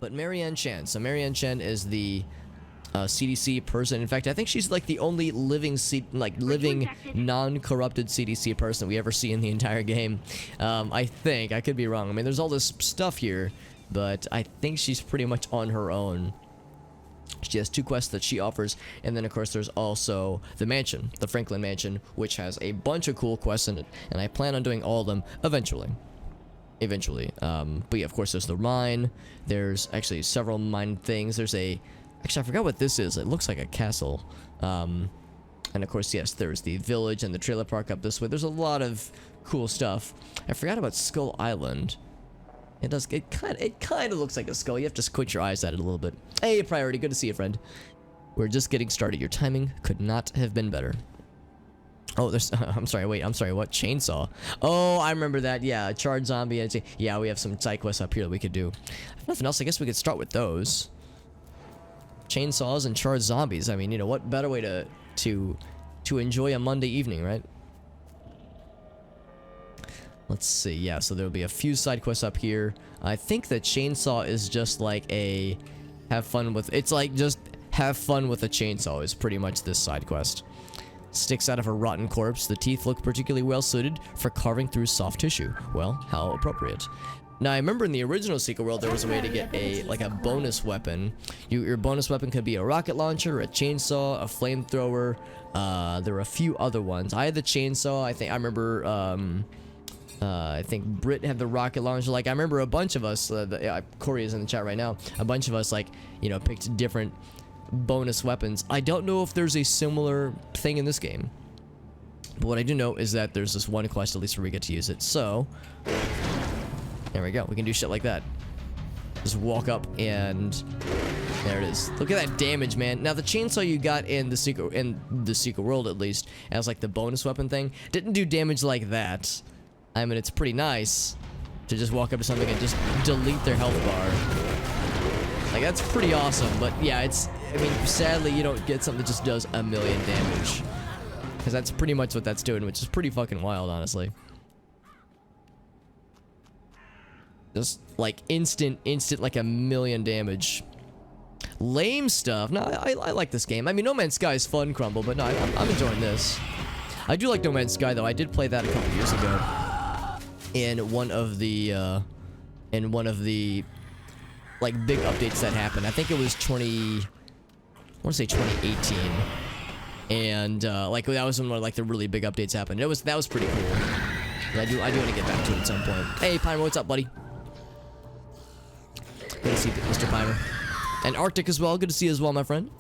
But Marianne Chen. So Marianne Chen is the CDC person. In fact, I think she's like the only living non-corrupted CDC person we ever see in the entire game. I think. I could be wrong. I mean, there's all this stuff here, but I think she's pretty much on her own. She has 2 quests that she offers, and then of course there's also the mansion, the Franklin Mansion, which has a bunch of cool quests in it, and I plan on doing all of them eventually. But yeah, of course there's the mine. There's actually several mine things. There's a... Actually, I forgot what this is. It looks like a castle. And of course, yes, there's the village and the trailer park up this way. There's a lot of cool stuff. I forgot about Skull Island. It does. It kind of looks like a skull. You have to squint your eyes at it a little bit. Hey, Priority. Good to see you, friend. We're just getting started. Your timing could not have been better. Oh, there's... I'm sorry. Wait. I'm sorry. What? Chainsaw. Oh, I remember that. Yeah, charred zombie. Yeah, we have some side quests up here that we could do. If nothing else, I guess we could start with those. Chainsaws and charred zombies. I mean, you know, what better way to enjoy a Monday evening, right? Let's see. Yeah, so there'll be a few side quests up here. I think the chainsaw is just like a have fun with... It's like just have fun with a chainsaw is pretty much this side quest. Sticks out of a rotten corpse. The teeth look particularly well suited for carving through soft tissue. Well, how appropriate. Now, I remember in the original Secret World, there was a way to get a bonus weapon. Your bonus weapon could be a rocket launcher, a chainsaw, a flamethrower. There were a few other ones. I had the chainsaw. I remember, I think Britt had the rocket launcher. Like, I remember a bunch of us, Corey is in the chat right now, a bunch of us, like, you know, picked different bonus weapons. I don't know if there's a similar thing in this game. But what I do know is that there's this one quest, at least, where we get to use it. So... there we go. We can do shit like that. Just walk up and there it is. Look at that damage, man. Now the chainsaw you got in the secret world, at least, as like the bonus weapon thing, didn't do damage like that. I mean, it's pretty nice to just walk up to something and just delete their health bar. Like, that's pretty awesome. But yeah, I mean, sadly, you don't get something that just does a million damage, because that's pretty much what that's doing, which is pretty fucking wild, honestly. Just like instant like a million damage. Lame stuff. No, I like this game. I mean, No Man's Sky is fun, Crumble, but no, I'm enjoying this. I do like No Man's Sky though. I did play that a couple years ago in one of the like big updates that happened. I think it was I want to say 2018, and like that was when like the really big updates happened. That was pretty cool. And I do want to get back to it at some point. Hey, Pyro, what's up, buddy? Good to see you, Mr. Pimer. And Arctic as well. Good to see you as well, my friend.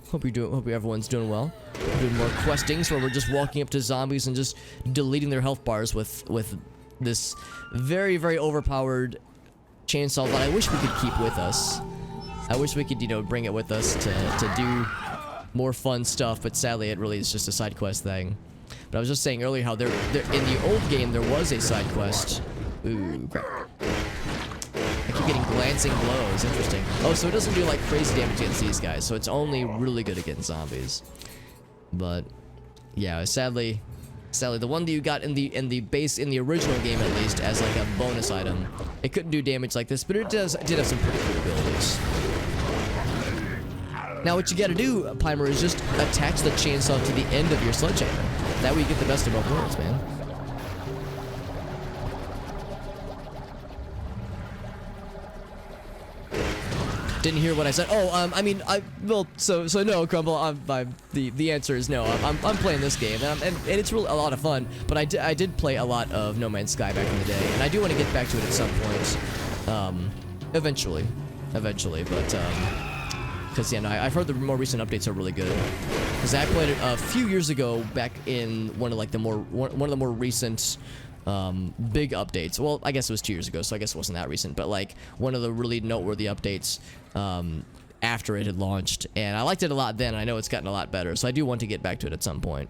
Hope everyone's doing well. We're doing more questings where we're just walking up to zombies and just deleting their health bars with this very, very overpowered chainsaw that I wish we could keep with us. I wish we could, you know, bring it with us to do more fun stuff, but sadly it really is just a side quest thing. But I was just saying earlier how there in the old game there was a side quest. Ooh, crap. I keep getting glancing blows. Interesting. Oh, so it doesn't do like crazy damage against these guys, so it's only really good against zombies. But yeah, sadly the one that you got in the original game, at least, as like a bonus item, it couldn't do damage like this, but it did have some pretty cool abilities. Now what you gotta do, Pimer, is just attach the chainsaw to the end of your sledgehammer. That way you get the best of both worlds, man. Didn't hear what I said. Oh, I mean, so no, Crumble. The answer is no. I'm playing this game, and it's really a lot of fun. But I did play a lot of No Man's Sky back in the day, and I do want to get back to it at some point, eventually. But because yeah, no, I've heard the more recent updates are really good. Because I played it a few years ago, back in one of the more recent. Big updates. Well, I guess it was 2 years ago, so I guess it wasn't that recent, but like one of the really noteworthy updates after it had launched, and I liked it a lot then, and I know it's gotten a lot better, so I do want to get back to it at some point.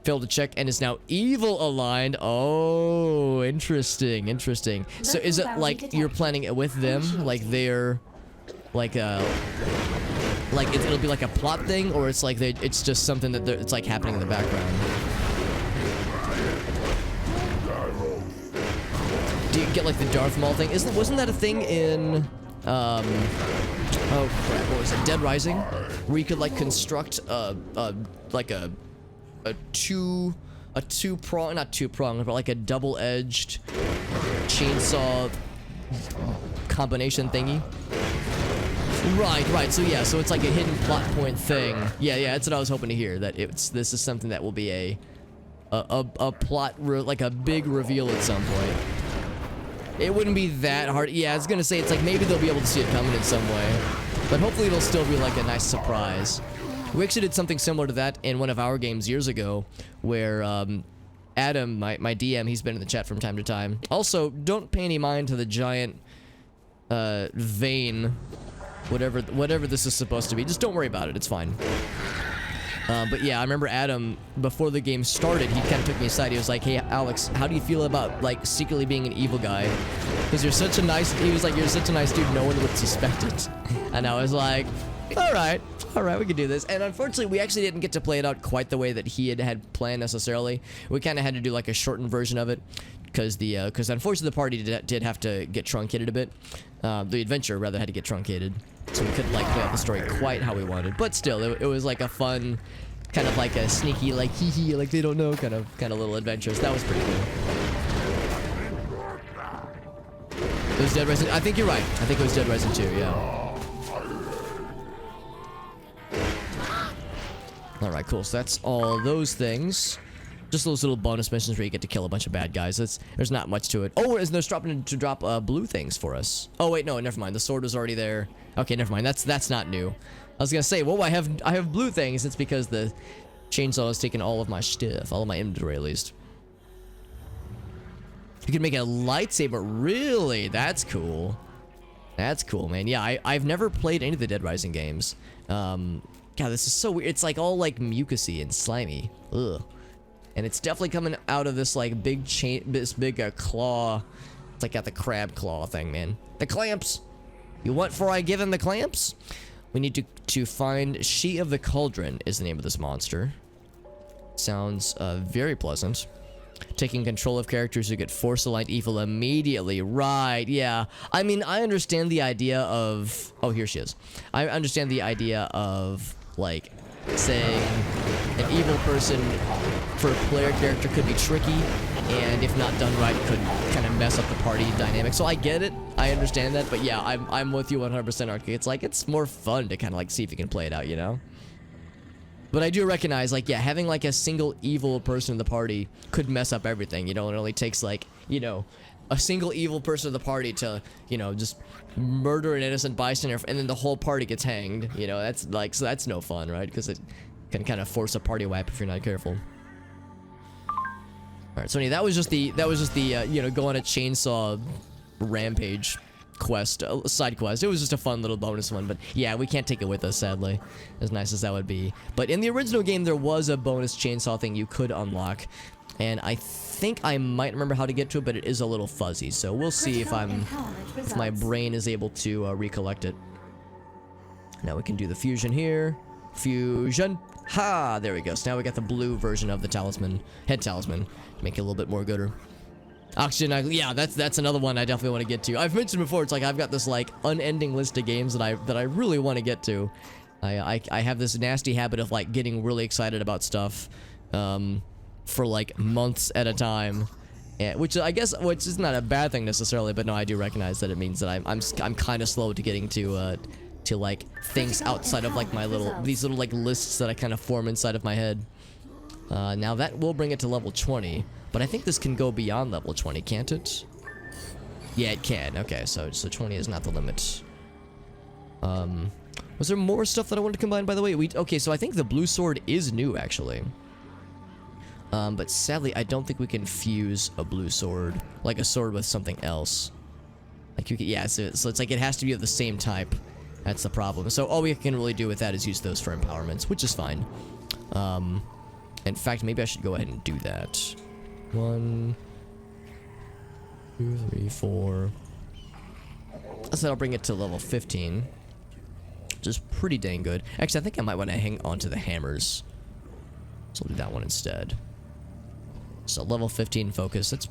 Failed to check and is now evil aligned. Oh, interesting. So is it like you're planning it with them, like they're like it'll be like a plot thing, or it's like it's just something that it's like happening in the background? get like the Darth Maul thing. Wasn't that a thing in oh crap, what was it? Dead Rising, where you could like construct like a two-prong, not two-prong, but like a double-edged chainsaw combination thingy. Right. So yeah, so it's like a hidden plot point thing. Yeah, that's what I was hoping to hear. That this is something that will be a plot, like a big reveal at some point. It wouldn't be that hard. Yeah, I was gonna say it's like maybe they'll be able to see it coming in some way, but hopefully it'll still be like a nice surprise. We actually did something similar to that in one of our games years ago, where Adam, my DM, he's been in the chat from time to time. Also, don't pay any mind to the giant vein, whatever this is supposed to be. Just don't worry about it. It's fine. But yeah, I remember Adam, before the game started, he kind of took me aside. He was like, hey, Alex, how do you feel about, like, secretly being an evil guy? Because you're such a nice... He was like, you're such a nice dude, no one would suspect it. And I was like, all right, we can do this. And unfortunately, we actually didn't get to play it out quite the way that he had planned necessarily. We kind of had to do, like, a shortened version of it. Because unfortunately, the party did have to get truncated a bit. The adventure, rather, had to get truncated. So we couldn't, like, play out the story quite how we wanted. But still, it was, like, a fun... kind of like a sneaky, like, hee-hee, like they don't know kind of little adventures. That was pretty cool. It was Dead Rising. I think you're right. I think it was Dead Rising 2, yeah. Alright, cool. So that's all those things. Just those little bonus missions where you get to kill a bunch of bad guys. There's not much to it. Oh, and they're stopping to drop blue things for us. Oh, wait, no, never mind. The sword was already there. Okay, never mind. That's not new. I was gonna say, well, I have blue things. It's because the chainsaw has taken all of my stuff, all of my inventory at least. You can make a lightsaber. Really? That's cool. That's cool, man. Yeah, I've never played any of the Dead Rising games. God, this is so weird. It's like all like mucousy and slimy. Ugh. And it's definitely coming out of this like big claw. It's like got the crab claw thing, man. The clamps. You want for I give him the clamps? We need to find She of the Cauldron is the name of this monster. Sounds very pleasant. Taking control of characters who get force-aligned evil immediately. Right, yeah. I mean, I understand the idea of... Oh, here she is. I understand the idea of, like, saying an evil person for a player character could be tricky, and if not done right, could kind of mess up the party dynamic. So I get it. I understand that, but yeah, I'm with you 100%, Arcade. It's like, it's more fun to kind of like see if you can play it out, you know? But I do recognize, like, yeah, having like a single evil person in the party could mess up everything, you know? It only takes like, you know, a single evil person in the party to, you know, just murder an innocent bystander, and then the whole party gets hanged, you know? That's like, so that's no fun, right? Because it can kind of force a party wipe if you're not careful. All right, so anyway, that was just the you know, go on a chainsaw rampage quest, side quest. It was just a fun little bonus one, but yeah, we can't take it with us, sadly, as nice as that would be. But in the original game, there was a bonus chainsaw thing you could unlock, and I think I might remember how to get to it, but it is a little fuzzy, so we'll see if my brain is able to recollect it. Now we can do the fusion here. Fusion. Ha! There we go. So now we got the blue version of the talisman, head talisman, to make it a little bit more gooder. Oxygen, yeah, that's another one I definitely want to get to. I've mentioned before, it's like I've got this like unending list of games that I really want to get to. I have this nasty habit of like getting really excited about stuff for like months at a time, which is not a bad thing necessarily, but no, I do recognize that it means that I'm kind of slow to getting to like things outside of like these little like lists that I kind of form inside of my head. Now that will bring it to level 20, but I think this can go beyond level 20, can't it? Yeah, it can. Okay, so 20 is not the limit. Was there more stuff that I wanted to combine, by the way? Okay, so I think the blue sword is new, actually. But sadly, I don't think we can fuse a blue sword, like a sword with something else. Like you can, yeah, so it's like it has to be of the same type. That's the problem. So all we can really do with that is use those for empowerments, which is fine. In fact, maybe I should go ahead and do that. 1, 2, 3, 4. So that'll bring it to level 15, which is pretty dang good. Actually, I think I might want to hang on to the hammers. So I'll do that one instead. So level 15 focus, that's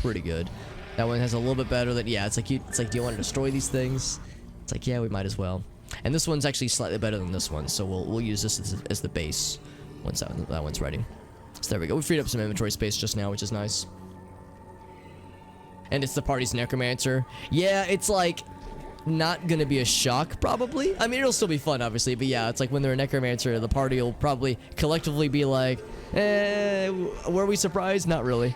pretty good. That one has a little bit better than, yeah, it's like, do you want to destroy these things? It's like, yeah, we might as well. And this one's actually slightly better than this one, so we'll use this as the base once that one's ready. So there we go. We freed up some inventory space just now, which is nice. And it's the party's necromancer. Yeah, it's like not gonna be a shock, probably. I mean, it'll still be fun, obviously, but yeah, it's like when they're a necromancer, the party will probably collectively be like, were we surprised? Not really.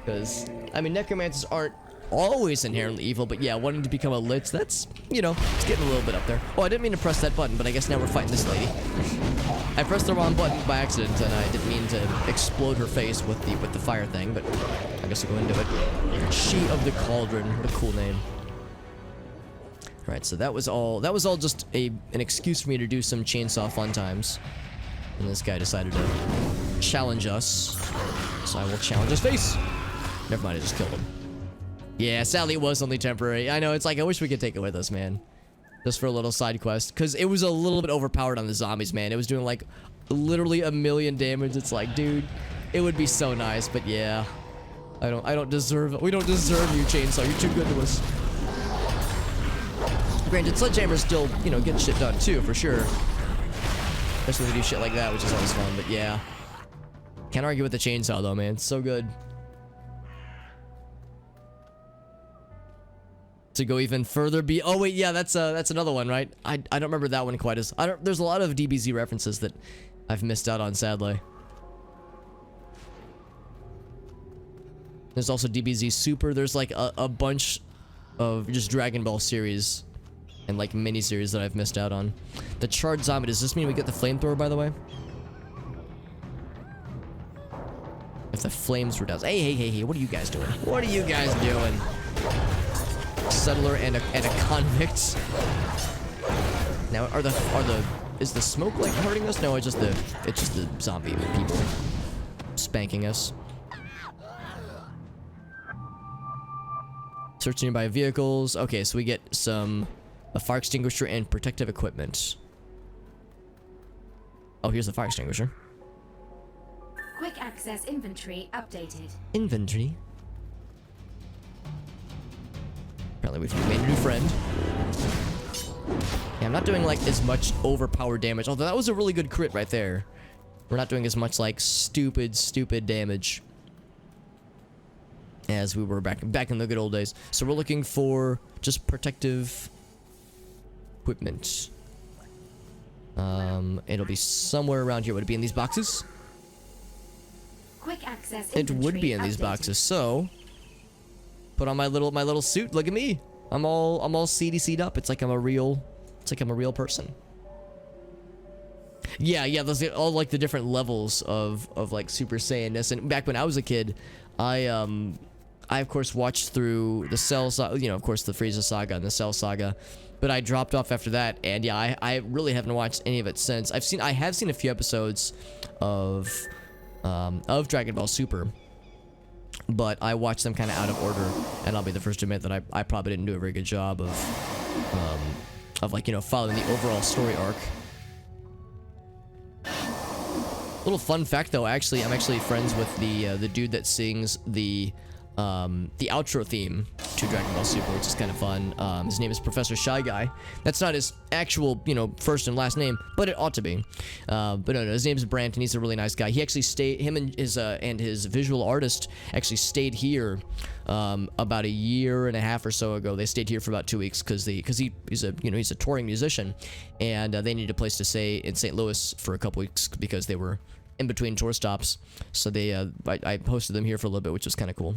Because, I mean, necromancers aren't always inherently evil, but yeah, wanting to become a lich, that's, you know, it's getting a little bit up there. Oh, I didn't mean to press that button, but I guess now we're fighting this lady. I pressed the wrong button by accident, and I didn't mean to explode her face with the fire thing, but I guess we'll go into it. She of the Cauldron, what a cool name. Alright, so that was all just an excuse for me to do some chainsaw fun times. And this guy decided to challenge us, so I will challenge his face. Never mind, I just killed him. Yeah, sadly it was only temporary. I know, it's like, I wish we could take it with us, man. Just for a little side quest. Because it was a little bit overpowered on the zombies, man. It was doing, like, literally 1,000,000 damage. It's like, dude, it would be so nice, but yeah. We don't deserve you, Chainsaw. You're too good to us. Granted, Sledgehammer's still, you know, getting shit done, too, for sure. Especially when we do shit like that, which is always fun, but yeah. Can't argue with the chainsaw, though, man. It's so good. To go even further oh wait, yeah, that's another one, right? I don't remember that one quite as there's a lot of DBZ references that I've missed out on, sadly. There's also DBZ Super. There's like a bunch of just Dragon Ball series and like mini series that I've missed out on. The charred zombie, does this mean we get the flamethrower, by the way? If the flames were down. Hey, what are you guys doing? What are you guys doing? Settler and a convict. Now, is the smoke like hurting us? No, it's just the zombie people spanking us. Search nearby vehicles. Okay, so we get a fire extinguisher and protective equipment. Oh, here's the fire extinguisher. Quick access inventory updated. Inventory. Apparently we've made a new friend. Yeah, I'm not doing like as much overpowered damage, although that was a really good crit right there. We're not doing as much like stupid damage as we were back in the good old days. So we're looking for just protective equipment. It'll be somewhere around here. Would it be in these boxes? Quick access it would be in these boxes, so put on my little suit. Look at me. I'm all CDC'd up. It's like I'm a real person. Yeah, those are all like the different levels of like Super Saiyanness. And back when I was a kid, I of course watched through the Cell Saga, you know, of course the Frieza Saga and the Cell Saga, but I dropped off after that, and yeah, I really haven't watched any of it since. I have seen a few episodes of Dragon Ball Super, but I watched them kind of out of order, and I'll be the first to admit that I probably didn't do a very good job of like, you know, following the overall story arc. Little fun fact though, I'm actually friends with the dude that sings the outro theme to Dragon Ball Super, which is kind of fun. His name is Professor Shy Guy. That's not his actual, you know, first and last name, but it ought to be. But no, his name's Brant, and he's a really nice guy. He actually him and his visual artist actually stayed here about 1.5 years or so ago. They stayed here for about 2 weeks because he's a touring musician, and they needed a place to stay in St. Louis for a couple weeks because they were in between tour stops. So I hosted them here for a little bit, which was kind of cool.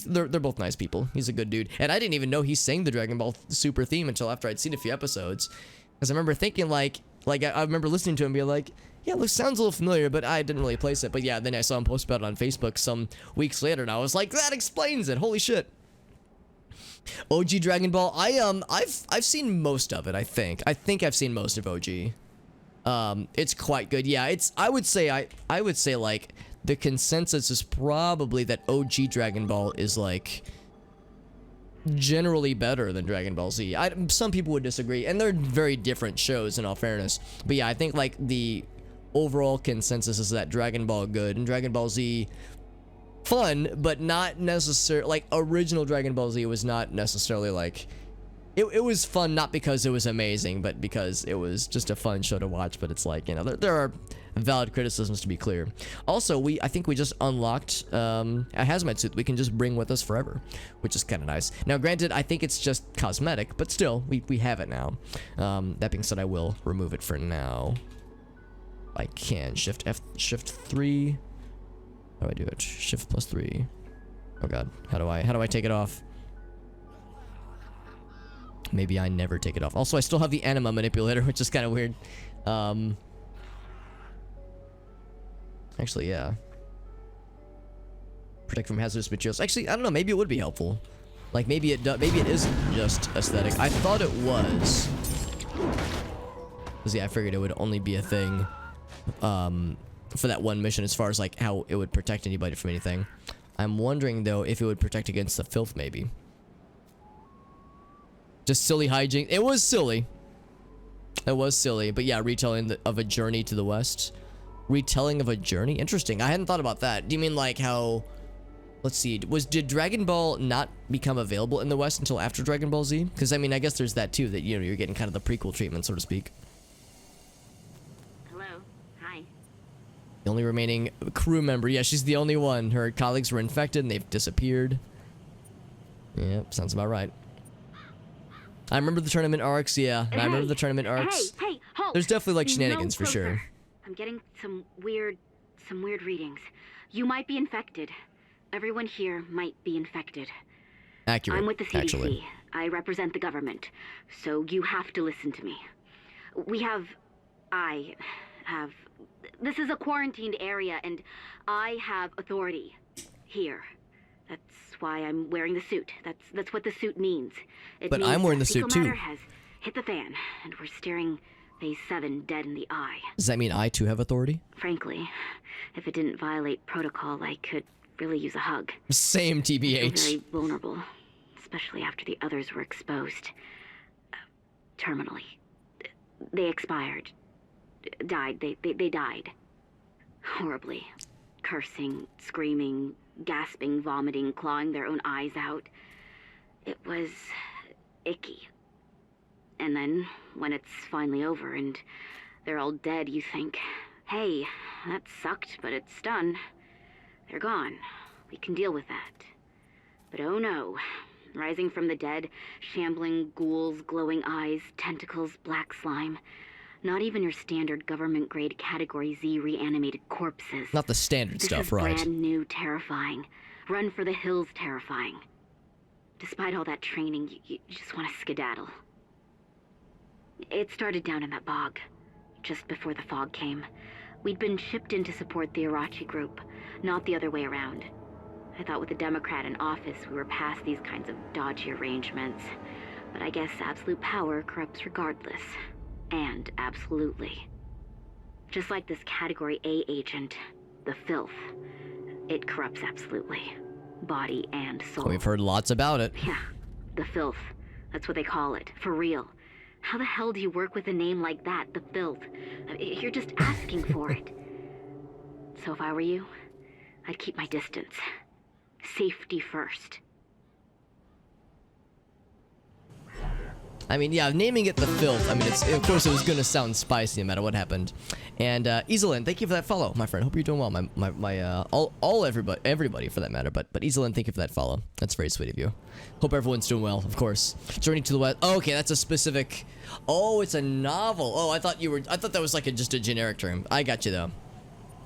They're both nice people. He's a good dude. And I didn't even know he sang the Dragon Ball Super theme until after I'd seen a few episodes. Because I remember thinking like I remember listening to him and being like, yeah, it sounds a little familiar, but I didn't really place it. But yeah, then I saw him post about it on Facebook some weeks later, and I was like, that explains it. Holy shit. OG Dragon Ball. I've seen most of it, I think. I think I've seen most of OG. It's quite good. Yeah, I would say like the consensus is probably that OG Dragon Ball is like generally better than Dragon Ball Z. Some people would disagree, and they're very different shows in all fairness. But yeah, I think like the overall consensus is that Dragon Ball good and Dragon Ball Z fun, but not necessarily like original Dragon Ball Z was not necessarily like it was fun, not because it was amazing, but because it was just a fun show to watch. But it's like, you know, there are valid criticisms, to be clear. Also, I think we just unlocked a hazmat suit we can just bring with us forever, which is kind of nice. Now granted, I think it's just cosmetic, but still we have it now. That being said, I will remove it for now. I can shift 3. How do I do it? Shift +3. Oh god, how do I take it off? Maybe I never take it off. Also, I still have the anima manipulator, which is kind of weird. Actually, yeah. Protect from hazardous materials. Actually, I don't know. Maybe it would be helpful. Like maybe it isn't just aesthetic. I thought it was. Cause yeah, I figured it would only be a thing, for that one mission, as far as like how it would protect anybody from anything. I'm wondering though if it would protect against the filth, maybe. Just silly hijinks. It was silly. It was silly, but yeah, retelling of a journey to the west. Retelling of a journey? Interesting. I hadn't thought about that. Do you mean like how... Let's see. Did Dragon Ball not become available in the west until after Dragon Ball Z? Because I mean, I guess there's that too, that, you know, you're getting kind of the prequel treatment, so to speak. Hello. Hi. The only remaining crew member. Yeah, she's the only one. Her colleagues were infected and they've disappeared. Yep, sounds about right. I remember the tournament arcs, yeah. I remember the tournament arcs. Hey, halt! There's definitely like shenanigans No for sure. closer. I'm getting some weird readings. You might be infected. Everyone here might be infected. Accurate, I'm with the CDC. actually. I represent the government, so you have to listen to me. I have... This is a quarantined area, and I have authority here. That's why I'm wearing the suit. That's what the suit means. It But means I'm wearing the that suit fecal too. matter has hit the fan, and we're staring Phase 7 dead in the eye. Does that mean I too have authority? Frankly, if it didn't violate protocol, I could really use a hug. Same I feel TBH. very vulnerable, especially after the others were exposed. Terminally. They expired. Died. They died. Horribly. Cursing, screaming, gasping, vomiting, clawing their own eyes out. It was icky. And then, when it's finally over and they're all dead, you think, hey, that sucked, but it's done. They're gone. We can deal with that. But oh no. Rising from the dead, shambling ghouls, glowing eyes, tentacles, black slime. Not even your standard government-grade Category Z reanimated corpses. Not the standard stuff, This is right? brand new terrifying. Run for the hills terrifying. Despite all that training, you just want to skedaddle. It started down in that bog, just before the fog came. We'd been shipped in to support the Irachi group, not the other way around. I thought with a Democrat in office we were past these kinds of dodgy arrangements. But I guess absolute power corrupts regardless. And absolutely. Just like this Category A agent, the filth. It corrupts absolutely. Body and soul. We've heard lots about it. Yeah, the filth. That's what they call it, for real. How the hell do you work with a name like that, the filth? You're just asking for it. So if I were you, I'd keep my distance. Safety first. I mean, yeah, naming it the filth. I mean, of course it was gonna sound spicy no matter what happened. And Iselin, thank you for that follow, my friend. Hope you're doing well. Everybody for that matter. But Iselin, thank you for that follow. That's very sweet of you. Hope everyone's doing well, of course. Journey to the West. Oh, okay, that's a specific. Oh, it's a novel. Oh, I thought that was like just a generic term. I got you though.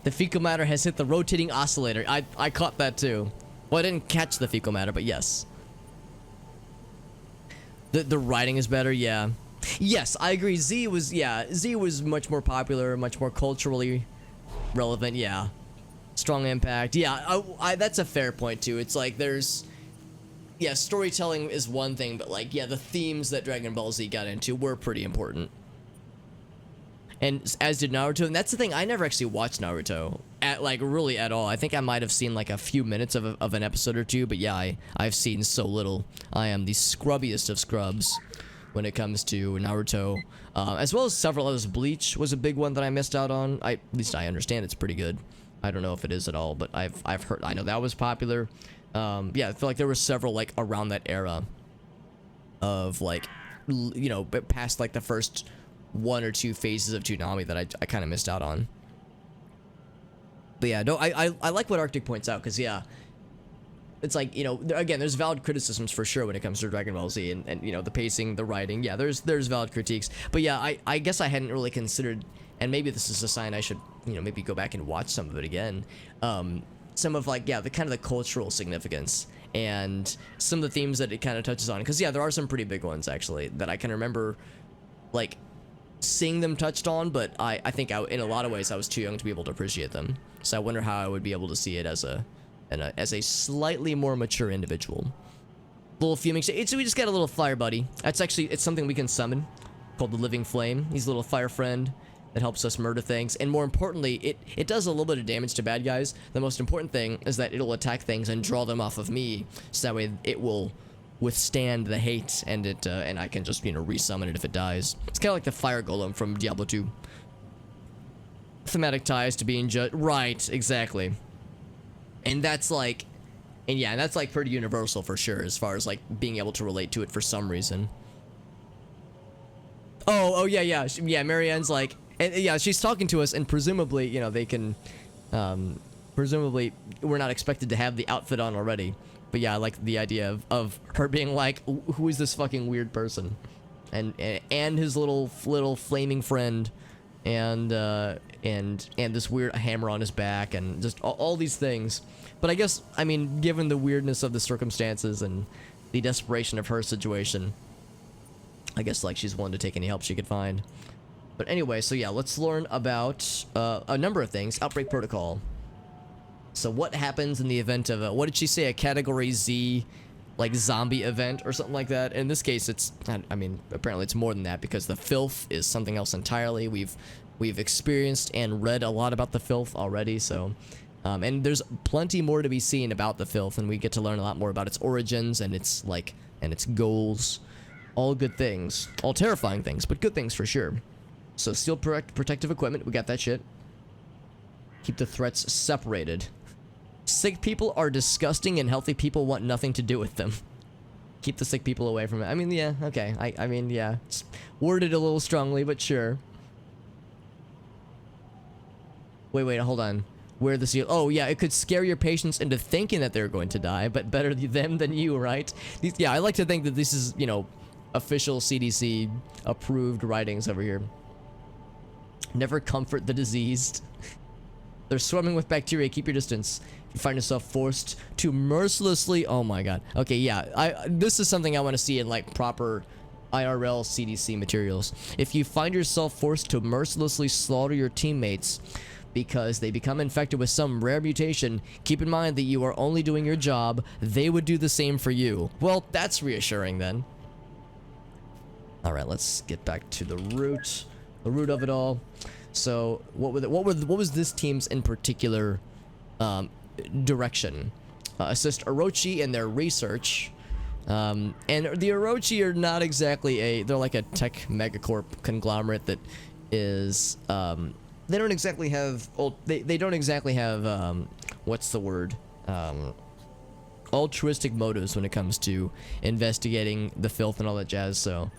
The fecal matter has hit the rotating oscillator. I caught that too. Well, I didn't catch the fecal matter, but yes. The writing is better, yeah. Yes, I agree. Z was much more popular, much more culturally relevant, yeah. Strong impact, yeah. That's a fair point too. It's like yeah, storytelling is one thing, but like, yeah, the themes that Dragon Ball Z got into were pretty important. And as did Naruto, and that's the thing, I never actually watched Naruto, really at all. I think I might have seen like a few minutes of an episode or two, but yeah, I've seen so little. I am the scrubbiest of scrubs when it comes to Naruto, as well as several others. Bleach was a big one that I missed out on. At least I understand it's pretty good. I don't know if it is at all, but I've heard, I know that was popular. Yeah, I feel like there were several like around that era of like, you know, but past like the first 1 or 2 phases of Toonami that I kind of missed out on. But yeah, no, I like what Arctic points out, because yeah, it's like, you know, again, there's valid criticisms for sure when it comes to Dragon Ball Z, and you know, the pacing, the writing, yeah, there's valid critiques. But yeah, I guess I hadn't really considered, and maybe this is a sign I should, you know, maybe go back and watch some of it again. Some of like, yeah, the kind of the cultural significance and some of the themes that it kind of touches on, because yeah, there are some pretty big ones actually that I can remember like seeing them touched on, but I think in a lot of ways I was too young to be able to appreciate them. So I wonder how I would be able to see it as a slightly more mature individual. Little fuming state. So we just got a little fire buddy. That's actually, it's something we can summon called the Living Flame. He's a little fire friend that helps us murder things, and more importantly, it does a little bit of damage to bad guys. The most important thing is that it'll attack things and draw them off of me, so that way it will withstand the hate, and and I can just, you know, resummon it if it dies. It's kind of like the fire golem from Diablo 2. Thematic ties to being judged. Right, exactly. And that's like, and yeah, that's like pretty universal for sure, as far as like being able to relate to it for some reason. Oh yeah, yeah, Marianne's like, and yeah, she's talking to us, and presumably, you know, they can, presumably, we're not expected to have the outfit on already. But yeah, I like the idea of her being like, who is this fucking weird person? And his little flaming friend, and this weird hammer on his back, and just all these things. But I guess, I mean, given the weirdness of the circumstances and the desperation of her situation, I guess like she's willing to take any help she could find. But anyway, so yeah, let's learn about a number of things. Outbreak Protocol. So what happens in the event of what did she say, a Category Z, like, zombie event or something like that? In this case, it's, I mean, apparently it's more than that, because the filth is something else entirely. We've experienced and read a lot about the filth already, so, and there's plenty more to be seen about the filth, and we get to learn a lot more about its origins and its, like, and its goals. All good things. All terrifying things, but good things for sure. So steal protective equipment, we got that shit. Keep the threats separated. Sick people are disgusting, and healthy people want nothing to do with them. Keep the sick people away from it. I mean, yeah, okay. I mean, yeah. It's worded a little strongly, but sure. Wait, hold on. Where the seal? Oh, yeah, it could scare your patients into thinking that they're going to die, but better them than you, right? Yeah, I like to think that this is, you know, official CDC approved writings over here. Never comfort the diseased. They're swimming with bacteria. Keep your distance. If you find yourself forced to mercilessly... Oh my god. Okay, yeah. This is something I want to see in, like, proper IRL CDC materials. If you find yourself forced to mercilessly slaughter your teammates because they become infected with some rare mutation, keep in mind that you are only doing your job. They would do the same for you. Well, that's reassuring then. Alright, let's get back to the root of it all. So, what was this team's in particular direction? Assist Orochi in their research. And the Orochi are not exactly they're like a tech megacorp conglomerate that is, they don't exactly have, they don't exactly have, what's the word? Altruistic motives when it comes to investigating the filth and all that jazz, so...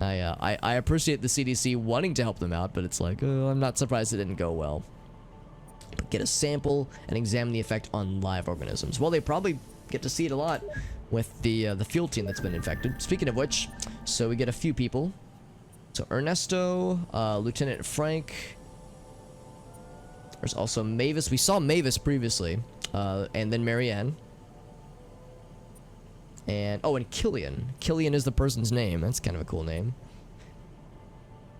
I appreciate the CDC wanting to help them out, but it's like, I'm not surprised it didn't go well. But get a sample and examine the effect on live organisms. Well, they probably get to see it a lot with the field team that's been infected. Speaking of which, so we get a few people. So Ernesto, Lieutenant Frank. There's also Mavis. We saw Mavis previously, and then Marianne. And, oh, and Killian. Killian is the person's name. That's kind of a cool name.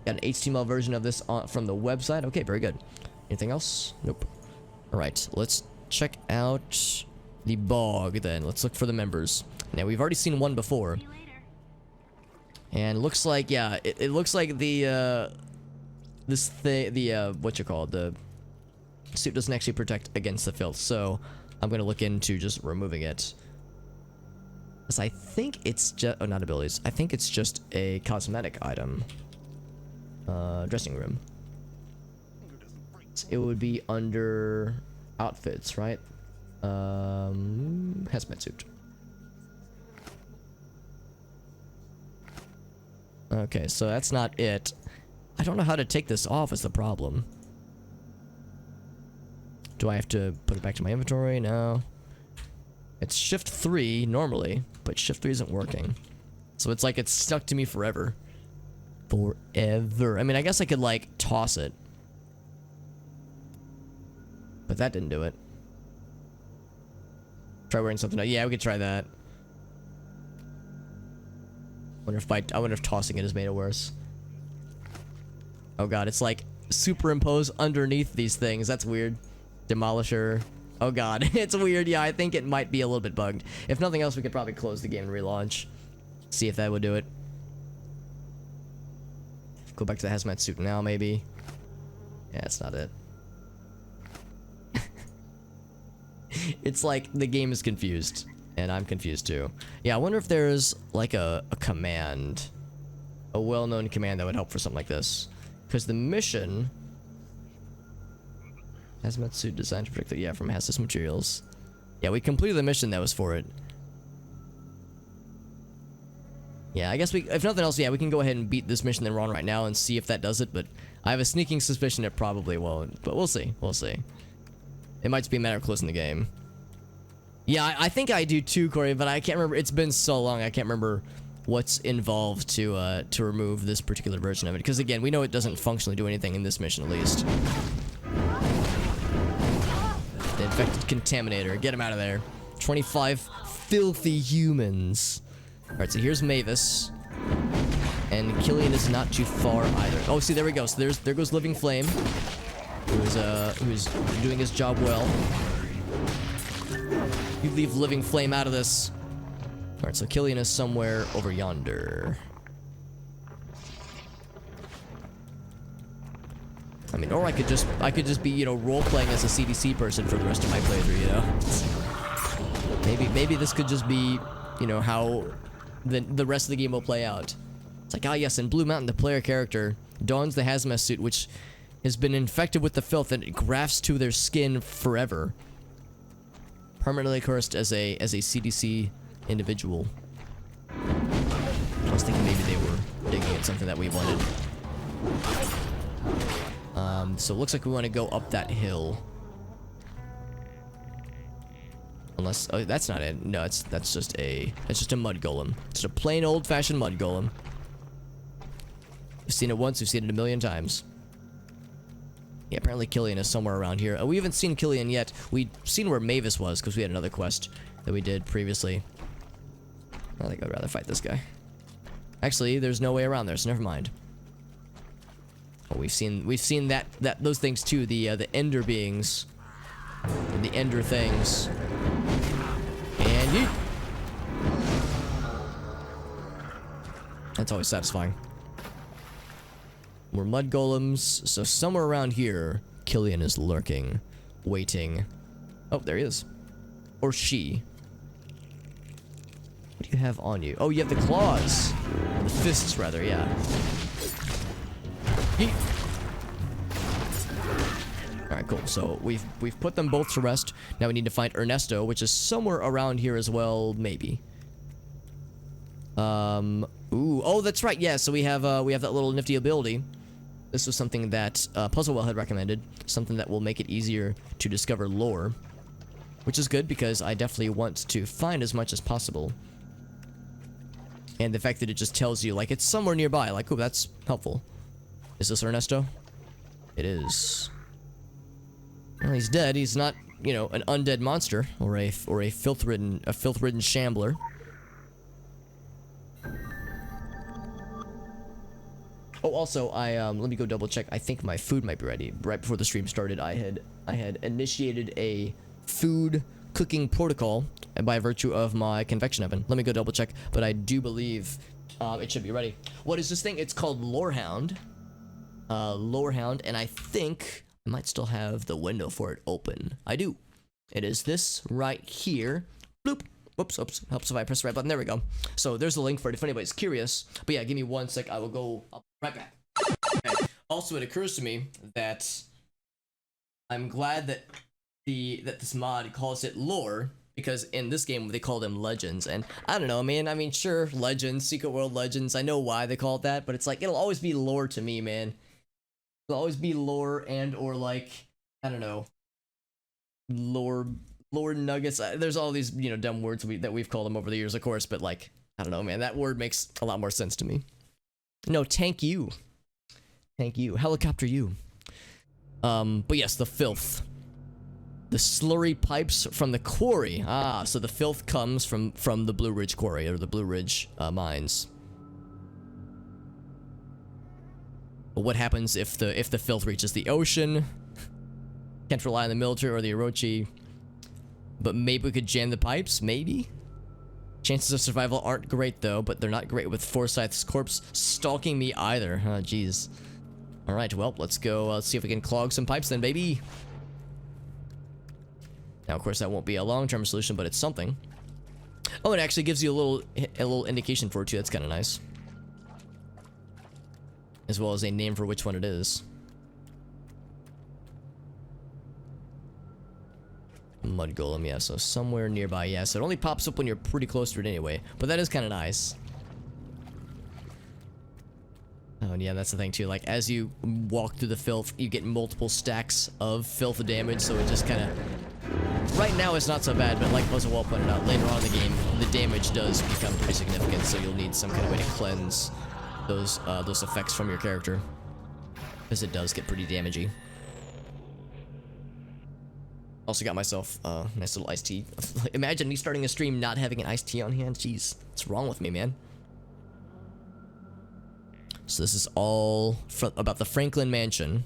Got an HTML version of this from the website. Okay, very good. Anything else? Nope. Alright, let's check out the bog then. Let's look for the members. Now, we've already seen one before. And it looks like, yeah, it looks like the, what you call it, the suit doesn't actually protect against the filth. So, I'm gonna look into just removing it. Because I think it's just... Oh, not abilities. I think it's just a cosmetic item. Dressing room. So it would be under... outfits, right? Hazmat suit. Okay, so that's not it. I don't know how to take this off is the problem. Do I have to put it back to my inventory? No. It's shift 3 normally, but shift 3 isn't working. So it's like it's stuck to me forever. Forever. I mean, I guess I could like toss it. But that didn't do it. Try wearing something else. Yeah, we could try that. I wonder if tossing it has made it worse. Oh god, it's like superimposed underneath these things. That's weird. Demolisher. Oh god, it's weird. Yeah, I think it might be a little bit bugged. If nothing else, we could probably close the game and relaunch. See if that would do it. Go back to the hazmat suit now, maybe. Yeah, that's not it. It's like the game is confused. And I'm confused too. Yeah, I wonder if there's like a command. A well-known command that would help for something like this. Because the mission... Hazmat suit designed to protect the... Yeah, from hazardous materials. Yeah, we completed the mission that was for it. Yeah, I guess we... If nothing else, yeah, we can go ahead and beat this mission that we're on right now and see if that does it. But I have a sneaking suspicion it probably won't. But we'll see. We'll see. It might just be a matter of closing the game. Yeah, I think I do too, Corey, but I can't remember. It's been so long, I can't remember what's involved to remove this particular version of it. Because again, we know it doesn't functionally do anything in this mission, at least. The infected contaminator. Get him out of there. 25 filthy humans. Alright, so here's Mavis. And Killian is not too far either. Oh, see, there we go. So there goes Living Flame. Who's doing his job well. You leave Living Flame out of this. Alright, so Killian is somewhere over yonder. I mean, or I could just be, you know, role-playing as a CDC person for the rest of my playthrough, you know? Maybe this could just be, you know, how the rest of the game will play out. It's like, ah yes, in Blue Mountain, the player character dons the hazmat suit, which has been infected with the filth and it grafts to their skin forever. Permanently cursed as a CDC individual. I was thinking maybe they were digging at something that we wanted. So it looks like we want to go up that hill. Unless, oh, that's not it. No, that's just a mud golem. It's a plain old-fashioned mud golem. We've seen it once. We've seen it a million times. Yeah, apparently Killian is somewhere around here. We haven't seen Killian yet. We've seen where Mavis was because we had another quest that we did previously. I think I'd rather fight this guy. Actually, there's no way around there, so never mind. Oh, we've seen those things too. The Ender beings, the Ender things. And yeet. That's always satisfying. We're mud golems, so somewhere around here, Killian is lurking, waiting. Oh, there he is. Or she. What do you have on you? Oh, you have the claws. The fists, rather, yeah. Yeet. Alright, cool. So we've put them both to rest. Now we need to find Ernesto, which is somewhere around here as well, maybe. Ooh, oh, that's right. Yeah, so we have that little nifty ability. This was something that Puzzlewell had recommended, something that will make it easier to discover lore, which is good because I definitely want to find as much as possible. And the fact that it just tells you, like, it's somewhere nearby, like, oh, that's helpful. Is this Ernesto? It is. Well, he's dead. He's not, you know, an undead monster or a filth-ridden shambler. Oh, also, let me go double check. I think my food might be ready. Right before the stream started, I had initiated a food cooking protocol by virtue of my convection oven. Let me go double check, but I do believe it should be ready. What is this thing? It's called Lorehound. Lorehound, and I think I might still have the window for it open. I do. It is this right here. Bloop. Whoops, oops. Helps if I press the right button. There we go. So there's the link for it if anybody's curious. But yeah, give me 1 sec. I'll be right back. Okay. Also, it occurs to me that I'm glad that that this mod calls it lore, because in this game they call them legends, and I don't know, man. I mean, sure, legends, Secret World legends. I know why they call it that, but it's like it'll always be lore to me, man. It'll always be lore and or like I don't know, lore nuggets. There's all these dumb words that we've called them over the years, of course, but like I don't know, man. That word makes a lot more sense to me. No, thank you, helicopter you. But yes, the filth. The slurry pipes from the quarry. Ah, so the filth comes from the Blue Ridge quarry, or the Blue Ridge mines. But what happens if the filth reaches the ocean? Can't rely on the military or the Orochi. But maybe we could jam the pipes, maybe? Chances of survival aren't great though, but they're not great with Forsyth's corpse stalking me either. Oh, jeez. Alright, well, let's go, let's see if we can clog some pipes then, baby. Now, of course, that won't be a long-term solution, but it's something. Oh, it actually gives you a little indication for it, too. That's kind of nice. As well as a name for which one it is. Mud golem, yeah, so somewhere nearby, yeah. So it only pops up when you're pretty close to it anyway. But that is kind of nice. Oh, and yeah, that's the thing too. Like, as you walk through the filth, you get multiple stacks of filth damage, so it just kind of... Right now, it's not so bad, but like Puzzle Wall pointed out, later on in the game, the damage does become pretty significant, so you'll need some kind of way to cleanse those effects from your character. Because it does get pretty damagey. Also got myself a nice little iced tea. Imagine me starting a stream not having an iced tea on hand. Jeez, what's wrong with me, man? So this is all about the Franklin Mansion.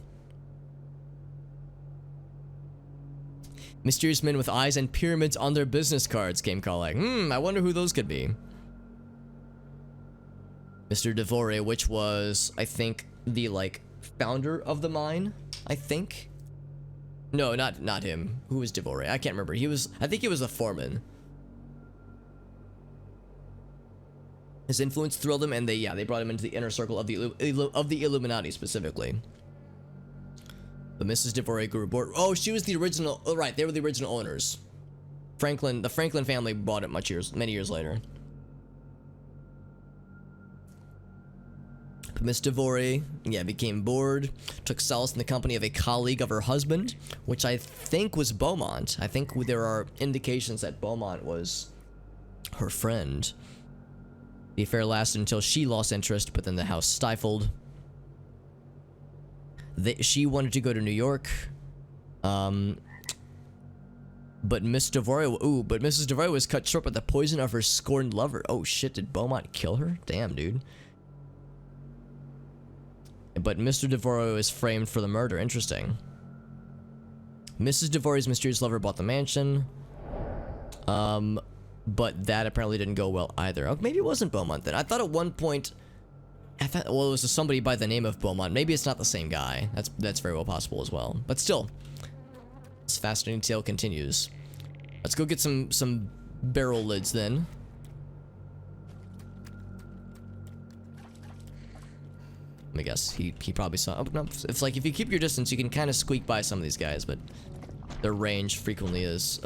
Mysterious men with eyes and pyramids on their business cards, game calling. I wonder who those could be. Mr. Devore, which was, I think, the, like, founder of the mine, I think. No, not him. Who was Devore? I can't remember. I think he was a foreman. His influence thrilled him, and they brought him into the inner circle of the Illuminati specifically. But Mrs. Devore grew bored. Oh, she was the original. Oh, right, they were the original owners. The Franklin family bought it many years later. But Miss Devore, became bored, took solace in the company of a colleague of her husband, which I think was Beaumont. I think there are indications that Beaumont was her friend. The affair lasted until she lost interest, but then the house stifled. She wanted to go to New York, but Mrs. Devore was cut short by the poison of her scorned lover. Oh shit, did Beaumont kill her? Damn, dude. But Mr. Devore was framed for the murder. Interesting. Mrs. Devore's mysterious lover bought the mansion. But that apparently didn't go well either. Oh, maybe it wasn't Beaumont then. I thought at one point... well, it was somebody by the name of Beaumont. Maybe it's not the same guy. That's very well possible as well. But still, this fascinating tale continues. Let's go get some barrel lids then. Let me guess. He probably saw... Oh, no, it's like if you keep your distance, you can kind of squeak by some of these guys, but their range frequently is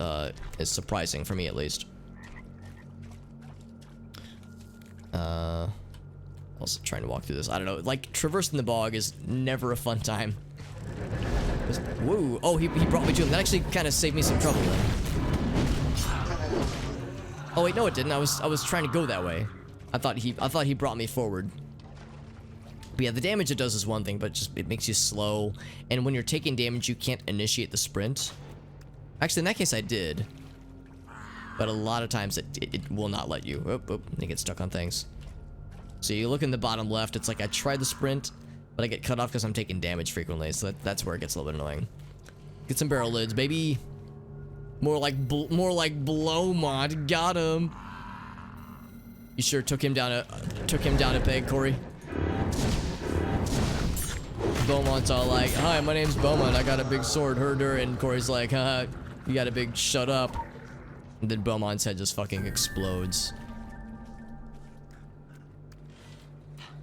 surprising for me at least. Also trying to walk through this. I don't know. Like, traversing the bog is never a fun time. Whoa. Oh, he brought me to him. That actually kind of saved me some trouble then. Oh, wait, no it didn't. I was trying to go that way. I thought he brought me forward. But yeah, the damage it does is one thing, but it makes you slow. And when you're taking damage, you can't initiate the sprint. Actually, in that case, I did. But a lot of times, it will not let you. Oh, you get stuck on things. So you look in the bottom left, it's like I tried the sprint, but I get cut off because I'm taking damage frequently. So that's where it gets a little bit annoying. Get some barrel lids, baby. More like Blowmont. Got him. You sure took him down a peg, Corey? Beaumont's all like, "Hi, my name's Beaumont. I got a big sword, herder," and Corey's like, "Haha, you got a big shut up." And then Beaumont's head just fucking explodes.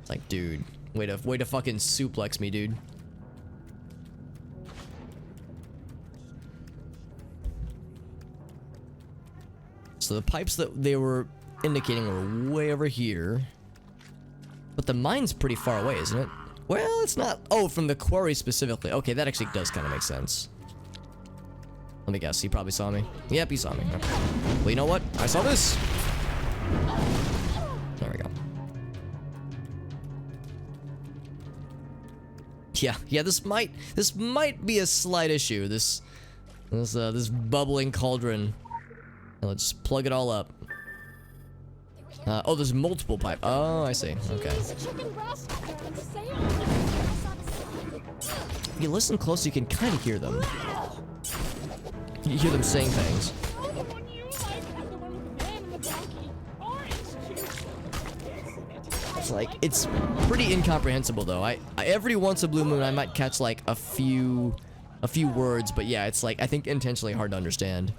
It's like, dude, way to fucking suplex me, dude. So the pipes that they were indicating were way over here. But the mine's pretty far away, isn't it? Well, it's not. Oh, from the quarry specifically. Okay, that actually does kind of make sense. Let me guess. He probably saw me. Yep, he saw me. Okay. Well, you know what? I saw this. There we go. Yeah. This might be a slight issue. This bubbling cauldron. Now let's plug it all up. Oh, there's multiple pipe. Oh, I see. Okay. If you listen close, you can kind of hear them. You hear them saying things. It's like, it's pretty incomprehensible though. I every once in a blue moon I might catch like a few words, but yeah, it's like I think intentionally hard to understand.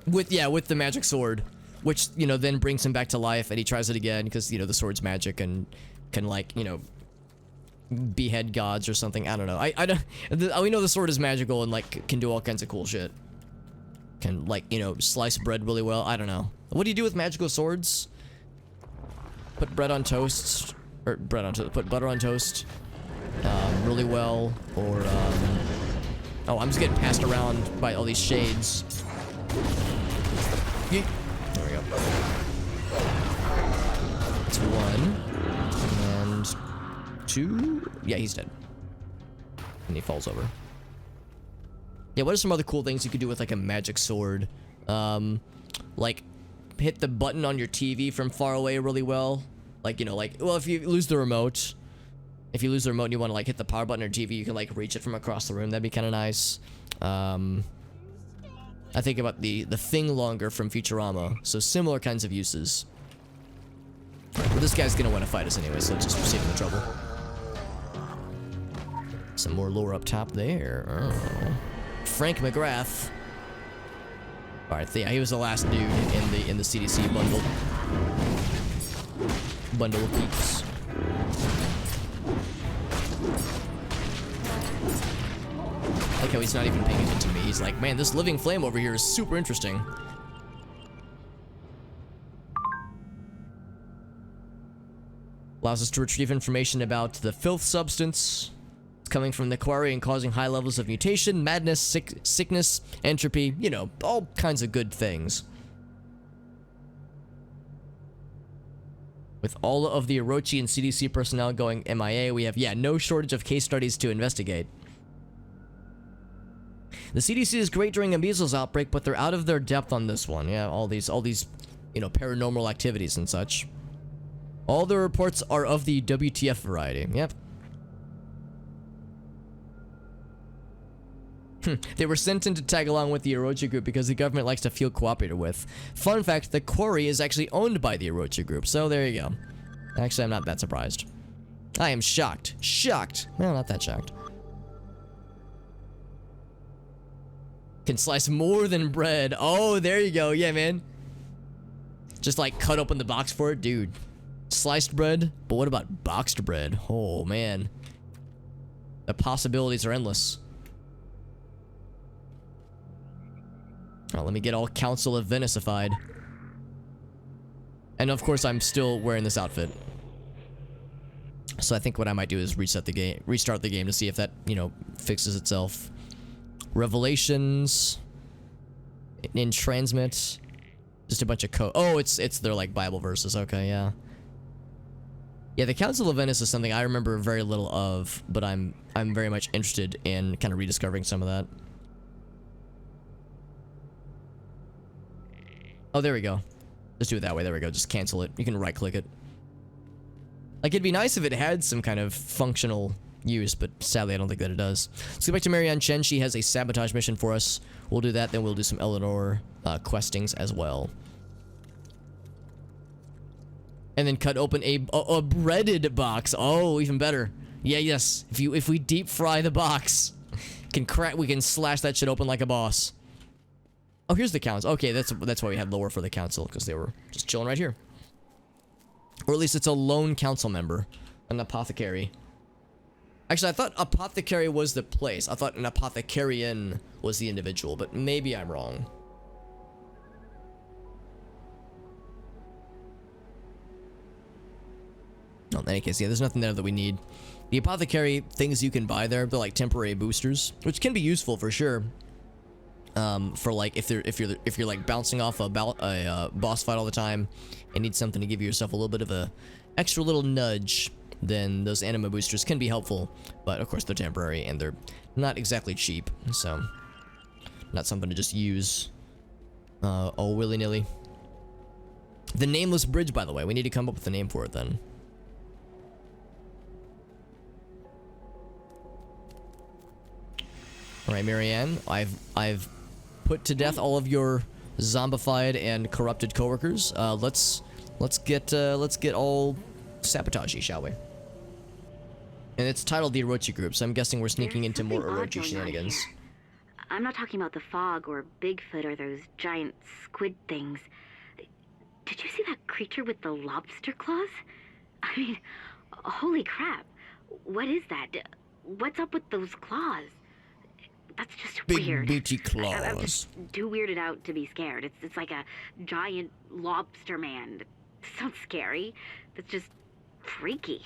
With the magic sword, which, you know, then brings him back to life, and he tries it again because, you know, the sword's magic and can, like, you know, behead gods or something. I don't know. I don't. We know the sword is magical and like can do all kinds of cool shit. Can, like, you know, slice bread really well. I don't know. What do you do with magical swords? Put bread on toast, or put butter on toast, really well, or oh, I'm just getting passed around by all these shades. Yeet. There we go. That's one. And two. Yeah, he's dead. And he falls over. Yeah, what are some other cool things you could do with like a magic sword? Like hit the button on your TV from far away really well. Like, you know, like, well, if you lose the remote. If you lose the remote and you want to like hit the power button on your TV, you can like reach it from across the room. That'd be kind of nice. I think about the thing longer from Futurama, so similar kinds of uses. But this guy's gonna want to fight us anyway, so just save him the trouble. Some more lore up top there. Oh. Frank McGrath. All right, yeah, he was the last dude in the CDC bundle of peeps. I like how he's not even paying attention to me. He's like, man, this living flame over here is super interesting. Allows us to retrieve information about the filth substance. It's coming from the quarry and causing high levels of mutation, madness, sickness, entropy, you know, all kinds of good things. With all of the Orochi and CDC personnel going MIA, we have, no shortage of case studies to investigate. The CDC is great during a measles outbreak, but they're out of their depth on this one. Yeah, all these, you know, paranormal activities and such. All the reports are of the WTF variety. Yep. They were sent in to tag along with the Orochi group because the government likes to feel cooperated with. Fun fact, the quarry is actually owned by the Orochi group, so there you go. Actually, I'm not that surprised. I am shocked. Shocked. Well, not that shocked. Can slice more than bread. Oh, there you go. Yeah, man. Just like cut open the box for it, dude. Sliced bread, but what about boxed bread? Oh, man. The possibilities are endless. Oh, let me get all Council of Venice-ified. And of course, I'm still wearing this outfit. So I think what I might do is restart the game to see if that, you know, fixes itself. Revelations. In transmit. Just a bunch of code. Oh, it's their like Bible verses. Okay, yeah. Yeah, the Council of Venice is something I remember very little of, but I'm very much interested in kind of rediscovering some of that. Oh, there we go. Just do it that way. There we go. Just cancel it. You can right-click it. Like, it'd be nice if it had some kind of functional use, but sadly, I don't think that it does. Let's go back to Marianne Chen. She has a sabotage mission for us. We'll do that, then we'll do some Eleanor questings as well. And then cut open a breaded box. Oh, even better. Yeah, yes. If we deep fry the box, we can slash that shit open like a boss. Oh, here's the council. Okay, that's why we had lower for the council, because they were just chilling right here. Or at least it's a lone council member, an apothecary. Actually, I thought apothecary was the place. I thought an apothecarian was the individual, but maybe I'm wrong. Oh, in any case, yeah, there's nothing there that we need. The apothecary things you can buy there, they're like temporary boosters, which can be useful for sure. For like if you're like bouncing off a boss fight all the time and need something to give yourself a little bit of a extra little nudge, then those anima boosters can be helpful. But of course they're temporary and they're not exactly cheap, so not something to just use all willy-nilly. The nameless bridge, by the way, we need to come up with a name for it then. All right, Marianne, I've put to death all of your zombified and corrupted coworkers. Let's get all sabotagey, shall we? And it's titled the Orochi Group, so I'm guessing we're sneaking into more Orochi shenanigans. I'm not talking about the fog or Bigfoot or those giant squid things. Did you see that creature with the lobster claws? I mean, holy crap. What is that? What's up with those claws? That's just weird. Big beachy I'm claws. just too weirded out to be scared. It's like a giant lobster man. It sounds scary. It's just freaky.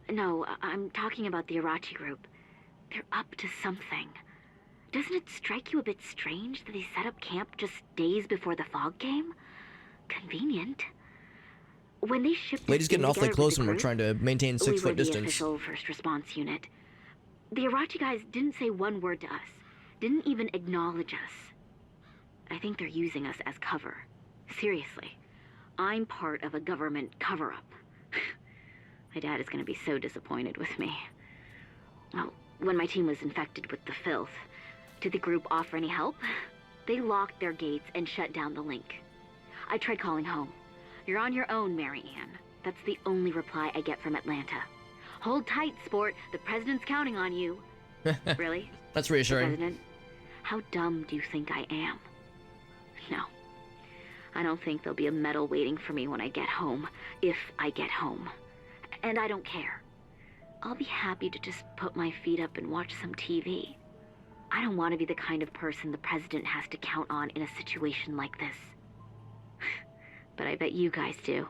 No, I'm talking about the Orochi Group. They're up to something. Doesn't it strike you a bit strange that they set up camp just days before the fog came? Convenient. When they shipped Ladies getting awfully close when we're group, trying to maintain 6 we were foot the distance. official first response unit. The Orochi guys didn't say one word to us. Didn't even acknowledge us. I think they're using us as cover. Seriously. I'm part of a government cover-up. My dad is going to be so disappointed with me. Well, when my team was infected with the filth, did the group offer any help? They locked their gates and shut down the link. I tried calling home. You're on your own, Mary Ann. That's the only reply I get from Atlanta. Hold tight, sport. The president's counting on you. Really? That's The reassuring. president? How dumb do you think I am? No. I don't think there'll be a medal waiting for me when I get home. If I get home. And I don't care. I'll be happy to just put my feet up and watch some TV. I don't want to be the kind of person the president has to count on in a situation like this. But I bet you guys do.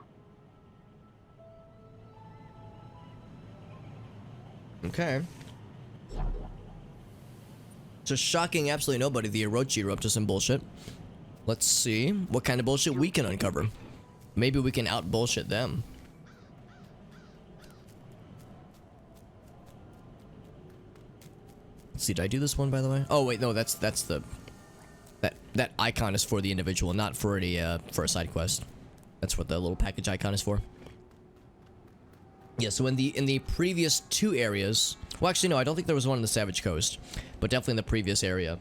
Okay. Just shocking absolutely nobody. The Orochi are up to some bullshit. Let's see what kind of bullshit we can uncover. Maybe we can out bullshit them. Let's see, did I do this one by the way? Oh wait, no, that's the that icon is for the individual, not for a side quest. That's what the little package icon is for. Yeah, so in the previous 2 areas, well actually no, I don't think there was one on the Savage Coast, but definitely in the previous area,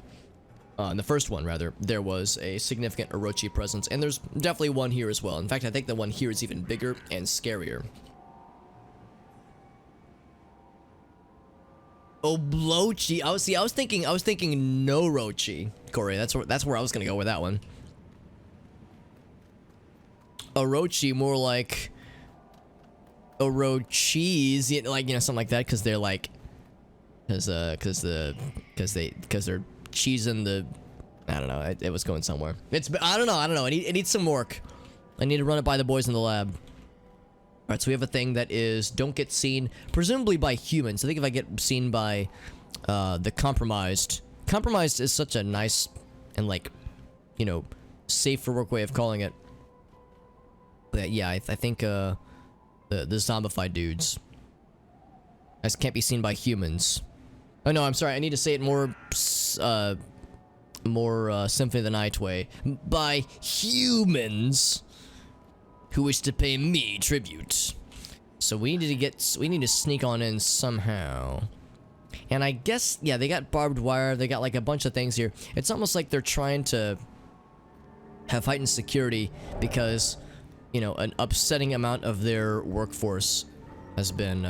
in the first one rather, there was a significant Orochi presence, and there's definitely one here as well. In fact, I think the one here is even bigger and scarier. Oblochi. I was thinking no Rochi, Corey. That's where I was gonna go with that one. Orochi, more like Orochis, like, you know, something like that, because they're like, because they're cheesing the, I don't know, it was going somewhere. I don't know. It needs some work. I need to run it by the boys in the lab. Alright, so we have a thing that is don't get seen, presumably by humans. I think if I get seen by the compromised. Compromised is such a nice and, like, you know, safe for work way of calling it. But yeah, I think the zombified dudes can't be seen by humans. Oh no, I'm sorry. I need to say it more Symphony of the Night way. By humans who wish to pay me tribute. So we need to sneak on in somehow. And I guess, yeah, they got barbed wire. They got like a bunch of things here. It's almost like they're trying to have heightened security because, you know, an upsetting amount of their workforce has been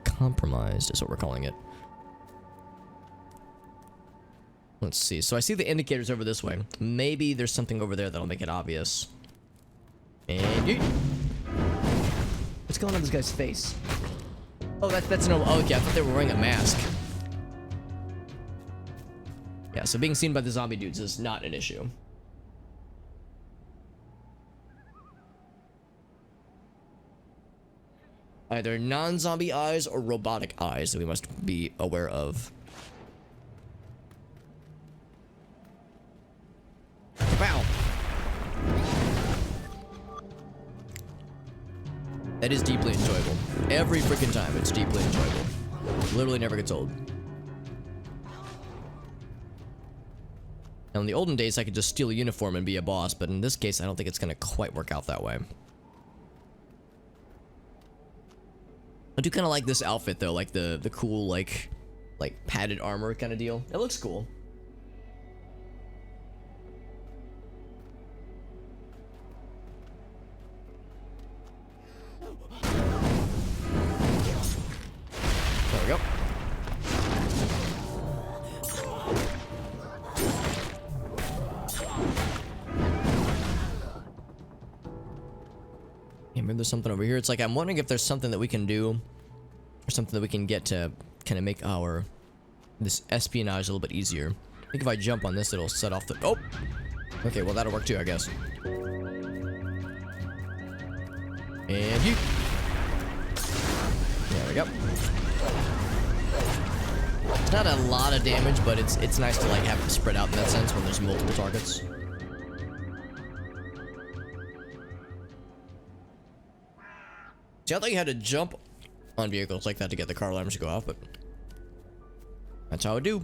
compromised, is what we're calling it. Let's see. So I see the indicators over this way. Maybe there's something over there that'll make it obvious. And what's going on with this guy's face? Oh, that's no. Oh, okay, I thought they were wearing a mask. Yeah, so being seen by the zombie dudes is not an issue. Either non-zombie eyes or robotic eyes that we must be aware of. Wow. That is deeply enjoyable. Every freaking time, it's deeply enjoyable. Literally never gets old. Now, in the olden days, I could just steal a uniform and be a boss, but in this case, I don't think it's gonna quite work out that way. I do kind of like this outfit though, like the cool like padded armor kind of deal. It looks cool. There we go. Yeah, maybe there's something over here. It's like I'm wondering if there's something that we can do, or something that we can get to kind of make this espionage a little bit easier. I think if I jump on this, it'll set off the. Oh, okay. Well, that'll work too, I guess. And you. There we go. It's not a lot of damage, but it's nice to like have it spread out in that sense when there's multiple targets. See, I thought you had to jump on vehicles like that to get the car alarms to go off, but that's how I do.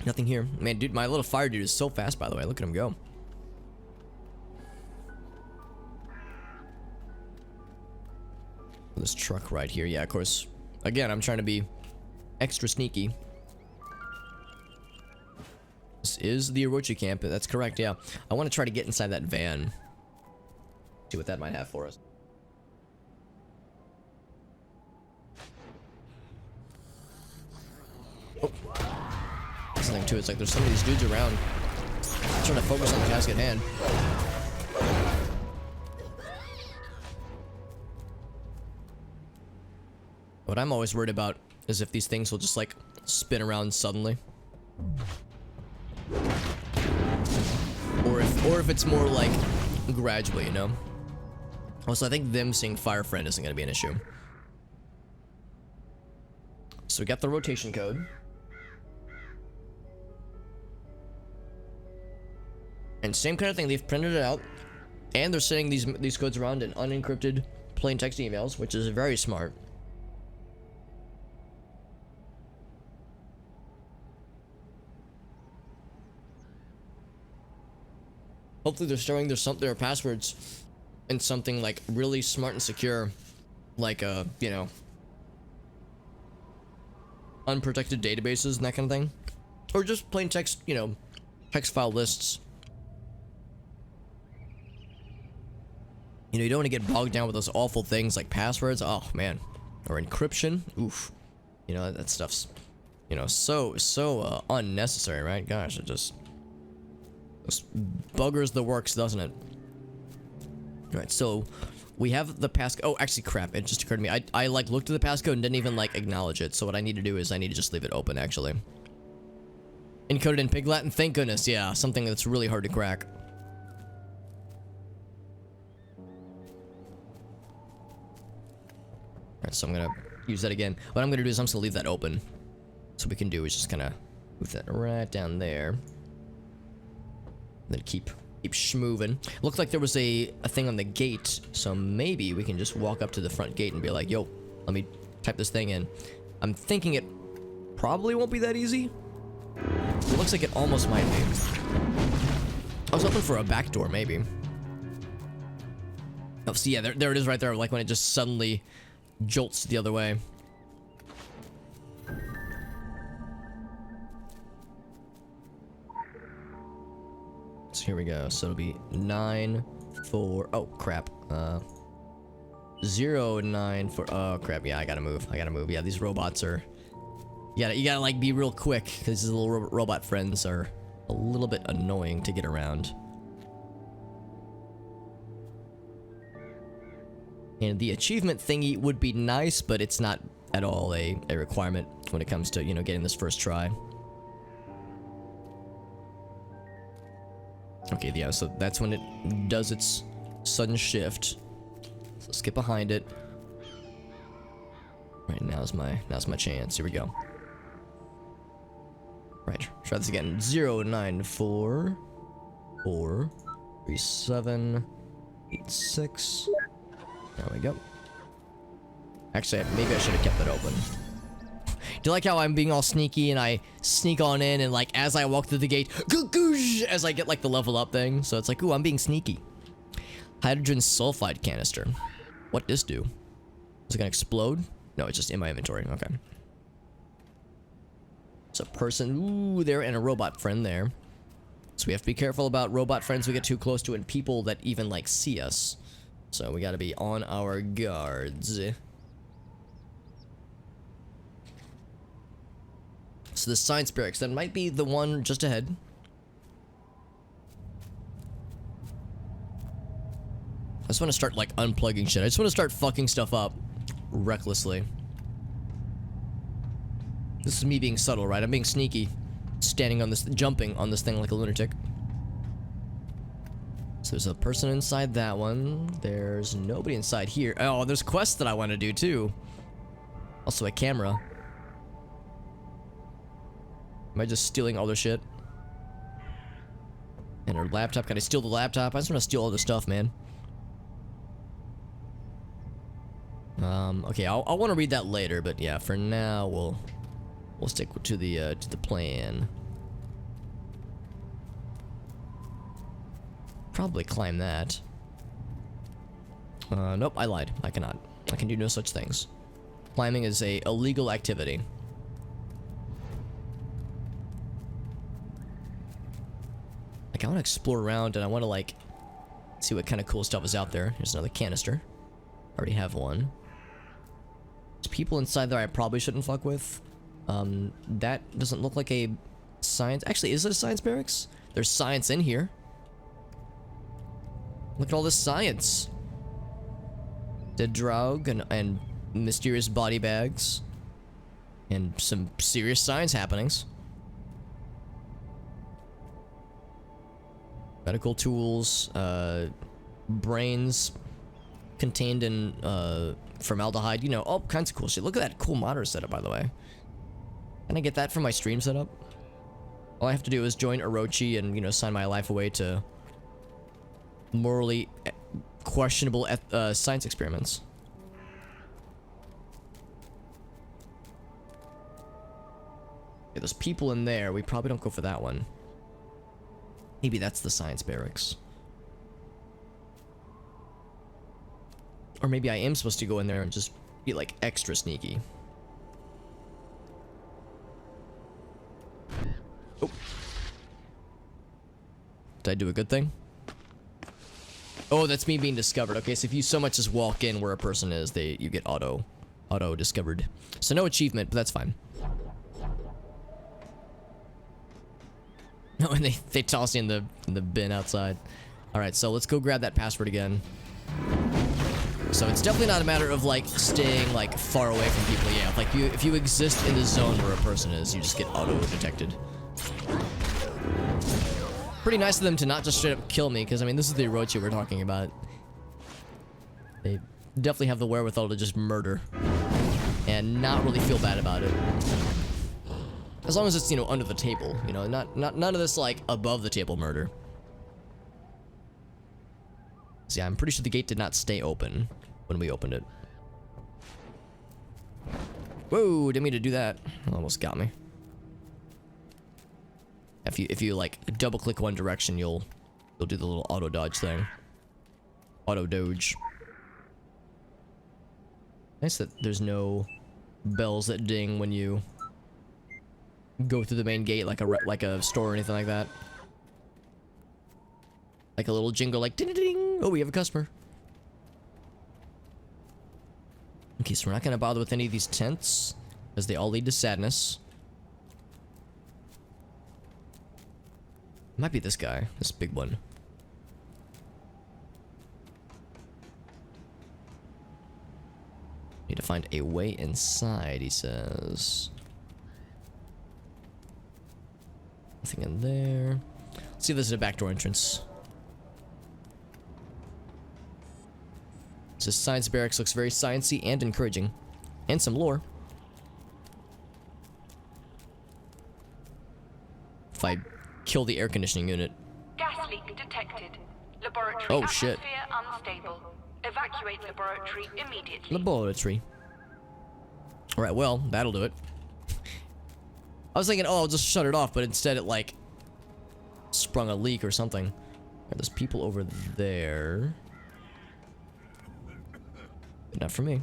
Nothing here. Man, dude, my little fire dude is so fast, by the way. Look at him go. This truck right here. Yeah, of course. Again, I'm trying to be extra sneaky. This is the Orochi camp. That's correct, yeah. I want to try to get inside that van. See what that might have for us. Oh. That's the thing, too. It's like there's some of these dudes around. I'm trying to focus on the task at hand. What I'm always worried about is if these things will just, like, spin around suddenly. Or if it's more like gradually, you know. Also, I think them seeing Fire Friend isn't going to be an issue. So we got the rotation code. And same kind of thing, they've printed it out. And they're sending these codes around in unencrypted plain text emails, which is very smart. Hopefully they're showing there are passwords and something like really smart and secure, like you know, unprotected databases and that kind of thing, or just plain text, you know, text file lists. You know, you don't want to get bogged down with those awful things like passwords. Oh man, or encryption. Oof. You know, that stuff's, you know, so unnecessary, right? Gosh, it just buggers the works, doesn't it? Alright, so we have the passcode. Oh, actually, crap, it just occurred to me. I like looked at the passcode and didn't even like acknowledge it. So what I need to do is I need to just leave it open, actually. Encoded in Pig Latin, thank goodness. Yeah, something that's really hard to crack. Alright, so I'm gonna use that again. What I'm gonna do is I'm just gonna leave that open. So what we can do is just kind of move that right down there. Then keep schmoving. Looked like there was a thing on the gate, so maybe we can just walk up to the front gate and be like, yo, let me type this thing in. I'm thinking it probably won't be that easy. It looks like it almost might be. I was hoping for a back door, maybe. Oh, see, yeah, there it is right there, like when it just suddenly jolts the other way. So here we go. So it'll be 9 4. Oh crap. 0 9 4. Oh crap. Yeah, I gotta move. Yeah, these robots are. You gotta like be real quick because these little robot friends are a little bit annoying to get around. And the achievement thingy would be nice, but it's not at all a requirement when it comes to, you know, getting this first try. Okay, yeah, so that's when it does its sudden shift. So skip behind it. Right, now's my chance. Here we go. Right, try this again. 094 437 86. There we go. Actually, maybe I should have kept it open. Do you like how I'm being all sneaky and I sneak on in and like as I walk through the gate, as I get like the level up thing. So it's like, ooh, I'm being sneaky. Hydrogen sulfide canister. What this do? Is it gonna explode? No, it's just in my inventory. Okay. It's a person, ooh, there, and a robot friend there. So we have to be careful about robot friends we get too close to and people that even like see us. So we gotta be on our guards. So the science barracks, that might be the one just ahead. I just want to start like unplugging shit. I just want to start fucking stuff up recklessly. This is me being subtle, right? I'm being sneaky. Standing on this, jumping on this thing like a lunatic. So there's a person inside that one. There's nobody inside here. Oh, there's quests that I want to do too. Also a camera. Am I just stealing all their shit? And her laptop. Can I steal the laptop? I just want to steal all the stuff, man. Okay, I'll want to read that later, but yeah, for now we'll stick to the plan. Probably climb that. Nope, I lied. I cannot. I can do no such things. Climbing is a illegal activity. Like, I want to explore around and I want to, like, see what kind of cool stuff is out there. Here's another canister. Already have one. There's people inside there I probably shouldn't fuck with. That doesn't look like a science... Actually, is it a science barracks? There's science in here. Look at all this science. Dead Draug and mysterious body bags. And some serious science happenings. Medical tools, brains contained in formaldehyde, you know, all kinds of cool shit. Look at that cool monitor setup, by the way. Can I get that from my stream setup? All I have to do is join Orochi and, you know, sign my life away to morally questionable science experiments. Okay, there's people in there. We probably don't go for that one. Maybe that's the science barracks. Or maybe I am supposed to go in there and just be like extra sneaky. Oh. Did I do a good thing? Oh, that's me being discovered. Okay, so if you so much as walk in where a person is, you get auto discovered. So no achievement, but that's fine. No, and they toss you in the bin outside. All right, so let's go grab that password again. So it's definitely not a matter of like staying like far away from people. Yeah, like if you exist in the zone where a person is, you just get auto detected. Pretty nice of them to not just straight up kill me, because I mean this is the Orochi we're talking about. They definitely have the wherewithal to just murder and not really feel bad about it. As long as it's, you know, under the table, you know, none of this like above the table murder. See, I'm pretty sure the gate did not stay open when we opened it. Whoa, didn't mean to do that. Almost got me. If you like double click one direction, you'll do the little auto dodge thing. Auto doge. Nice that there's no bells that ding when you go through the main gate like a store or anything like that. Like a little jingle like ding ding ding. Oh, we have a customer. Okay, so we're not gonna bother with any of these tents because they all lead to sadness. Might be this guy, this big one. Need to find a way inside, he says. Nothing in there. Let's see if there's a backdoor entrance. This science barracks looks very sciencey and encouraging. And some lore. If I kill the air conditioning unit. Gas leak detected. Laboratory Oh, atmosphere shit. unstable. Evacuate laboratory immediately. Laboratory. Alright, well, that'll do it. I was thinking, oh, I'll just shut it off, but instead it, like, sprung a leak or something. There's people over there. But not for me.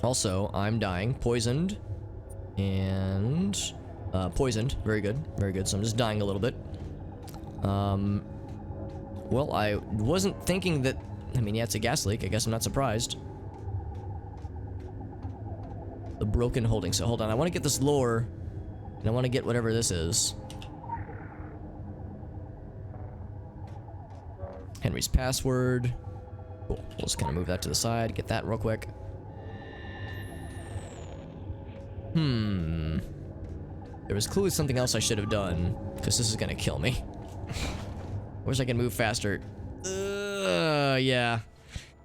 Also, I'm dying. Poisoned. And... poisoned. Very good. Very good. So I'm just dying a little bit. Well, I wasn't thinking that... I mean, yeah, it's a gas leak. I guess I'm not surprised. The broken holding. So hold on. I want to get this lore. And I want to get whatever this is. Henry's password. Cool. We'll just kind of move that to the side. Get that real quick. There was clearly something else I should have done. Because this is going to kill me. Wish I could move faster. Yeah.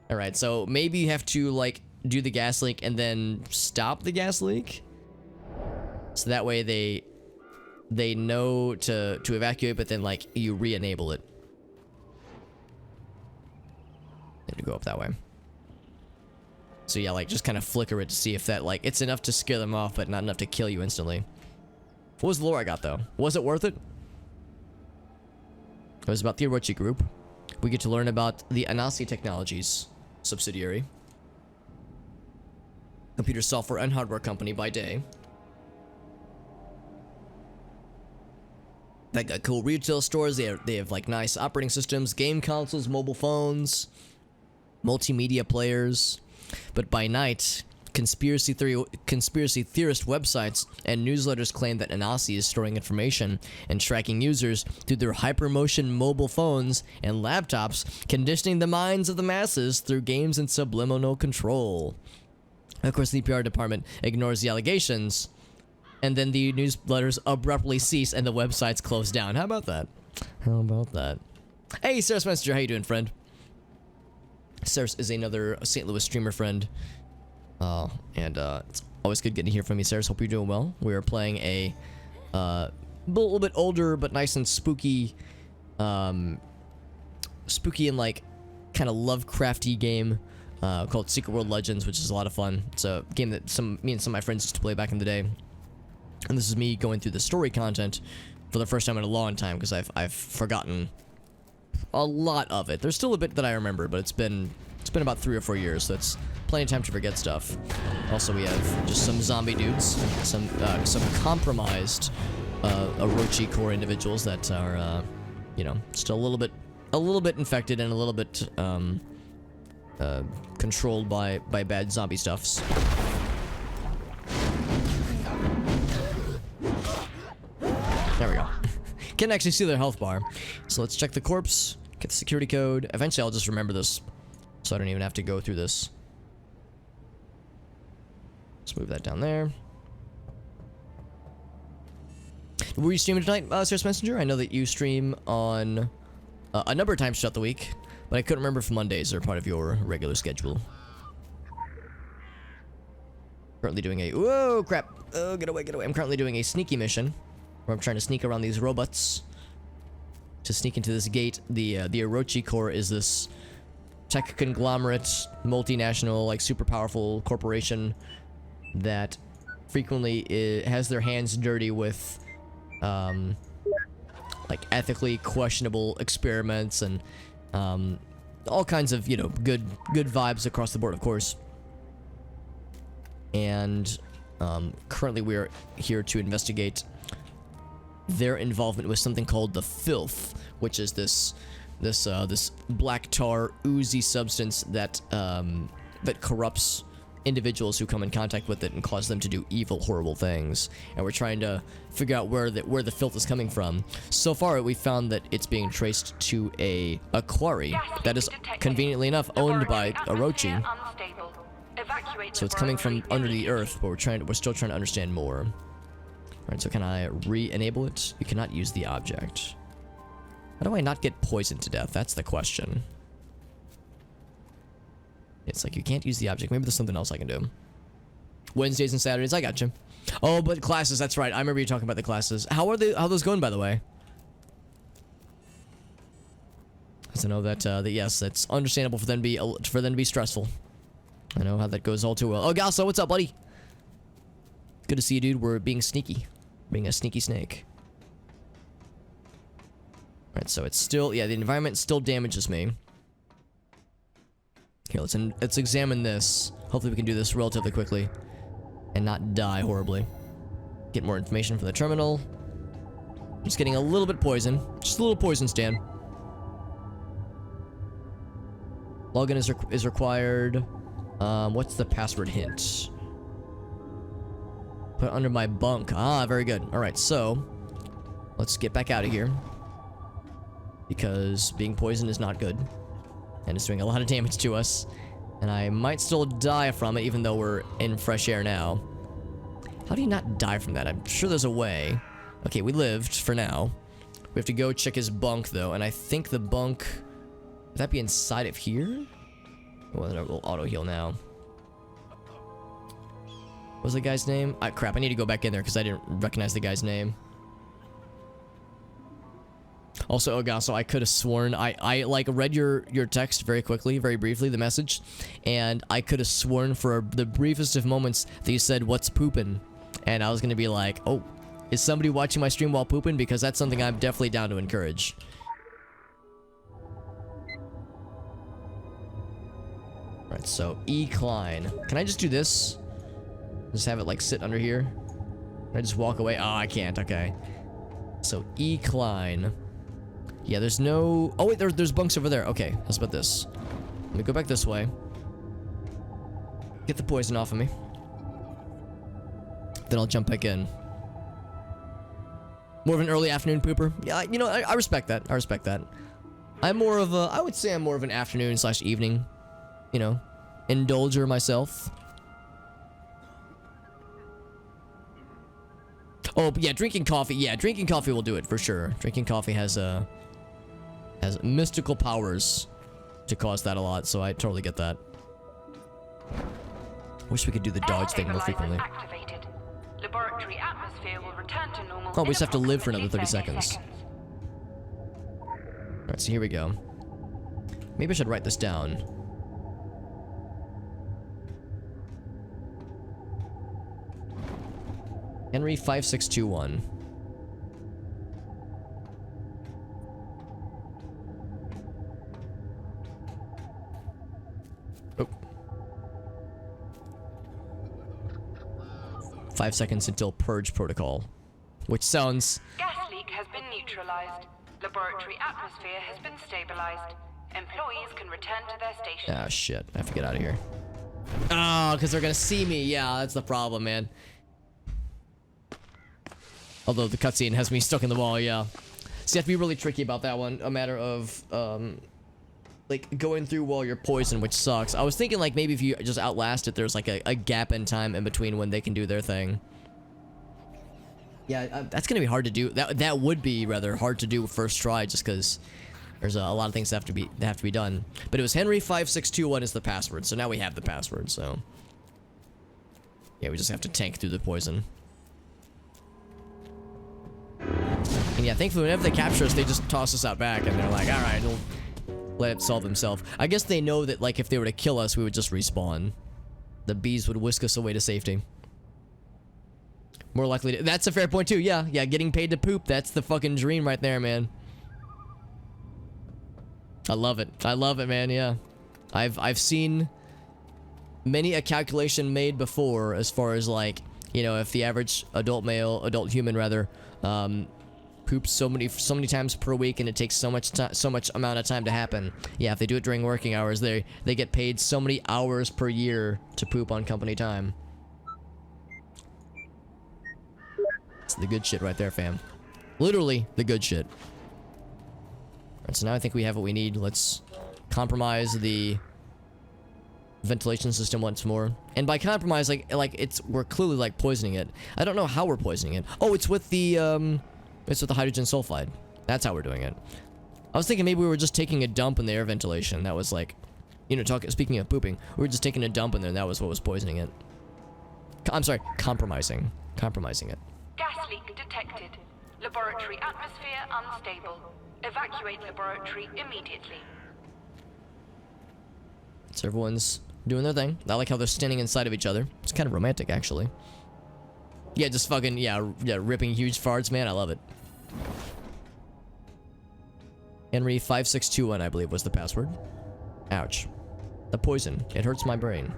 Alright, so maybe you have to, like, do the gas leak and then stop the gas leak. So that way they know to evacuate, but then, like, you re-enable it. They have to go up that way. So yeah, like, just kind of flicker it to see if that, like, it's enough to scare them off, but not enough to kill you instantly. What was the lore I got, though? Was it worth it? It was about the Orochi Group. We get to learn about the Anasi Technologies subsidiary. Computer software and hardware company by day. They got cool retail stores. They have like nice operating systems, game consoles, mobile phones, multimedia players. But by night, conspiracy theorist websites and newsletters claim that Anasi is storing information and tracking users through their hypermotion mobile phones and laptops, conditioning the minds of the masses through games and subliminal control. Of course, the PR department ignores the allegations, and then the newsletters abruptly cease and the websites close down. How about that? How about that? Hey, Saris Messenger, how you doing, friend? Saris is another St. Louis streamer friend. And it's always good getting to hear from you, Saris. Hope you're doing well. We are playing a little bit older but nice and spooky, spooky and like kind of Lovecrafty game called Secret World Legends, which is a lot of fun. It's a game that me and some of my friends used to play back in the day. And this is me going through the story content for the first time in a long time because I've forgotten a lot of it. There's still a bit that I remember, but it's been about 3 or 4 years, so it's plenty of time to forget stuff. Also, we have just some zombie dudes, some compromised Orochi core individuals that are, you know, still a little bit infected and a little bit controlled by bad zombie stuffs. There we go. Can't actually see their health bar. So let's check the corpse, get the security code. Eventually I'll just remember this, so I don't even have to go through this. Let's move that down there. Were you streaming tonight, Saris Messenger? I know that you stream on a number of times throughout the week, but I couldn't remember if Mondays are part of your regular schedule. Currently doing a... Whoa, crap. Oh, get away, get away. I'm currently doing a sneaky mission, where I'm trying to sneak around these robots to sneak into this gate. The Orochi Corps is this tech conglomerate, multinational, like super powerful corporation that frequently has their hands dirty with like ethically questionable experiments and all kinds of, you know, good vibes across the board, of course. And currently we're here to investigate their involvement with something called the Filth, which is this black tar oozy substance that that corrupts individuals who come in contact with it and cause them to do evil, horrible things. And we're trying to figure out where the filth is coming from. So far, we found that it's being traced to a quarry that is conveniently enough owned by Orochi. So it's coming from under the earth, but we're still trying to understand more. Alright, so can I re-enable it? You cannot use the object. How do I not get poisoned to death? That's the question. It's like you can't use the object. Maybe there's something else I can do. Wednesdays and Saturdays, I got you. Oh, but classes, that's right. I remember you talking about the classes. How are those going, by the way? Because I know that yes, that's understandable for them to be stressful. I know how that goes all too well. Oh, Gasso, what's up, buddy? Good to see you, dude. We're being sneaky. Being a sneaky snake. Alright, so it's still... Yeah, the environment still damages me. Here, let's examine this. Hopefully we can do this relatively quickly. And not die horribly. Get more information from the terminal. Just getting a little bit poison. Just a little poison, Stan. Login is required. What's the password hint? Put it under my bunk. Ah, very good. Alright, so let's get back out of here. Because being poisoned is not good. And it's doing a lot of damage to us. And I might still die from it, even though we're in fresh air now. How do you not die from that? I'm sure there's a way. Okay, we lived for now. We have to go check his bunk, though. And I think the bunk... Would that be inside of here? Well, we'll auto-heal now. What was the guy's name? Crap, I need to go back in there because I didn't recognize the guy's name. Also, Ogasso, I could have sworn I like read your text very quickly, very briefly, the message, and I could have sworn for the briefest of moments that you said, "What's poopin'?" And I was gonna be like, "Oh, is somebody watching my stream while pooping?" Because that's something I'm definitely down to encourage. Right, so E-cline. Can I just do this? Just have it like sit under here? Can I just walk away? Oh, I can't. Okay. So E-cline. Yeah, there's no... Oh, wait, there's bunks over there. Okay, how's about this? Let me go back this way. Get the poison off of me. Then I'll jump back in. More of an early afternoon pooper? Yeah, you know, I respect that. I respect that. I'm more of a... I would say I'm more of an afternoon/evening, you know, indulger myself. Oh, yeah, drinking coffee. Yeah, drinking coffee will do it for sure. Drinking coffee has mystical powers to cause that a lot, so I totally get that. Wish we could do the dodge thing more frequently. Activated. Laboratory atmosphere will return to normal. Oh, we just have to live for another 30 seconds. Alright, so here we go. Maybe I should write this down. Henry 5621. Oh. 5 seconds until purge protocol. Which sounds... Gas leak has been neutralized. Laboratory atmosphere has been stabilized. Employees can return to their stations. Ah, shit. I have to get out of here. Oh, because they're gonna see me. Yeah, that's the problem, man. Although the cutscene has me stuck in the wall, yeah. So you have to be really tricky about that one. A matter of, like, going through while you're poisoned, which sucks. I was thinking, like, maybe if you just outlast it, there's, like, a gap in time in between when they can do their thing. Yeah, that's gonna be hard to do. That would be, rather, hard to do first try, just because there's a lot of things that have to be done. But it was Henry5621 is the password, so now we have the password, so... Yeah, we just have to tank through the poison. And yeah, thankfully, whenever they capture us, they just toss us out back, and they're like, alright, we'll let it solve himself. I guess they know that, like, if they were to kill us, we would just respawn. The bees would whisk us away to safety. More likely to... That's a fair point, too. Yeah, getting paid to poop. That's the fucking dream right there, man. I love it. I love it, man, yeah. I've seen many a calculation made before as far as, like, you know, if the average adult human, rather, poops so many times per week and it takes so much amount of time to happen. Yeah, if they do it during working hours, they get paid so many hours per year to poop on company time. It's the good shit right there, fam. Literally the good shit. Alright, so now I think we have what we need. Let's compromise the ventilation system once more. And by compromise, like we're clearly like poisoning it. I don't know how we're poisoning it. Oh, it's with the hydrogen sulfide. That's how we're doing it. I was thinking maybe we were just taking a dump in the air ventilation. That was like, you know, speaking of pooping, we were just taking a dump in there and that was what was poisoning it. I'm sorry, compromising it. Gas leak detected. Laboratory atmosphere unstable. Evacuate laboratory immediately. So everyone's doing their thing. I like how they're standing inside of each other. It's kind of romantic, actually. Yeah, just fucking, yeah, ripping huge farts, man. I love it. Henry 5621, I believe, was the password. Ouch. The poison. It hurts my brain.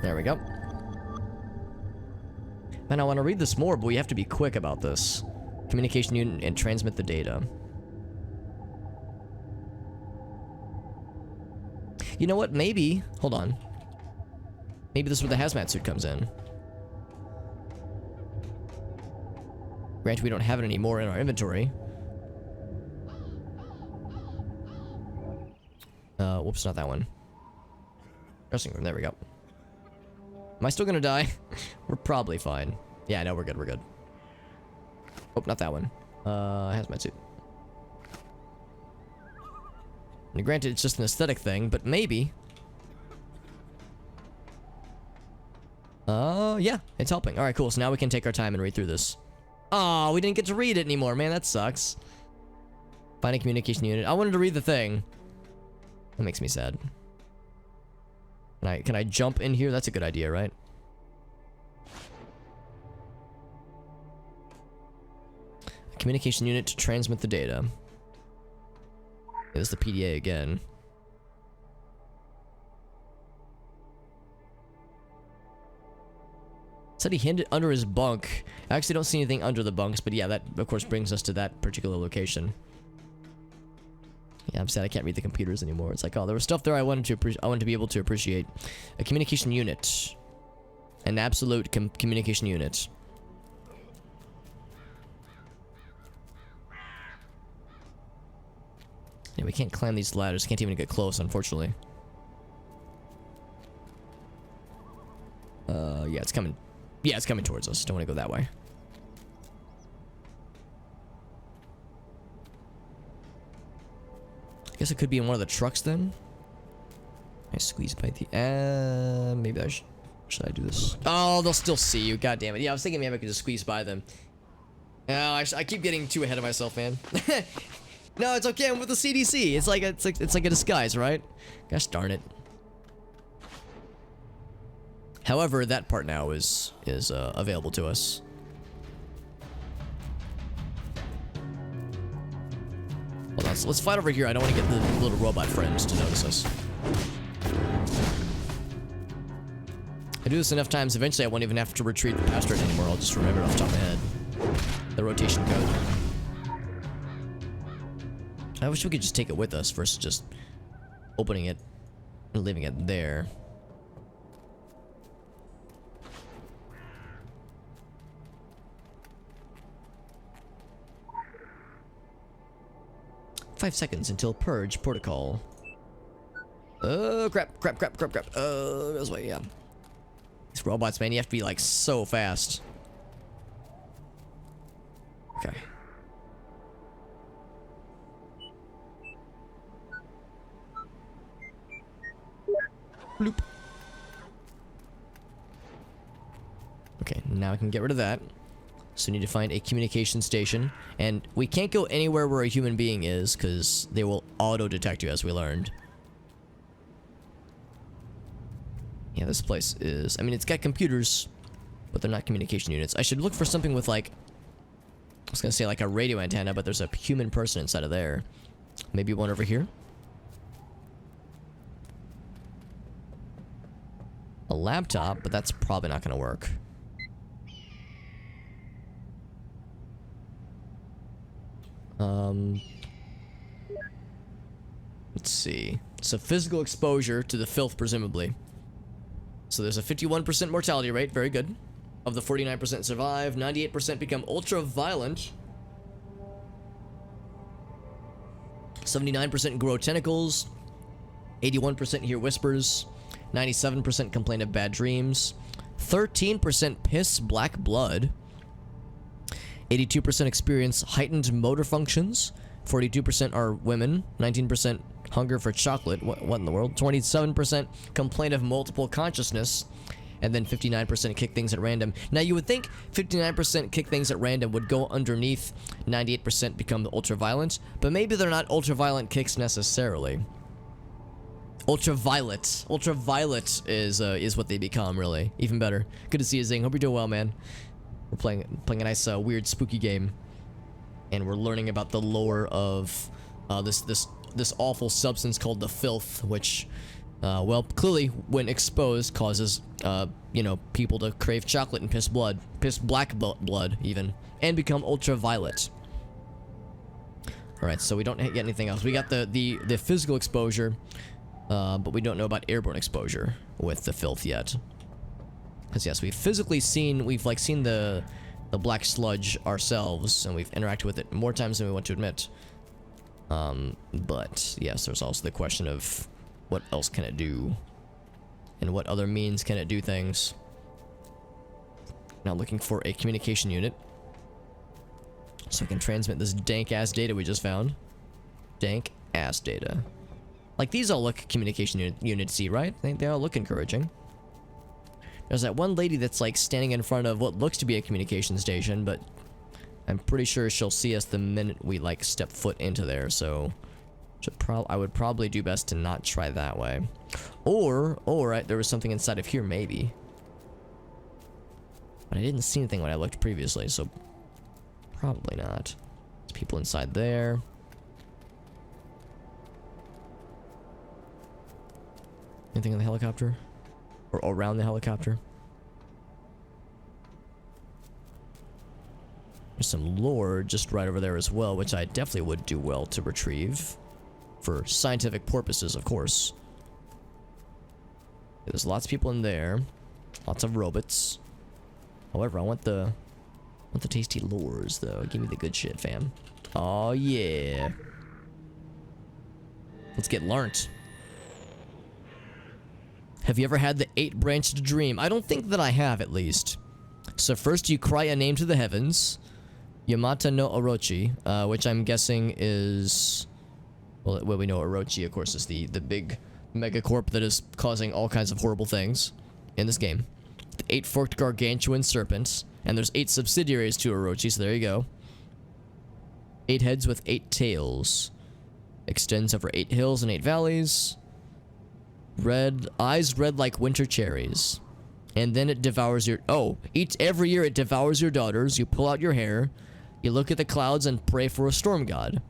There we go. Man, I want to read this more, but we have to be quick about this. Communication unit and transmit the data. You know what? Maybe. Hold on. Maybe this is where the hazmat suit comes in. Granted, we don't have it anymore in our inventory. Whoops, not that one. Dressing room, there we go. Am I still gonna die? We're probably fine. Yeah, no, we're good, we're good. Oh, not that one. Hazmat suit. And granted, it's just an aesthetic thing, but maybe. Yeah, it's helping. Alright, cool. So now we can take our time and read through this. Oh, we didn't get to read it anymore, man. That sucks. Find a communication unit. I wanted to read the thing. That makes me sad. Can I jump in here? That's a good idea, right? A communication unit to transmit the data. There's the PDA again. Said he hid it under his bunk. I actually don't see anything under the bunks, but yeah, that of course brings us to that particular location. Yeah, I'm sad I can't read the computers anymore. It's like, oh, there was stuff there I wanted to be able to appreciate. A communication unit. An absolute communication unit. Yeah, we can't climb these ladders. Can't even get close, unfortunately. Yeah, it's coming. Yeah, it's coming towards us. Don't want to go that way. I guess it could be in one of the trucks then. I squeeze by the. Maybe I should I do this? Oh, they'll still see you. God damn it. Yeah, I was thinking maybe I could just squeeze by them. Oh, I keep getting too ahead of myself, man. No, it's okay. I'm with the CDC. It's like a disguise, right? Gosh darn it. However, that part now is available to us. Hold on, so let's fight over here. I don't want to get the little robot friends to notice us. I do this enough times, eventually I won't even have to retreat past it anymore. I'll just remember it off the top of my head. The rotation code. I wish we could just take it with us versus just opening it and leaving it there. Five seconds until Purge Protocol. Oh, crap. This way, yeah. These robots, man, you have to be, like, so fast. Okay. Bloop. Okay, now I can get rid of that. So we need to find a communication station. And we can't go anywhere where a human being is, because they will auto-detect you, as we learned. Yeah, this place is... I mean, it's got computers, but they're not communication units. I should look for something with, like... I was gonna say, like, a radio antenna, but there's a human person inside of there. Maybe one over here? A laptop, but that's probably not gonna work. Let's see. So physical exposure to the filth, presumably. So there's a 51% mortality rate, very good. Of the 49% survive, 98% become ultra violent. 79% grow tentacles. 81% hear whispers. 97% complain of bad dreams. 13% piss black blood. 82% experience heightened motor functions. 42% are women. 19% hunger for chocolate. What in the world? 27% complain of multiple consciousness. And then 59% kick things at random. Now you would think 59% kick things at random would go underneath 98% become ultraviolent, but maybe they're not ultraviolent kicks necessarily. Ultraviolet is what they become, really. Even better. Good to see you, Zing. Hope you're doing well, man. We're playing a nice weird spooky game, and we're learning about the lore of this awful substance called the filth, which well, clearly when exposed causes you know, people to crave chocolate and piss black blood even, and become ultraviolet. All right, so we don't get anything else. We got the physical exposure, but we don't know about airborne exposure with the filth yet. Because yes, we've seen the black sludge ourselves, and we've interacted with it more times than we want to admit. But yes, there's also the question of what else can it do, and what other means can it do things. Now looking for a communication unit, so we can transmit this dank ass data we just found. Dank ass data. Like, these all look communication unitsy, right? I think they all look encouraging. There's that one lady that's like standing in front of what looks to be a communication station, but I'm pretty sure she'll see us the minute we like step foot into there, so I would probably do best to not try that way. Or there was something inside of here maybe, but I didn't see anything when I looked previously, so probably not. There's people inside there. Anything in the helicopter? Or around the helicopter? There's some lore just right over there as well, which I definitely would do well to retrieve. For scientific purposes, of course. There's lots of people in there. Lots of robots. However, I want the tasty lures, though. Give me the good shit, fam. Oh yeah. Let's get learnt. Have you ever had the 8-branched dream? I don't think that I have, at least. So first you cry a name to the heavens. Yamata no Orochi, which I'm guessing is... Well, we know Orochi, of course, is the big megacorp that is causing all kinds of horrible things in this game. The 8-forked gargantuan serpent. And there's 8 subsidiaries to Orochi, so there you go. 8 heads with 8 tails. Extends over 8 hills and 8 valleys. Eyes red like winter cherries. And then it devours your... Oh, every year it devours your daughters. You pull out your hair. You look at the clouds and pray for a storm god.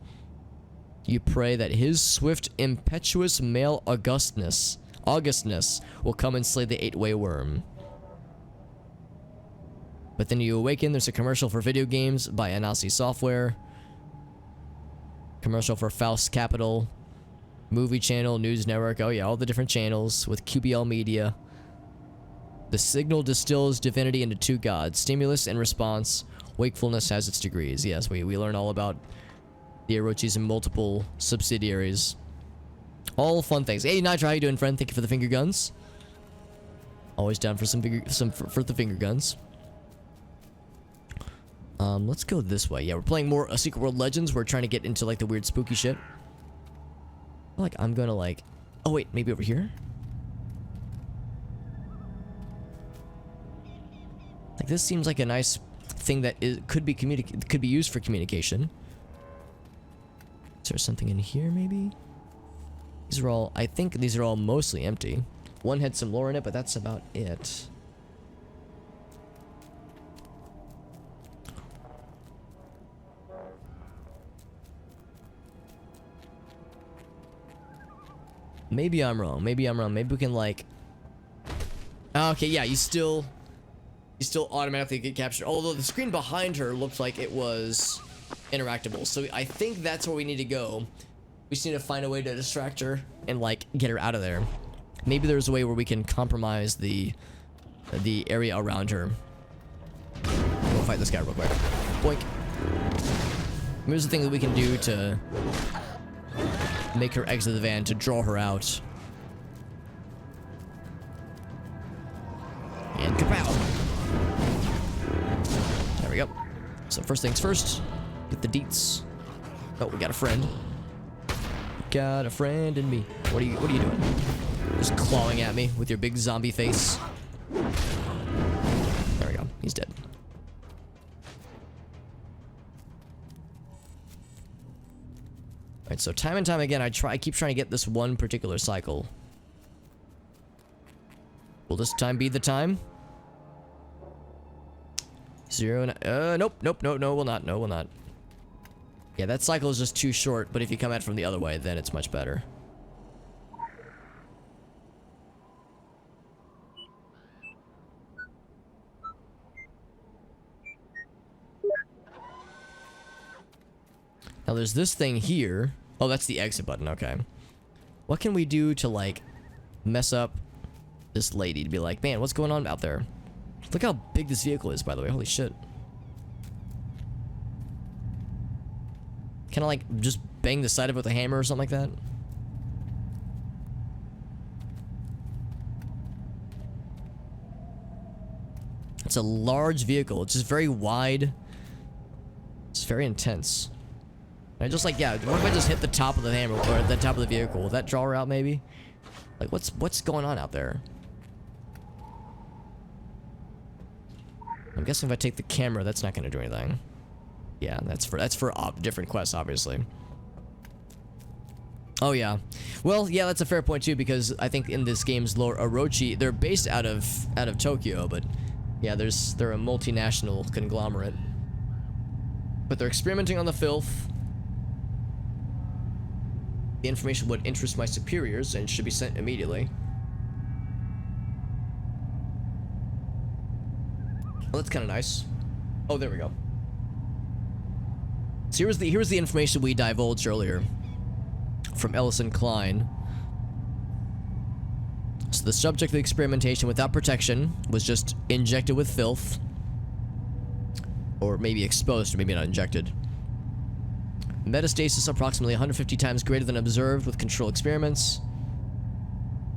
You pray that his swift, impetuous male Augustness will come and slay the 8-way worm. But then you awaken, there's a commercial for video games by Anasi Software. Commercial for Faust Capital. Movie channel, news network, oh yeah, all the different channels with QBL Media. The signal distills divinity into 2 gods. Stimulus and response. Wakefulness has its degrees. Yes, we learn all about the Orochis and multiple subsidiaries. All fun things. Hey, Nitro, how you doing, friend? Thank you for the finger guns. Always down for for the finger guns. Let's go this way. Yeah, we're playing more Secret World Legends. We're trying to get into like the weird spooky shit. I feel like I'm gonna like... Oh wait, maybe over here? Like, this seems like a nice thing that could be used for communication. Is there something in here, maybe? These are all... I think these are all mostly empty. One had some lore in it, but that's about it. Maybe I'm wrong. Maybe we can like... Okay, yeah, you still automatically get captured. Although the screen behind her looked like it was interactable. So I think that's where we need to go. We just need to find a way to distract her and like get her out of there. Maybe there's a way where we can compromise the area around her. We'll fight this guy real quick. Boink. Here's the thing that we can do to make her exit the van to draw her out. And kapow! There we go. So first things first, get the deets. Oh, we got a friend. Got a friend in me. What are you doing? Just clawing at me with your big zombie face. There we go. He's dead. Alright, so time and time again, I keep trying to get this one particular cycle. Will this time be the time? Nope, no, will not. No, will not. Yeah, that cycle is just too short, but if you come at it from the other way, then it's much better. Now there's this thing here. Oh, that's the exit button, okay. What can we do to, like, mess up this lady? To be like, man, what's going on out there? Look how big this vehicle is, by the way. Holy shit. Can I, like, just bang the side of it with a hammer or something like that? It's a large vehicle. It's just very wide. It's very intense. I just like, yeah, what if I just hit the top of the hammer or the top of the vehicle? Will that draw her out maybe? Like, what's going on out there? I'm guessing if I take the camera, that's not gonna do anything. Yeah, that's for different quests, obviously. Oh yeah, well yeah, that's a fair point too, because I think in this game's lore, Orochi, they're based out of Tokyo, but yeah, they're a multinational conglomerate. But they're experimenting on the filth. The information would interest my superiors and should be sent immediately. Well, that's kind of nice. Oh, there we go. So here's the information we divulged earlier from Ellison Klein. So the subject of the experimentation without protection was just injected with filth. Or maybe exposed, or maybe not injected. Metastasis approximately 150 times greater than observed with control experiments.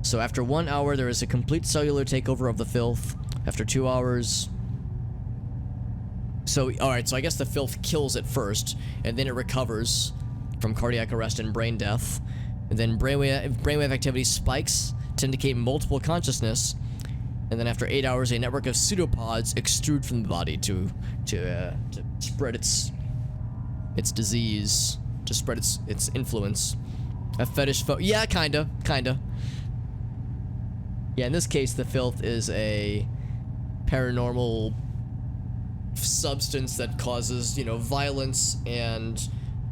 So after 1 hour, there is a complete cellular takeover of the filth. After 2 hours... So, alright, so I guess the filth kills it first, and then it recovers from cardiac arrest and brain death. And then brainwave activity spikes to indicate multiple consciousness. And then after 8 hours, a network of pseudopods extrude from the body to spread its disease, to spread its influence. A fetish yeah, kinda. Yeah, in this case, the filth is a paranormal substance that causes, you know, violence and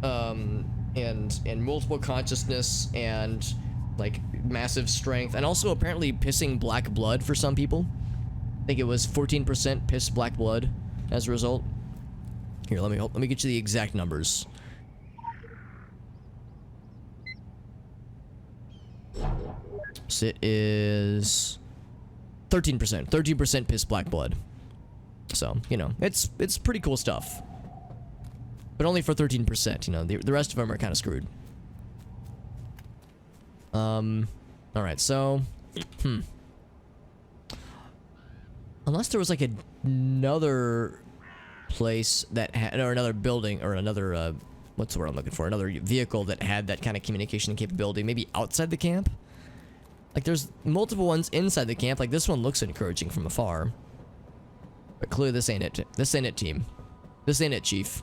multiple consciousness and like massive strength, and also apparently pissing black blood for some people. I think it was 14% piss black blood as a result. Here, let me get you the exact numbers. So it is 13%. 13% piss black blood. So, you know, it's pretty cool stuff. But only for 13%, you know, the rest of them are kind of screwed. Alright, so... Unless there was like another place that had, or another building, or another, what's the word I'm looking for? Another vehicle that had that kind of communication capability, maybe outside the camp? Like, there's multiple ones inside the camp. Like, this one looks encouraging from afar. But clearly this ain't it. This ain't it, team. This ain't it, chief.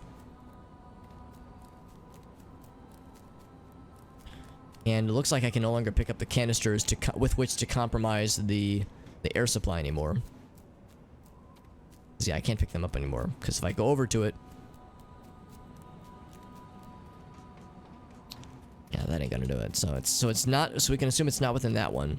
And it looks like I can no longer pick up the canisters with which to compromise the air supply anymore. Yeah, I can't pick them up anymore, because if I go over to it... Yeah, that ain't gonna do it. So it's not, so we can assume it's not within that one.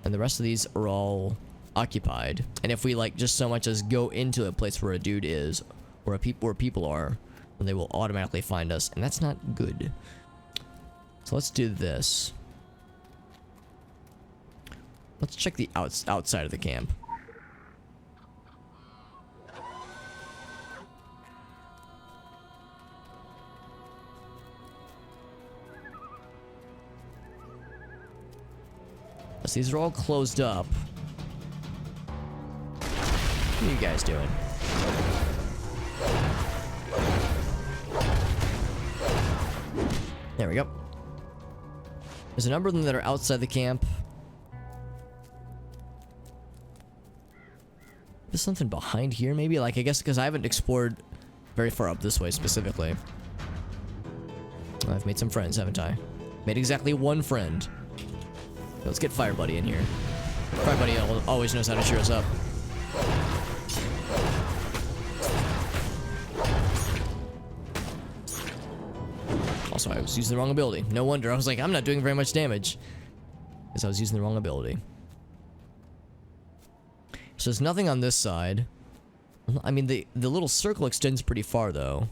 And the rest of these are all occupied. And if we like just so much as go into a place where a dude is, or where people are, then they will automatically find us, and that's not good. So let's do this. Let's check the outside of the camp. So these are all closed up. What are you guys doing? There we go. There's a number of them that are outside the camp. There's something behind here, maybe? Like, I guess because I haven't explored very far up this way specifically. I've made some friends, haven't I? Made exactly one friend. Let's get Fire Buddy in here. Fire Buddy always knows how to cheer us up. Also, I was using the wrong ability. No wonder. I was like, I'm not doing very much damage. Because I was using the wrong ability. So there's nothing on this side. I mean, the little circle extends pretty far, though.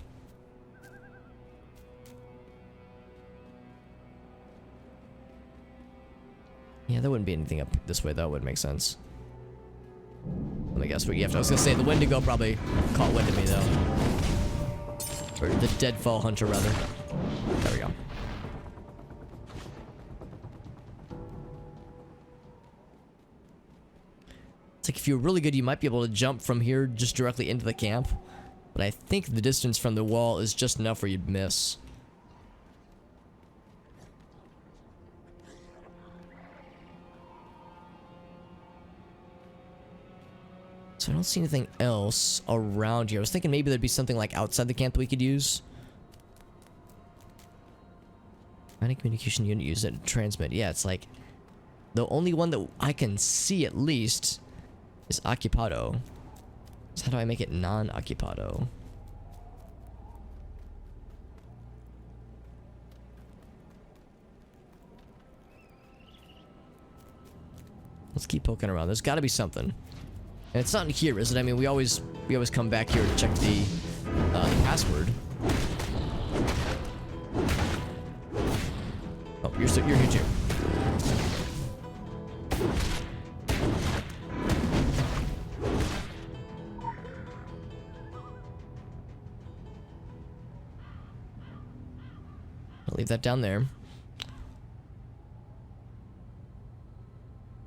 Yeah, there wouldn't be anything up this way, though. Would make sense. Let me guess what you have to. I was gonna say the Wendigo probably caught wind of me, though. Or the Deadfall Hunter, rather. There we go. It's like if you're really good, you might be able to jump from here just directly into the camp. But I think the distance from the wall is just enough where you'd miss. So I don't see anything else around here. I was thinking maybe there'd be something like outside the camp that we could use. Finding communication unit, use it to transmit. Yeah, it's like the only one that I can see at least is Occupado. So how do I make it non-Occupado? Let's keep poking around. There's got to be something. And it's not in here, is it? I mean, we always come back here to check the password. Oh, you're here too. I'll leave that down there.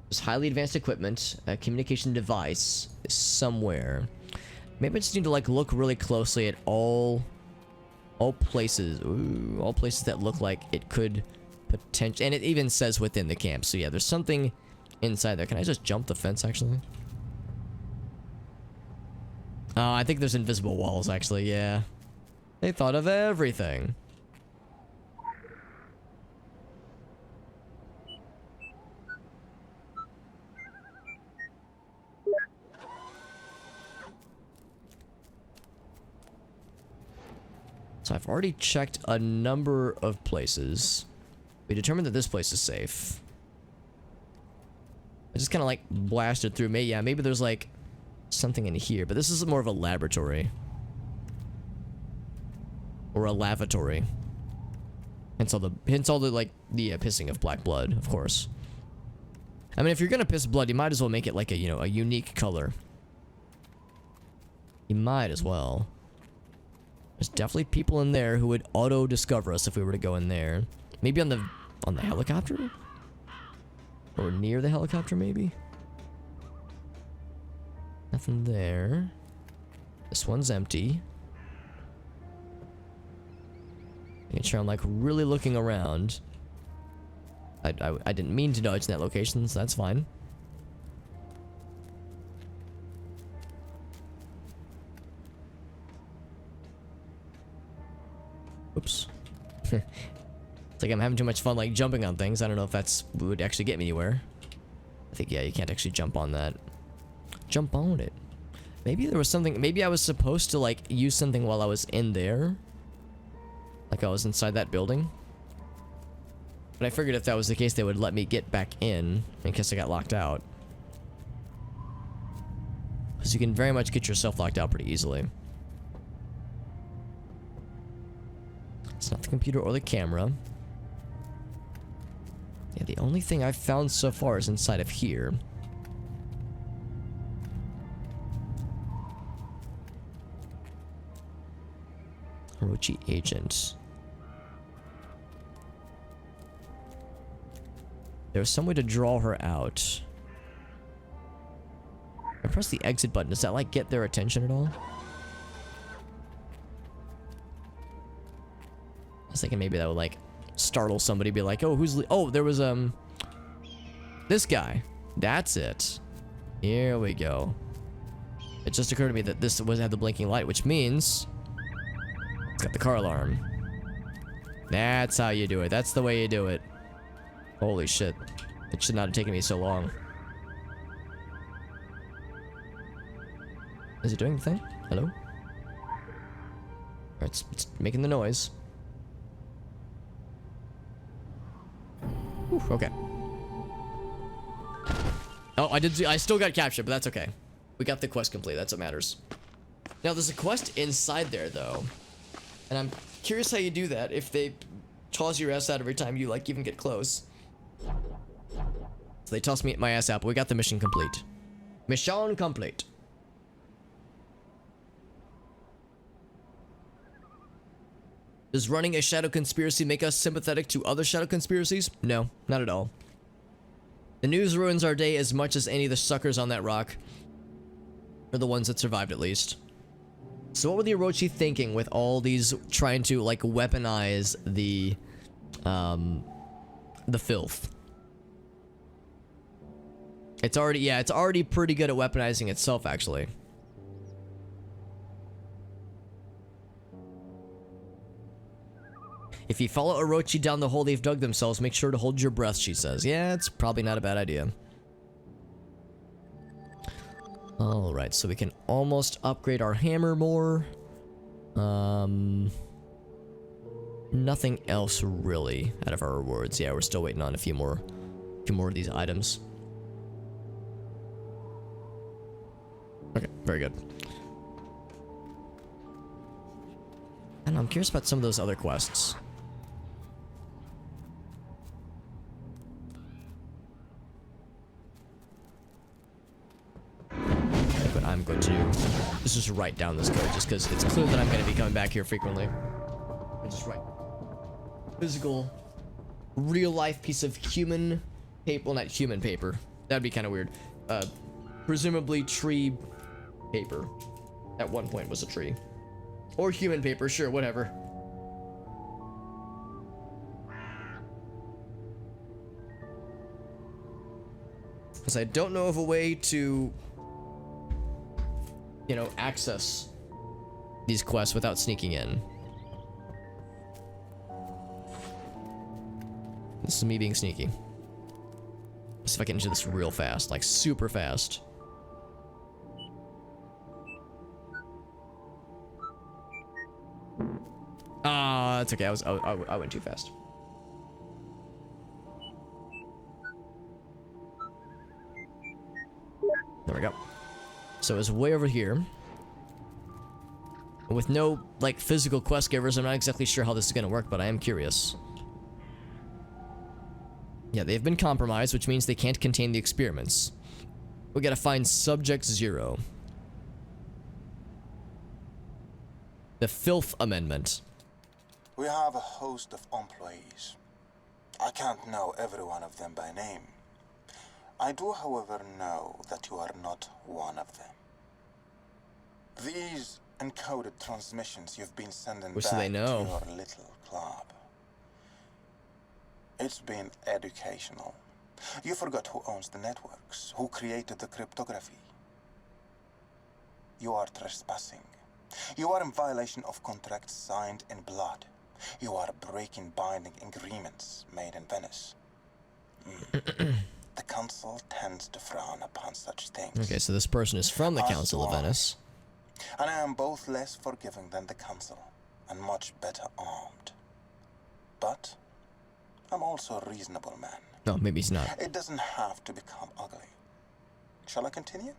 There's highly advanced equipment. A communication device is somewhere. Maybe I just need to like look really closely at all places. Ooh, all places that look like it could potentially. And it even says within the camp. So yeah, there's something inside there. Can I just jump the fence actually? Oh, I think there's invisible walls actually. Yeah, they thought of everything. So I've already checked a number of places. We determined that this place is safe. I just kind of like blasted through. Yeah, maybe there's like something in here, but this is more of a laboratory. Or a lavatory. Hence all the like the pissing of black blood, of course. I mean, if you're gonna piss blood, you might as well make it like a, you know, a unique color. You might as well. There's definitely people in there who would auto-discover us if we were to go in there. Maybe on the helicopter? Or near the helicopter, maybe? Nothing there. This one's empty. Making sure I'm like really looking around. I didn't mean to dodge in that location, so that's fine. Oops. It's like I'm having too much fun like jumping on things. I don't know if that's would actually get me anywhere. I think, yeah, you can't actually jump on that. Jump on it. Maybe there was something, maybe I was supposed to like use something while I was in there. Like I was inside that building. But I figured if that was the case, they would let me get back in case I got locked out. Because you can very much get yourself locked out pretty easily. It's not the computer or the camera. Yeah, the only thing I've found so far is inside of here. Orochi agent. There's some way to draw her out. I press the exit button. Does that like get their attention at all? I was thinking maybe that would like startle somebody, be like, oh, oh, there was this guy. That's it. Here we go. It just occurred to me that this was had the blinking light, which means it's got the car alarm. That's how you do it. That's the way you do it. Holy shit. It should not have taken me so long. Is it doing the thing? Hello? It's making the noise. Whew, okay. Oh, I still got captured, but that's okay. We got the quest complete. That's what matters. Now, there's a quest inside there, though. And I'm curious how you do that, if they toss your ass out every time you, like, even get close. So they tossed my ass out, but we got the mission complete. Mission complete. Does running a shadow conspiracy make us sympathetic to other shadow conspiracies? No, not at all. The news ruins our day as much as any of the suckers on that rock. Or the ones that survived, at least. So what were the Orochi thinking with all these trying to, like, weaponize the filth? It's already pretty good at weaponizing itself, actually. If you follow Orochi down the hole they've dug themselves, make sure to hold your breath, she says. Yeah, it's probably not a bad idea. Alright, so we can almost upgrade our hammer more. Nothing else really out of our rewards. Yeah, we're still waiting on a few more of these items. Okay, very good. And I'm curious about some of those other quests. But I'm going to just write down this code just because it's clear that I'm going to be coming back here frequently. I just write physical, real life piece of human paper. Well, not human paper. That'd be kind of weird. Presumably tree paper. At one point was a tree. Or human paper, sure, whatever. Because I don't know of a way to, you know, access these quests without sneaking in. This is me being sneaky. Let's see if I can do this real fast, like super fast. That's okay. I went too fast. There we go. So it's way over here. With no, like, physical quest givers, I'm not exactly sure how this is gonna work, but I am curious. Yeah, they've been compromised, which means they can't contain the experiments. We gotta find Subject 0. The Filth Amendment. We have a host of employees. I can't know every one of them by name. I do, however, know that you are not one of them. These encoded transmissions you've been sending back to your little club. It's been educational. You forgot who owns the networks, who created the cryptography. You are trespassing. You are in violation of contracts signed in blood. You are breaking binding agreements made in Venice. The council tends to frown upon such things. Okay, so this person is from the Council of Venice. And I am both less forgiving than the council, and much better armed. But I'm also a reasonable man. No, maybe he's not. It doesn't have to become ugly. Shall I continue?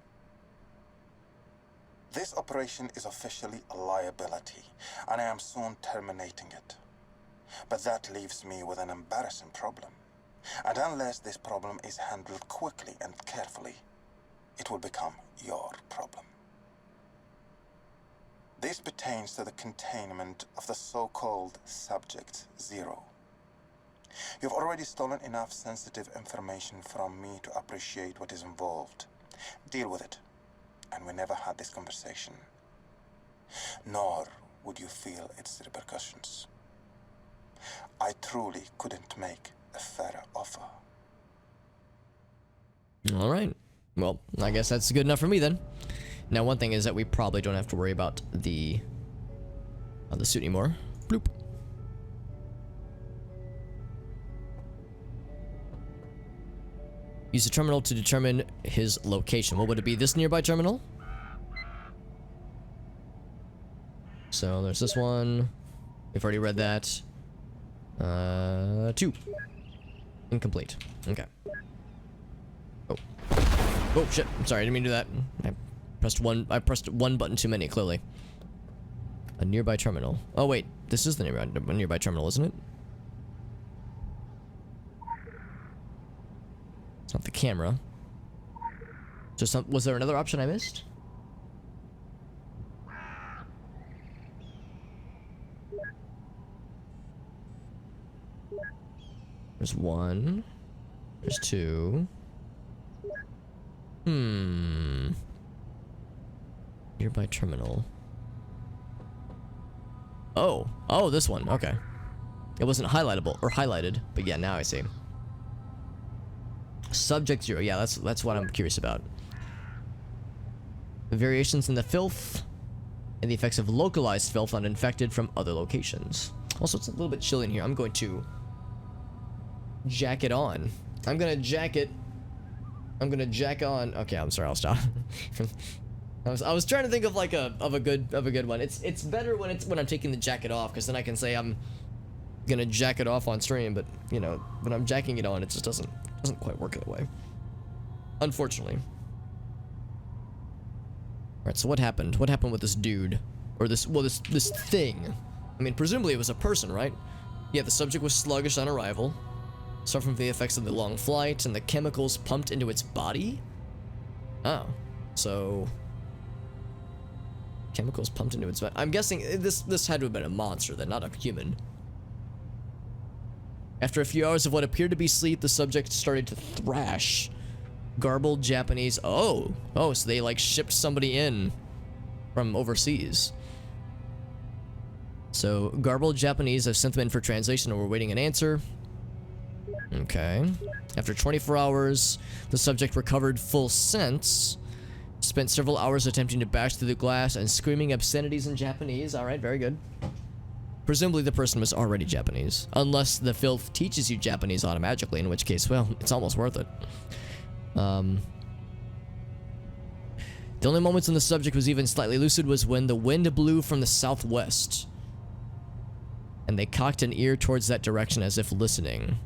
This operation is officially a liability, and I am soon terminating it. But that leaves me with an embarrassing problem. And unless this problem is handled quickly and carefully, it will become your problem. This pertains to the containment of the so-called Subject 0. You've already stolen enough sensitive information from me to appreciate what is involved. Deal with it. And we never had this conversation. Nor would you feel its repercussions. I truly couldn't make a fairer offer. All right. Well, I guess that's good enough for me then. Now, one thing is that we probably don't have to worry about the suit anymore. Bloop. Use the terminal to determine his location. What would it be? This nearby terminal? So there's this one. We've already read that. 2. Incomplete. Okay. Oh. Oh shit. I'm sorry, I didn't mean to do that. I pressed one button too many, clearly. A nearby terminal. Oh wait, this is the nearby terminal, isn't it? It's not the camera. Just was there another option I missed? There's 1. There's 2. Nearby terminal. Oh. Oh, this one. Okay. It wasn't highlightable or highlighted, but yeah, now I see. Subject 0. Yeah, that's what I'm curious about. The variations in the filth and the effects of localized filth on infected from other locations. Also, it's a little bit chilly in here. I'm going to jack it on. I'm gonna jack on. Okay, I'm sorry, I'll stop. I was trying to think of like a good one. It's better when I'm taking the jacket off, because then I can say I'm gonna jack it off on stream, but you know, when I'm jacking it on, it just doesn't quite work that way. Unfortunately. Alright, so what happened? What happened with this dude? Or this thing? I mean, presumably it was a person, right? Yeah, the subject was sluggish on arrival, suffering from the effects of the long flight and the chemicals pumped into its body? Oh. So chemicals pumped into its body. I'm guessing this had to have been a monster then, not a human. After a few hours of what appeared to be sleep, the subject started to thrash. Garbled Japanese. Oh, so they like shipped somebody in from overseas. So garbled Japanese have sent them in for translation and we're waiting an answer. Okay. After 24 hours, the subject recovered full sense. Spent several hours attempting to bash through the glass and screaming obscenities in Japanese. Alright, very good. Presumably the person was already Japanese. Unless the filth teaches you Japanese automatically, in which case, well, it's almost worth it. The only moments when the subject was even slightly lucid was when the wind blew from the southwest. And they cocked an ear towards that direction as if listening.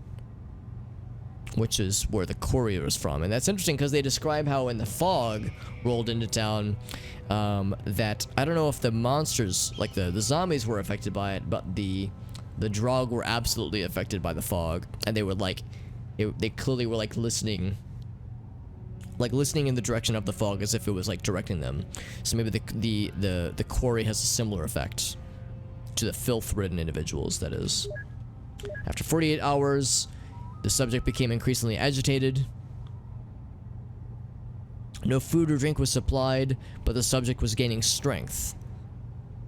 Which is where the courier is from. And that's interesting because they describe how when the fog rolled into town, that I don't know if the monsters, like the zombies were affected by it, but the Draug were absolutely affected by the fog. And they were like, they clearly were like listening in the direction of the fog as if it was like directing them. So maybe the quarry has a similar effect to the filth-ridden individuals, that is. After 48 hours, the subject became increasingly agitated. No food or drink was supplied, but the subject was gaining strength.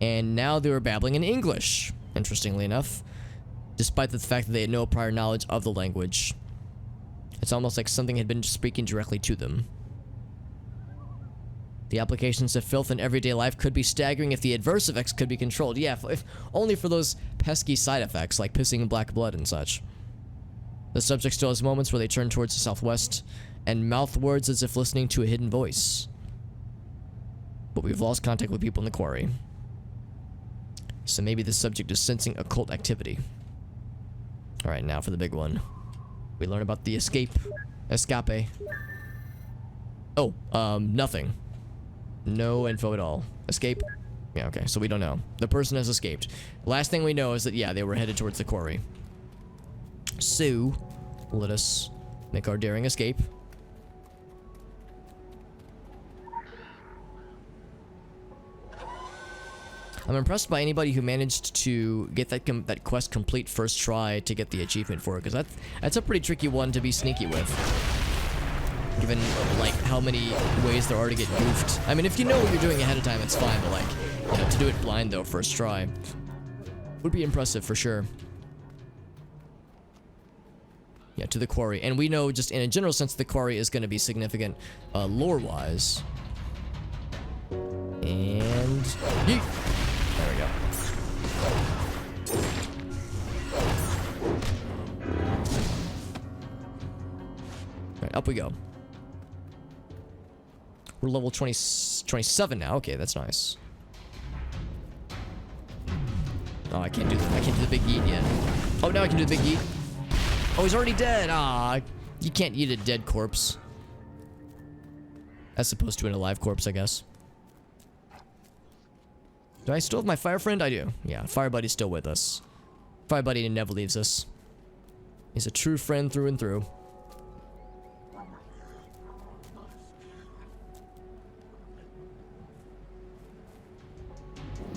And now they were babbling in English, interestingly enough, despite the fact that they had no prior knowledge of the language. It's almost like something had been speaking directly to them. The applications of filth in everyday life could be staggering if the adverse effects could be controlled. Yeah, if only for those pesky side effects, like pissing black blood and such. The subject still has moments where they turn towards the southwest and mouth words as if listening to a hidden voice. But we've lost contact with people in the quarry. So maybe the subject is sensing occult activity. Alright, now for the big one. We learn about the escape. Oh, nothing. No info at all. Escape? Yeah, okay, so we don't know. The person has escaped. Last thing we know is that, yeah, they were headed towards the quarry. So, let us make our daring escape. I'm impressed by anybody who managed to get that quest complete first try to get the achievement for it, because that's a pretty tricky one to be sneaky with. Given, like, how many ways there are to get goofed. I mean, if you know what you're doing ahead of time, it's fine, but, like, you know, to do it blind, though, first try would be impressive for sure. Yeah, to the quarry. And we know, just in a general sense, the quarry is going to be significant lore-wise. And... yeet! There we go. Alright, up we go. We're level 27 now. Okay, that's nice. Oh, I can't do the big yeet yet. Oh, now I can do the big yeet. Oh, he's already dead. Ah, you can't eat a dead corpse. As opposed to an alive corpse, I guess. Do I still have my fire friend? I do. Yeah, fire buddy's still with us. Fire buddy never leaves us. He's a true friend through and through.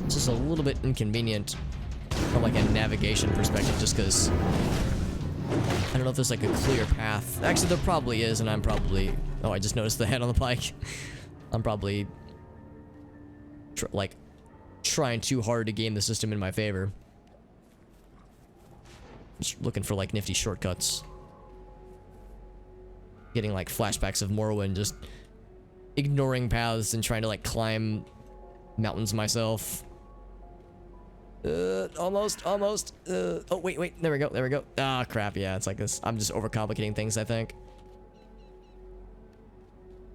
It's just a little bit inconvenient from like a navigation perspective, just because I don't know if there's like a clear path. Actually, there probably is, and I'm probably... Oh, I just noticed the head on the bike. I'm probably trying too hard to game the system in my favor. Just looking for like nifty shortcuts. Getting like flashbacks of Morrowind, just ignoring paths and trying to like climb mountains myself. Almost. Oh, wait. There we go. Ah, crap. Yeah, it's like this. I'm just overcomplicating things, I think. How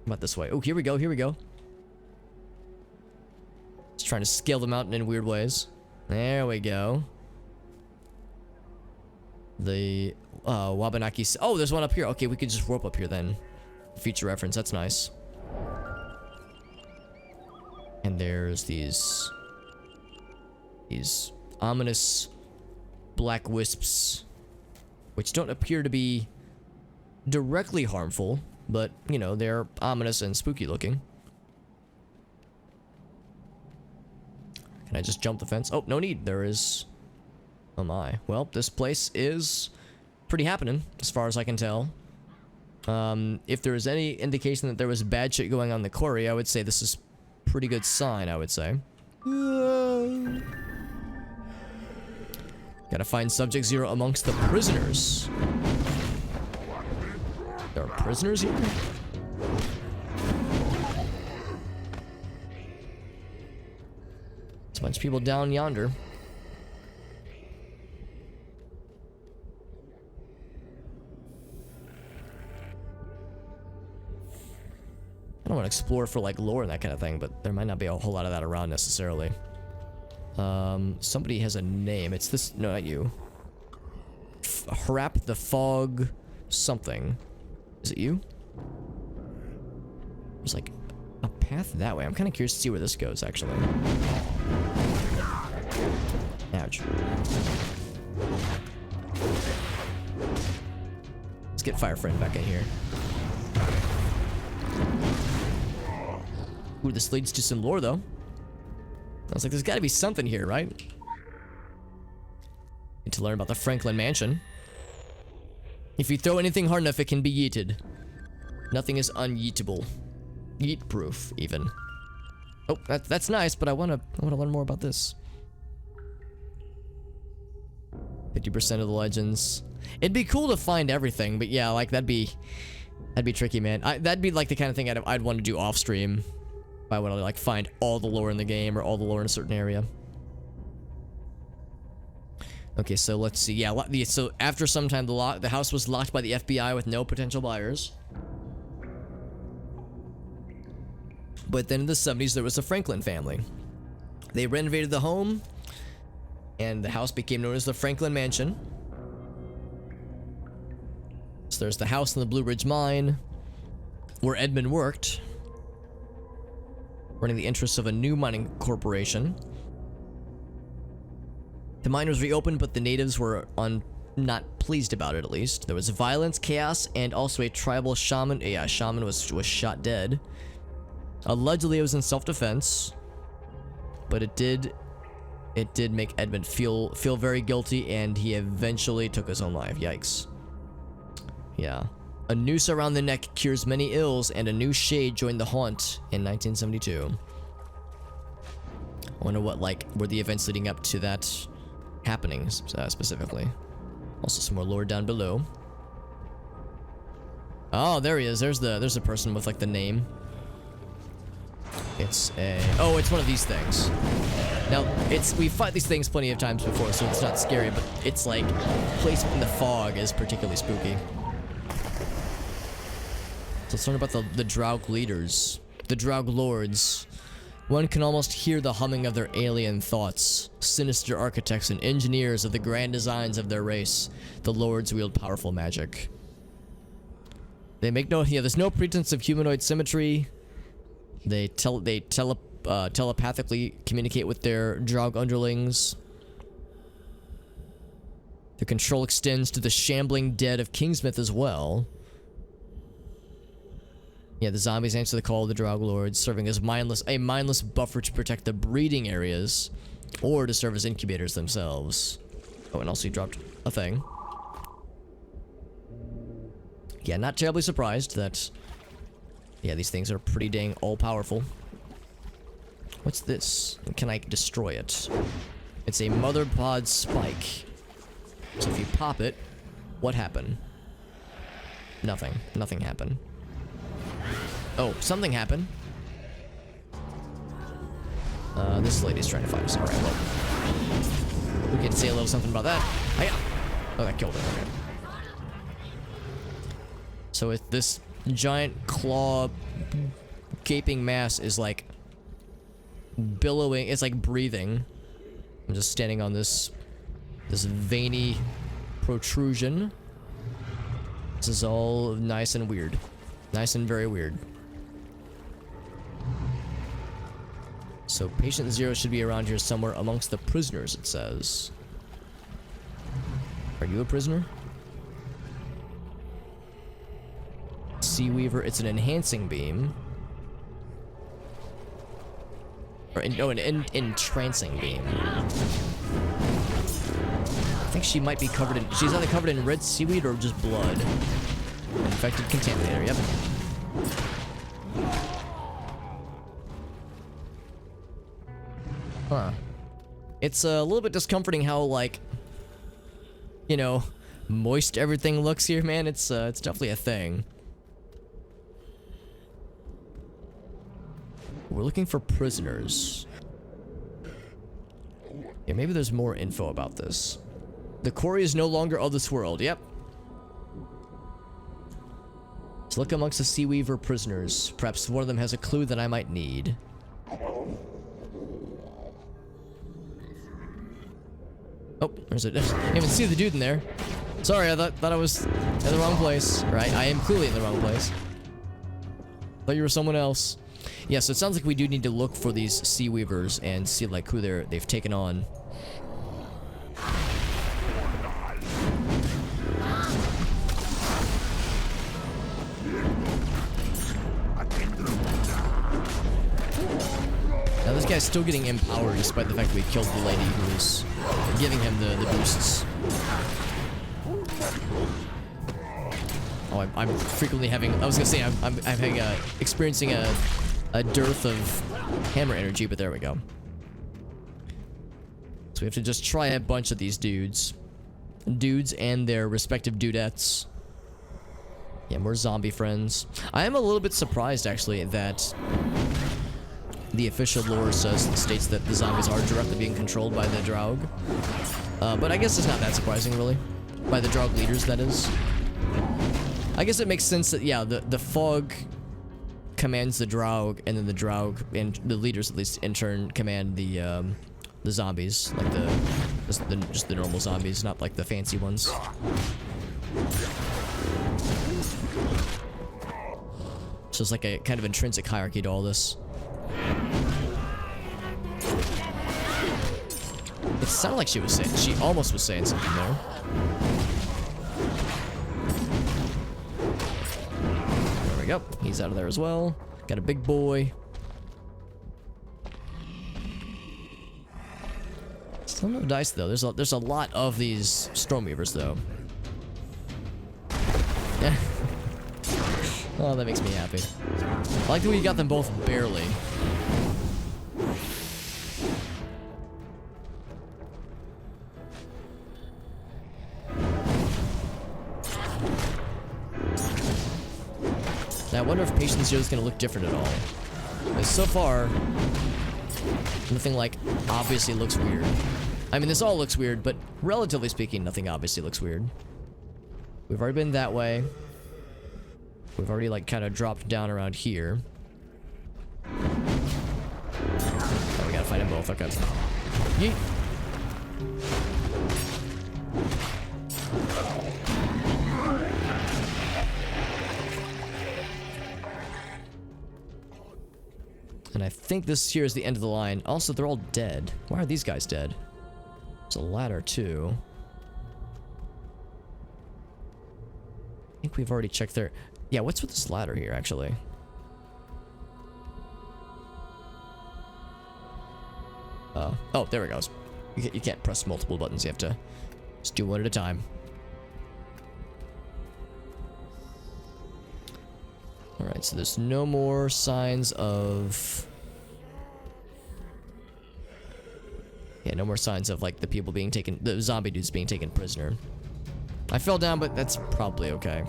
about this way? Oh, here we go. Just trying to scale the mountain in weird ways. There we go. The Wabanaki. Oh, there's one up here. Okay, we could just rope up here then. Future reference. That's nice. And there's these ominous black wisps, which don't appear to be directly harmful, but, you know, they're ominous and spooky looking. Can I just jump the fence? Oh, no need. There is... Oh my. Well, this place is pretty happening, as far as I can tell. If there is any indication that there was bad shit going on in the quarry, I would say this is pretty good sign, I would say. Gotta find Subject Zero amongst the prisoners. There are prisoners here? There's a bunch of people down yonder. I don't want to explore for like lore and that kind of thing, but there might not be a whole lot of that around necessarily. Somebody has a name. It's this. No, not you. Harap the Fog something. Is it you? There's like a path that way. I'm kind of curious to see where this goes, actually. Ouch. Let's get Fire Friend back in here. Ooh, this leads to some lore, though. I was like, there's gotta be something here, right? Need to learn about the Franklin Mansion. If you throw anything hard enough, it can be yeeted. Nothing is unyeetable. Yeet-proof, even. Oh, that's nice, but I wanna learn more about this. 50% of the legends. It'd be cool to find everything, but yeah, like that'd be tricky, man. That'd be like the kind of thing I'd want to do off stream. If I want to like find all the lore in the game or all the lore in a certain area. Okay, so let's see. Yeah, so after some time, the house was locked by the FBI with no potential buyers. But then in the 70s, there was the Franklin family. They renovated the home, and the house became known as the Franklin Mansion. So there's the house in the Blue Ridge Mine, where Edmund worked, running the interests of a new mining corporation. The mine was reopened, but the natives were not pleased about it, at least. There was violence, chaos, and also a tribal shaman. Yeah, shaman was shot dead. Allegedly, it was in self-defense, but it did It did make Edmund feel very guilty, and he eventually took his own life. Yikes. Yeah. A noose around the neck cures many ills, and a new shade joined the haunt in 1972. I wonder what, like, were the events leading up to that happening specifically. Also some more lore down below. Oh, there he is. There's a person with, like, the name. It's a... Oh, it's one of these things. Now, we fought these things plenty of times before, so it's not scary, but it's, like, placement in the fog is particularly spooky. So let's learn about the Draug leaders. The Draug lords. One can almost hear the humming of their alien thoughts. Sinister architects and engineers of the grand designs of their race. The lords wield powerful magic. They make no... Yeah, there's no pretense of humanoid symmetry. They telepathically communicate with their Draug underlings. Their control extends to the shambling dead of Kingsmith as well. Yeah, the zombies answer the call of the Draug Lords, serving as a mindless buffer to protect the breeding areas, or to serve as incubators themselves. Oh, and also he dropped a thing. Yeah, not terribly surprised that... Yeah, these things are pretty dang all-powerful. What's this? Can I destroy it? It's a mother pod spike. So if you pop it, what happened? Nothing. Nothing happened. Oh, something happened. This lady's trying to find us. Alright, well. We can say a little something about that. Hiya! Oh, that killed it. Okay. So if this giant claw gaping mass is like billowing, it's like breathing. I'm just standing on this veiny protrusion. This is all nice and weird. Nice and very weird. So Patient Zero should be around here somewhere amongst the prisoners, it says. Are you a prisoner? Sea Weaver, it's an enhancing beam. Or, an entrancing beam. I think she might be covered in... She's either covered in red seaweed or just blood. Infected contaminator, yep. Huh. It's a little bit discomforting how, like, you know, moist everything looks here, man. It's definitely a thing. We're looking for prisoners. Yeah, maybe there's more info about this. The quarry is no longer of this world. Yep. So look amongst the Sea Weaver prisoners. Perhaps one of them has a clue that I might need. Oh, there's a... I didn't even see the dude in there. Sorry, I thought I was in the wrong place. Right, I am clearly in the wrong place. Thought you were someone else. Yeah, so it sounds like we do need to look for these Sea Weavers and see, like, who they've taken on. Now this guy's still getting empowered despite the fact that we killed the lady who was giving him the boosts. Oh, I'm frequently having... I was gonna say, I'm having, experiencing a dearth of hammer energy, but there we go. So we have to just try a bunch of these dudes. Dudes and their respective dudettes. Yeah, more zombie friends. I am a little bit surprised, actually, that the official lore states that the zombies are directly being controlled by the Draug. But I guess it's not that surprising, really. By the Draug leaders, that is. I guess it makes sense that, yeah, the fog commands the Draug, and then the Draug, and the leaders, at least, in turn, command the zombies. Like just the normal zombies, not like the fancy ones. So it's like a kind of intrinsic hierarchy to all this. It sounded like she almost was saying something there. There we go. He's out of there as well. Got a big boy. Still no dice though. There's a lot of these Stormweavers though. Oh, that makes me happy. I like the way you got them both barely. Now I wonder if Patient Zero is going to look different at all. Because so far, nothing like obviously looks weird. I mean, this all looks weird, but relatively speaking, nothing obviously looks weird. We've already been that way. We've already like kind of dropped down around here. Oh, we gotta fight them both. Okay. Yeet. And I think this here is the end of the line. Also, they're all dead. Why are these guys dead? There's a ladder too. I think we've already checked their... Yeah, what's with this ladder here, actually? Oh, there it goes. You can't press multiple buttons. You have to just do one at a time. Alright, so there's no more signs of... Yeah, no more signs of, like, the people being taken... The zombie dudes being taken prisoner. I fell down, but that's probably okay.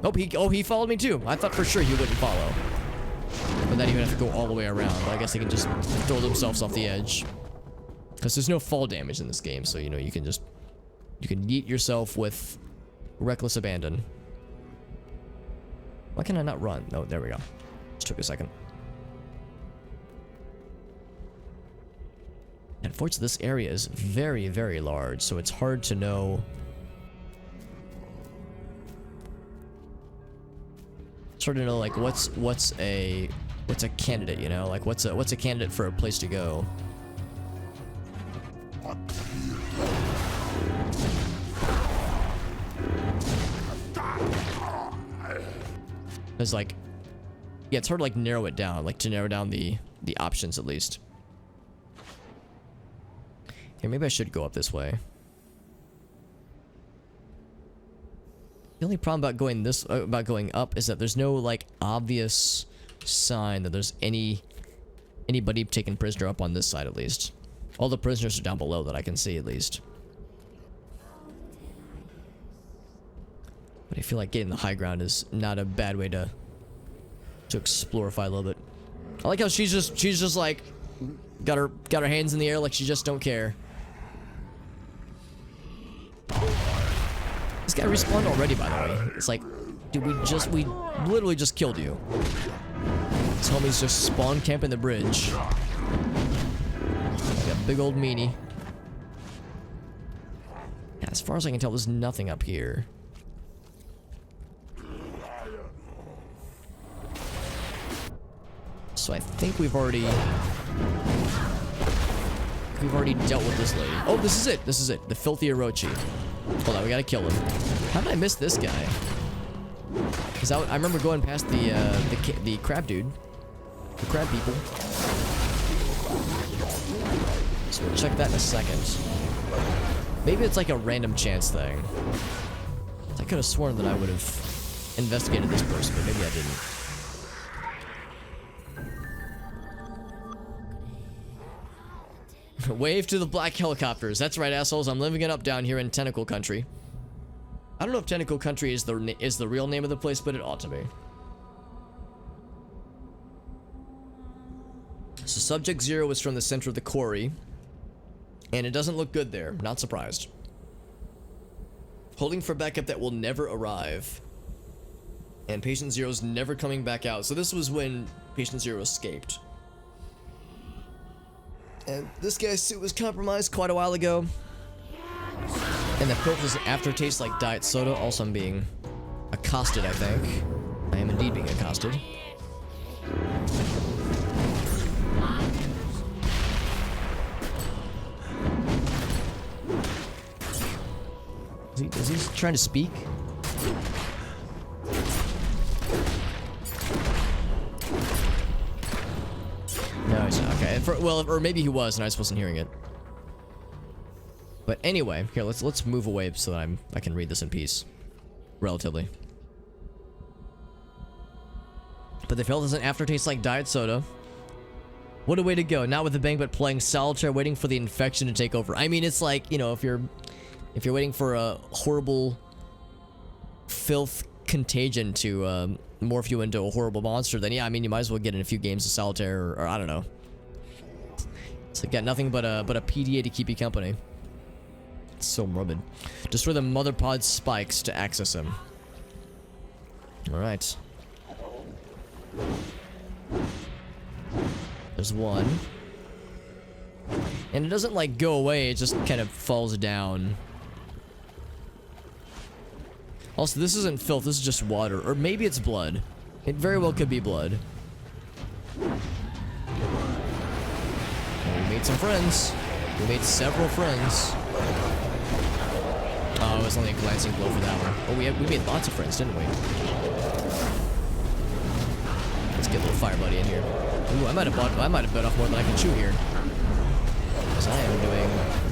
Oh, he followed me too. I thought for sure he wouldn't follow. But then he would have to go all the way around. But I guess they can just throw themselves off the edge. Because there's no fall damage in this game, so, you know, you can just... You can yeet yourself with reckless abandon. Why can I not run? Oh, there we go. Just took a second. Unfortunately, this area is very, very large, so it's hard to know... It's hard to know, like, what's a candidate, you know? Like, what's a candidate for a place to go? It's like, yeah, it's hard to, like, narrow it down, like, to narrow down the options, at least. Here, maybe I should go up this way. The only problem about going up is that there's no, like, obvious sign that there's anybody taken prisoner up on this side, at least. All the prisoners are down below that I can see, at least. But I feel like getting the high ground is not a bad way to explorify a little bit. I like how she's just like got her hands in the air like she just don't care. This guy respawned already, by the way. It's like, dude, we literally just killed you. This homie's just spawn camping the bridge. Like a big old meanie. Yeah, as far as I can tell, there's nothing up here. So I think we've already dealt with this lady. Oh, this is it. This is it. The filthy Orochi. Hold on, we gotta kill him. How did I miss this guy? Because I remember going past the crab dude. The crab people. So we'll check that in a second. Maybe it's like a random chance thing. I could have sworn that I would have investigated this person, but maybe I didn't. Wave to the black helicopters. That's right, assholes. I'm living it up down here in Tentacle Country. I don't know if Tentacle Country is the real name of the place, but it ought to be. So Subject Zero is from the center of the quarry, and it doesn't look good there. Not surprised. Holding for backup that will never arrive. And Patient Zero's never coming back out. So this was when Patient Zero escaped. And this guy's suit was compromised quite a while ago. And the filth is an aftertaste like diet soda. Also, I'm being accosted, I think. I am indeed being accosted. Is he trying to speak? No, he's not. Okay, well, or maybe he was and I just wasn't hearing it. But anyway, here, let's move away so that I can read this in peace. Relatively. But they felt as an aftertaste like diet soda. What a way to go. Not with a bang, but playing solitaire, waiting for the infection to take over. I mean, it's like, you know, if you're waiting for a horrible filth contagion to morph you into a horrible monster, then yeah, I mean, you might as well get in a few games of solitaire, or I don't know. It's like got nothing but a PDA to keep you company. It's so morbid. Destroy the mother pod spikes to access him. Alright. There's one. And it doesn't like go away, it just kind of falls down. Also, this isn't filth, this is just water. Or maybe it's blood. It very well could be blood. We made some friends. We made several friends. Oh, it was only a glancing blow for that one. Oh, we made lots of friends, didn't we? Let's get a little fire buddy in here. Ooh, I might have bit off more than I can chew here. Because I am doing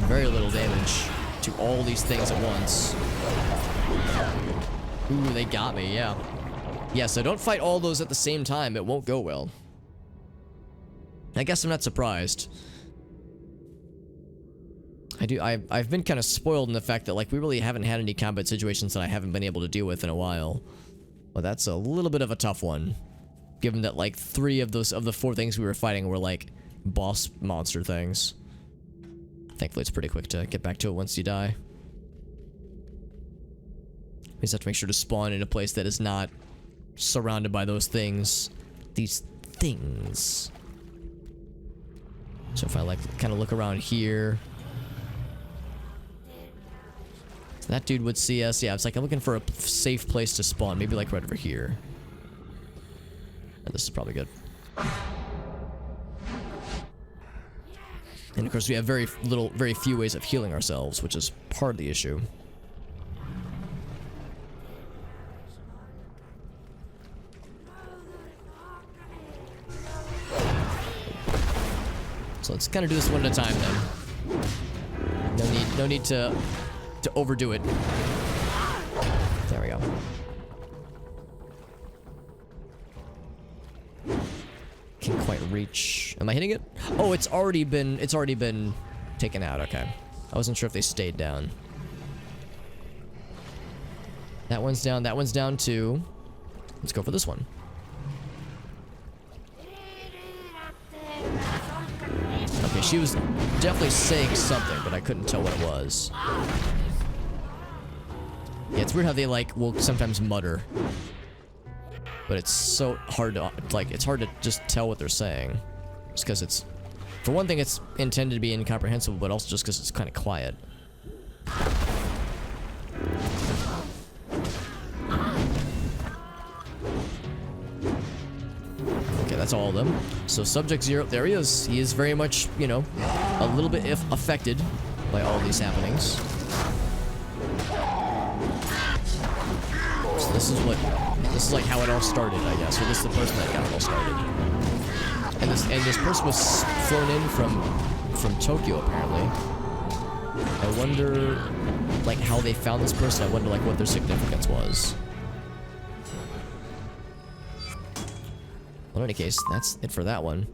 very little damage to all these things at once. Ooh, they got me, yeah. Yeah, so don't fight all those at the same time. It won't go well. I guess I'm not surprised. I've been kind of spoiled in the fact that, like, we really haven't had any combat situations that I haven't been able to deal with in a while. Well, that's a little bit of a tough one. Given that, like, 3 of the 4 things we were fighting were, like, boss monster things. Thankfully, it's pretty quick to get back to it once you die. We just have to make sure to spawn in a place that is not surrounded by those things. These things. So if I, like, kind of look around here... That dude would see us. Yeah, it's like I'm looking for a safe place to spawn. Maybe like right over here. And this is probably good. And of course we have very few ways of healing ourselves, which is part of the issue. So let's kind of do this one at a time then. No need to overdo it. There we go. Can't quite reach. Am I hitting it? Oh, it's already been taken out. Okay. I wasn't sure if they stayed down. That one's down. That one's down too. Let's go for this one. Okay, she was definitely saying something, but I couldn't tell what it was. Yeah, it's weird how they, like, will sometimes mutter. But it's so hard to, like, it's hard to just tell what they're saying. Just because it's, for one thing, it's intended to be incomprehensible, but also just because it's kind of quiet. Okay, that's all of them. So Subject Zero, there he is. He is very much, you know, a little bit affected by all these happenings. So this is like how it all started, I guess. Or this is the person that got it all started. And this person was flown in from Tokyo, apparently. I wonder, like, how they found this person. I wonder, like, what their significance was. Well, in any case, that's it for that one.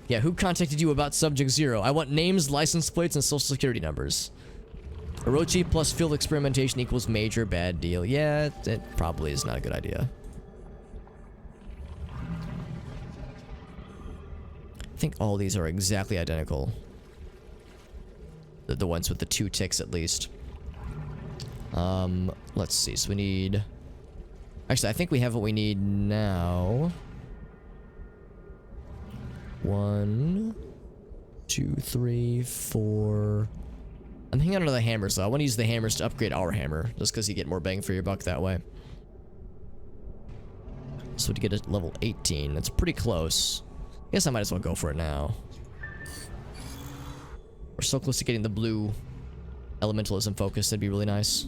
Yeah, who contacted you about Subject Zero? I want names, license plates, and social security numbers. Orochi plus field experimentation equals major bad deal. Yeah, it probably is not a good idea. I think all these are exactly identical. The ones with the 2 ticks, at least. Let's see. So we need... Actually, I think we have what we need now. 1, 2, 3, 4... I'm hanging on to the hammers, though. I want to use the hammers to upgrade our hammer, just because you get more bang for your buck that way. So to get a level 18, that's pretty close. I guess I might as well go for it now. We're so close to getting the blue elementalism focus, that'd be really nice.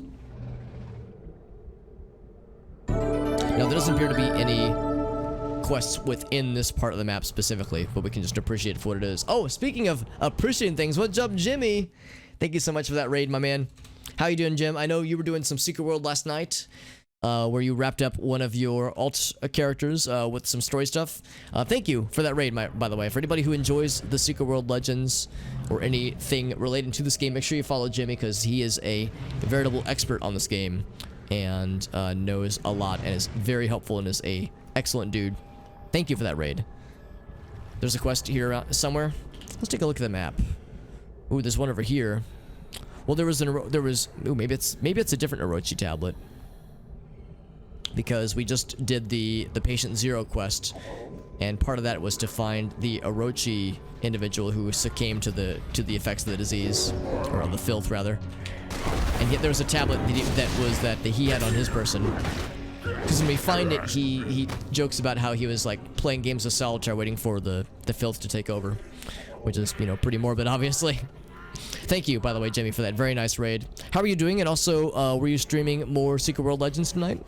Now, there doesn't appear to be any quests within this part of the map specifically, but we can just appreciate it for what it is. Oh, speaking of appreciating things, what's up, Jimmy? Thank you so much for that raid, my man. How you doing, Jim? I know you were doing some Secret World last night, where you wrapped up one of your alt characters with some story stuff. Thank you for that raid, by the way. For anybody who enjoys the Secret World Legends or anything relating to this game, make sure you follow Jimmy, because he is a veritable expert on this game and knows a lot and is very helpful and is a excellent dude. Thank you for that raid. There's a quest here somewhere. Let's take a look at the map. Ooh, there's one over here. Well, ooh, maybe it's a different Orochi tablet, because we just did the Patient Zero quest, and part of that was to find the Orochi individual who succumbed to the effects of the disease, or of the filth rather. And yet there was a tablet that he had on his person. Because when we find it, he jokes about how he was like playing games of solitaire waiting for the filth to take over, which is, you know, pretty morbid, obviously. Thank you, by the way, Jimmy, for that very nice raid. How are you doing? And also, were you streaming more Secret World Legends tonight?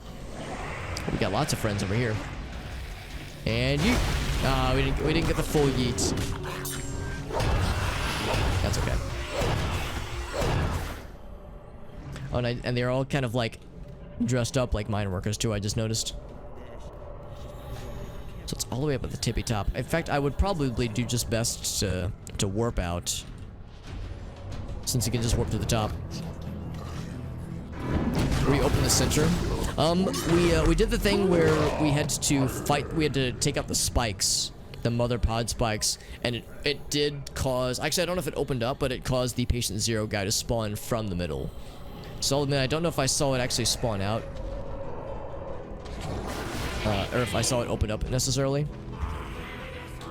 We got lots of friends over here. And you. We didn't get the full yeet. That's okay. Oh, and they're all kind of like dressed up like mine workers too, I just noticed. So it's all the way up at the tippy top. In fact, I would probably do just best to warp out, since you can just warp to the top. We open the center. We did the thing where we had to take out the spikes, the mother pod spikes, and it did cause, actually I don't know if it opened up, but it caused the Patient Zero guy to spawn from the middle. So I'll admit, I don't know if I saw it actually spawn out, or if I saw it open up necessarily.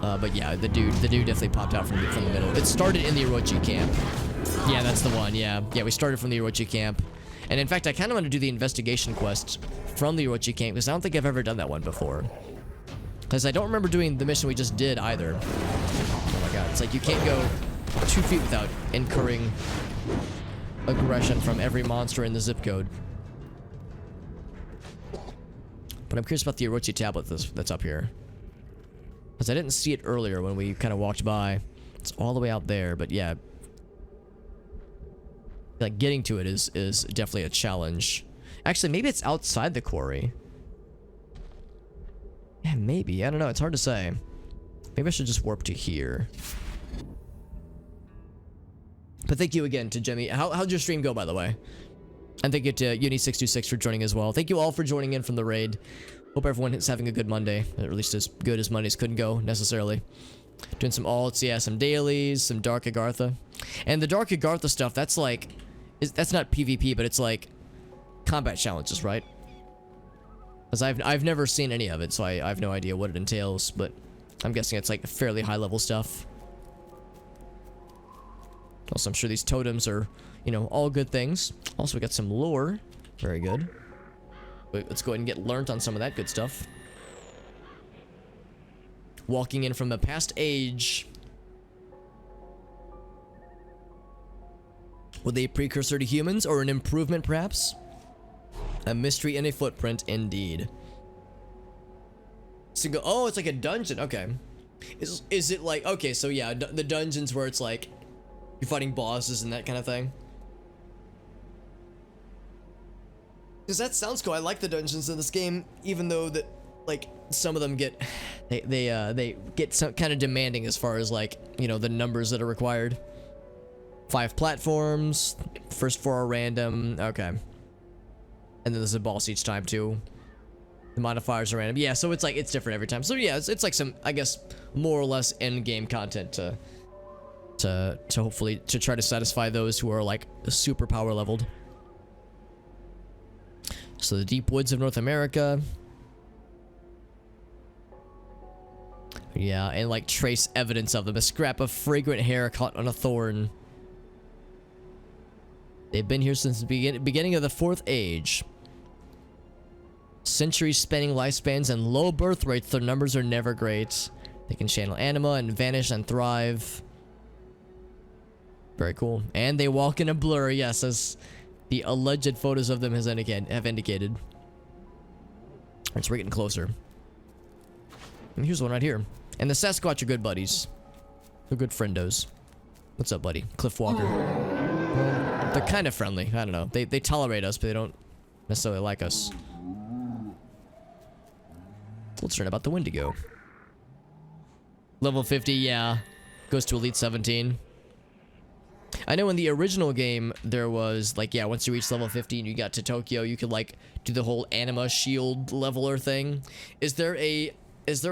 But yeah, the dude definitely popped out from the middle. It started in the Orochi camp. Yeah, that's the one. Yeah, we started from the Orochi camp. And in fact, I kind of want to do the investigation quest from the Orochi camp, because I don't think I've ever done that one before. Because I don't remember doing the mission we just did either. Oh my god, it's like you can't go 2 feet without incurring aggression from every monster in the zip code. But I'm curious about the Orochi tablet that's up here, because I didn't see it earlier when we kind of walked by. It's all the way out there, but yeah, like getting to it is definitely a challenge. Actually, maybe it's outside the quarry. Yeah, maybe. I don't know. It's hard to say. Maybe I should just warp to here. But thank you again to Jimmy. How'd your stream go, by the way? And thank you to Uni626 for joining as well. Thank you all for joining in from the raid. Hope everyone is having a good Monday. Or at least as good as Mondays couldn't go, necessarily. Doing some alts, yeah, some dailies, some Dark Agartha. And the Dark Agartha stuff, that's like... that's not PvP, but it's like combat challenges, right? Because I've never seen any of it, so I have no idea what it entails, but I'm guessing it's like fairly high level stuff. Also, I'm sure these totems are, you know, all good things. Also, we got some lore. Very good. Wait, let's go ahead and get learnt on some of that good stuff. Walking in from the past age. Were they a precursor to humans, or an improvement, perhaps? A mystery and a footprint, indeed. So go. Oh, it's like a dungeon. Okay. Is it like, okay? So yeah, the dungeons where it's like you're fighting bosses and that kind of thing. Because that sounds cool. I like the dungeons in this game, even though that like some of them get they get some kind of demanding as far as like, you know, the numbers that are required. 5 platforms, first 4 are random. Okay. And then there's a boss each time too. The modifiers are random. Yeah, so it's like it's different every time. So yeah, it's like some, I guess, more or less end game content to hopefully to try to satisfy those who are like super power leveled. So the deep woods of North America. Yeah, and like trace evidence of them. A scrap of fragrant hair caught on a thorn. They've been here since the beginning of the 4th age. Centuries spanning lifespans and low birth rates, their numbers are never great. They can channel anima and vanish and thrive. Very cool. And they walk in a blur, yes, as the alleged photos of them have indicated. Alright, so we're getting closer. And here's one right here. And the Sasquatch are good buddies. They're good friendos. What's up, buddy? Cliff Walker. Well, they're kind of friendly. I don't know. They tolerate us, but they don't necessarily like us. Let's learn about the Wendigo. Level 50, yeah. Goes to Elite 17. I know in the original game, there was, like, yeah, once you reach level 50 and you got to Tokyo, you could, like, do the whole anima shield leveler thing. Is there a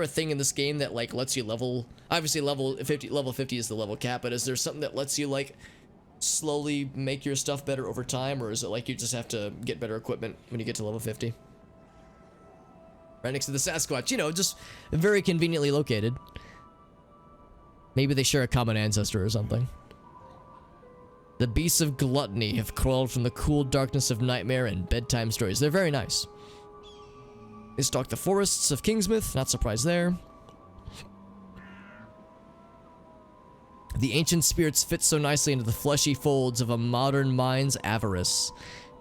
thing in this game that, like, lets you level... Obviously, level 50 is the level cap, but is there something that lets you, like, slowly make your stuff better over time, or is it, like, you just have to get better equipment when you get to level 50? Right next to the Sasquatch, you know, just very conveniently located. Maybe they share a common ancestor or something. The beasts of gluttony have crawled from the cool darkness of nightmare and bedtime stories. They're very nice. They stalk the forests of Kingsmouth, not surprised there. The ancient spirits fit so nicely into the fleshy folds of a modern mind's avarice.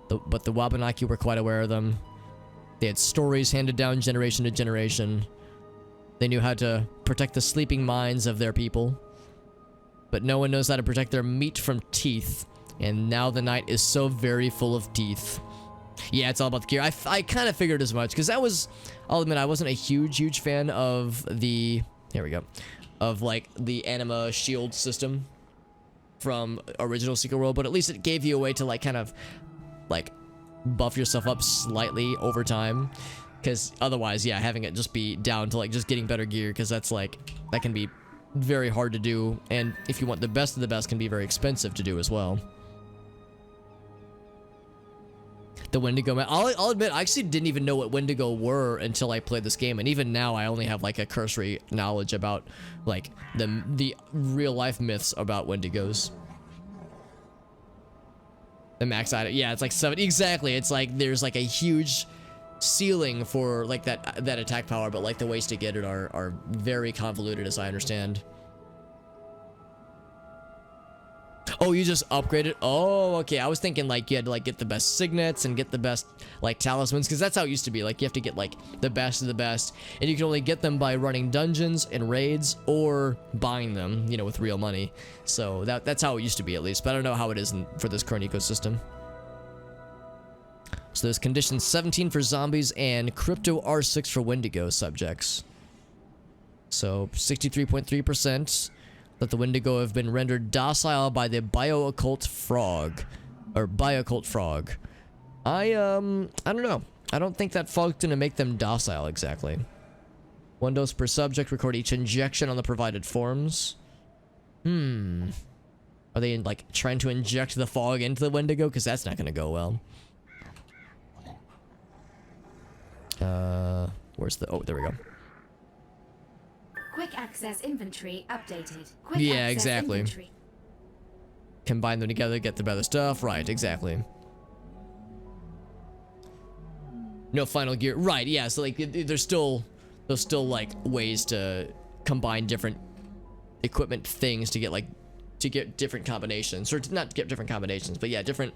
But the Wabanaki were quite aware of them. They had stories handed down generation to generation. They knew how to protect the sleeping minds of their people. But no one knows how to protect their meat from teeth. And now the night is so very full of teeth. Yeah, it's all about the gear. I kind of figured as much, because I'll admit, I wasn't a huge fan of the... Here we go. Of, like, the anima shield system from original Secret World, but at least it gave you a way to, like, kind of, like, buff yourself up slightly over time. Because otherwise, yeah, having it just be down to, like, just getting better gear, because that's, like, that can be very hard to do, and if you want the best of the best, can be very expensive to do as well. The Wendigo, man. I'll admit, I actually didn't even know what Wendigo were until I played this game, and even now I only have like a cursory knowledge about like the real life myths about Wendigos. The max item, yeah, it's like 7. Exactly, it's like there's like a huge ceiling for like that attack power, but like the ways to get it are very convoluted, as I understand. Oh, you just upgraded? Oh, okay. I was thinking like you had to like get the best signets and get the best like talismans, because that's how it used to be. Like you have to get like the best of the best, and you can only get them by running dungeons and raids or buying them, you know, with real money. So that's how it used to be, at least. But I don't know how it is for this current ecosystem. So there's condition 17 for zombies and crypto R6 for Wendigo subjects. So 63.3%. That the Wendigo have been rendered docile by the bio-occult frog. Or bio-occult frog. I don't know. I don't think that fog's gonna make them docile exactly. 1 dose per subject, record each injection on the provided forms. Are they like trying to inject the fog into the Wendigo? Because that's not gonna go well. Where's the... Oh, there we go. Quick access inventory updated. Yeah, exactly. Inventory. Combine them together, get the better stuff. Right, exactly. No final gear. Right, yeah, so like there's still like ways to combine different equipment things to get different combinations, or to not get different combinations, but yeah, different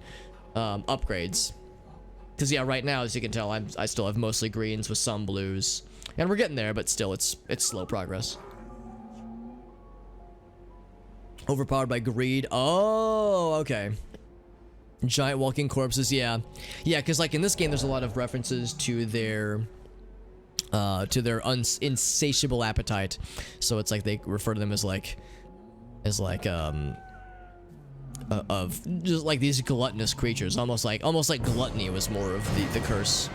upgrades. Because yeah, right now, as you can tell, I still have mostly greens with some blues. And we're getting there, but still, it's slow progress. Overpowered by greed. Oh, okay. Giant walking corpses, yeah. Yeah, because like in this game, there's a lot of references to their insatiable appetite. So it's like they refer to them as of just like these gluttonous creatures, almost like gluttony was more of the curse.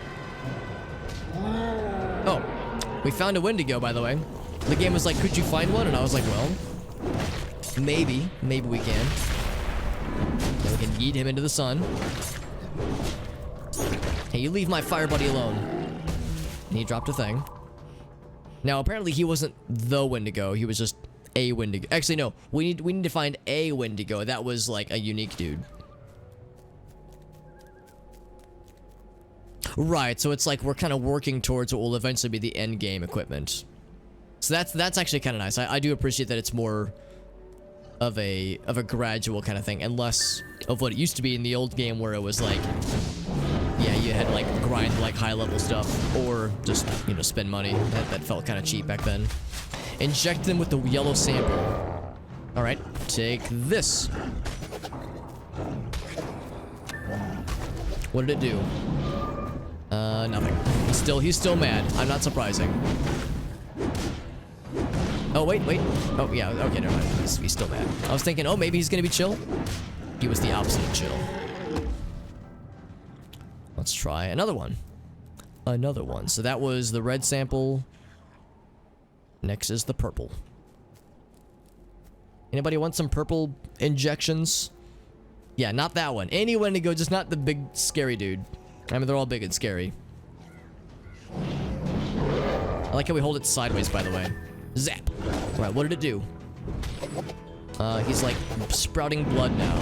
Oh, we found a Wendigo, by the way. The game was like, could you find one? And I was like, well, maybe we can. Then we can yeet him into the sun. Hey, you leave my fire buddy alone. And he dropped a thing. Now, apparently he wasn't the Wendigo. He was just a Wendigo. Actually, no. We need to find a Wendigo. That was like a unique dude. Right, so it's like we're kind of working towards what will eventually be the end game equipment. So that's actually kind of nice. I do appreciate that it's more of a gradual kind of thing, and less of what it used to be in the old game, where it was like yeah, you had to like grind like high level stuff or just, you know, spend money. That felt kind of cheap back then. Inject them with the yellow sample. All right, take this. What did it do? Nothing. He's still mad. I'm not surprising. Oh, wait. Oh, yeah, okay, never mind. He's still mad. I was thinking, oh, maybe he's gonna be chill. He was the opposite of chill. Let's try another one. Another one. So that was the red sample. Next is the purple. Anybody want some purple injections? Yeah, not that one. Any Wendigo, just not the big scary dude. I mean, they're all big and scary. I like how we hold it sideways, by the way. Zap. Alright, what did it do? He's like sprouting blood now.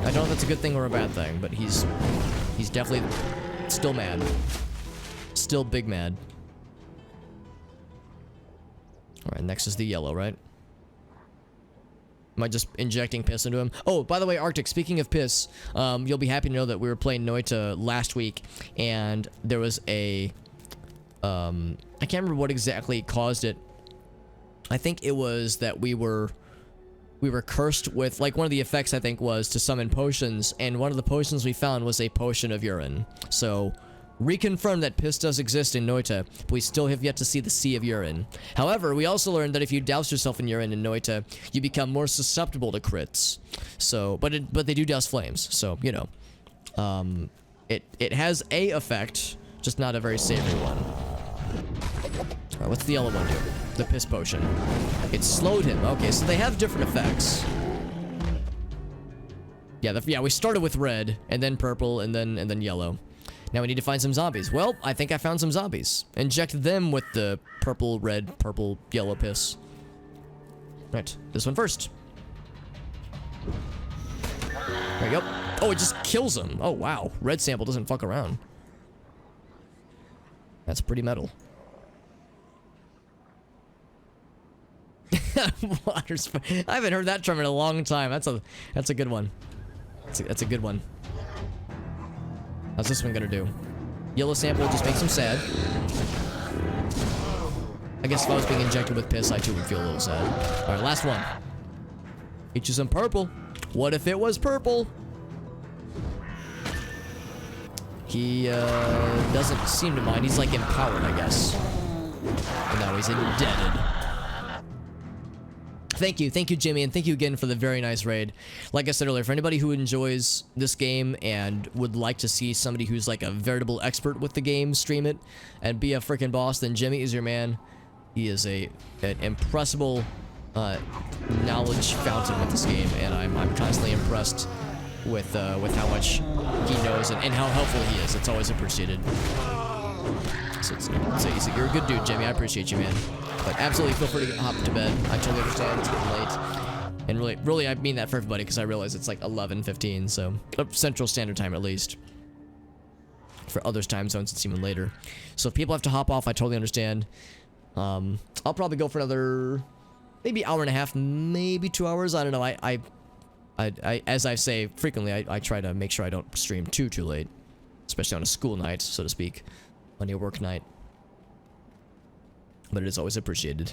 I don't know if that's a good thing or a bad thing, but he's definitely still mad. Still big mad. Alright, next is the yellow, right? Am I just injecting piss into him? Oh, by the way, Arctic, speaking of piss, you'll be happy to know that we were playing Noita last week, and there was a... I can't remember what exactly caused it. I think it was that we were cursed with, like, one of the effects, I think, was to summon potions, and one of the potions we found was a potion of urine. So, reconfirm that piss does exist in Noita, but we still have yet to see the sea of urine. However, we also learned that if you douse yourself in urine in Noita, you become more susceptible to crits. So, but they do douse flames, so, you know. It has a effect, just not a very savory one. Alright, what's the yellow one do? The piss potion. It slowed him. Okay, so they have different effects. Yeah, we started with red, and then purple, and then yellow. Now we need to find some zombies. Well, I think I found some zombies. Inject them with the purple, red, purple, yellow piss. Right, this one first. There you go. Oh, it just kills them. Oh, wow. Red sample doesn't fuck around. That's pretty metal. I haven't heard that term in a long time. That's a good one. That's a good one. How's this one gonna do? Yellow sample just makes him sad. I guess if I was being injected with piss, I too would feel a little sad. Alright, last one. Get you some purple. What if it was purple? He doesn't seem to mind. He's like empowered, I guess. And now he's indebted. Thank you, Jimmy, and thank you again for the very nice raid. Like I said earlier, for anybody who enjoys this game and would like to see somebody who's like a veritable expert with the game stream it and be a freaking boss, then Jimmy is your man. He is an impressible knowledge fountain with this game, and I'm constantly impressed with how much he knows and how helpful he is. It's always appreciated. So you're a good dude, Jimmy. I appreciate you, man. But absolutely feel free to hop to bed. I totally understand it's getting late. And really, I mean that for everybody because I realize it's like 11:15, so Central Standard Time at least. For others' time zones, it's even later. So if people have to hop off, I totally understand. I'll probably go for another maybe hour and a half, maybe 2 hours. I don't know. I as I say frequently, I try to make sure I don't stream too late, especially on a school night, so to speak, on your work night. But it is always appreciated.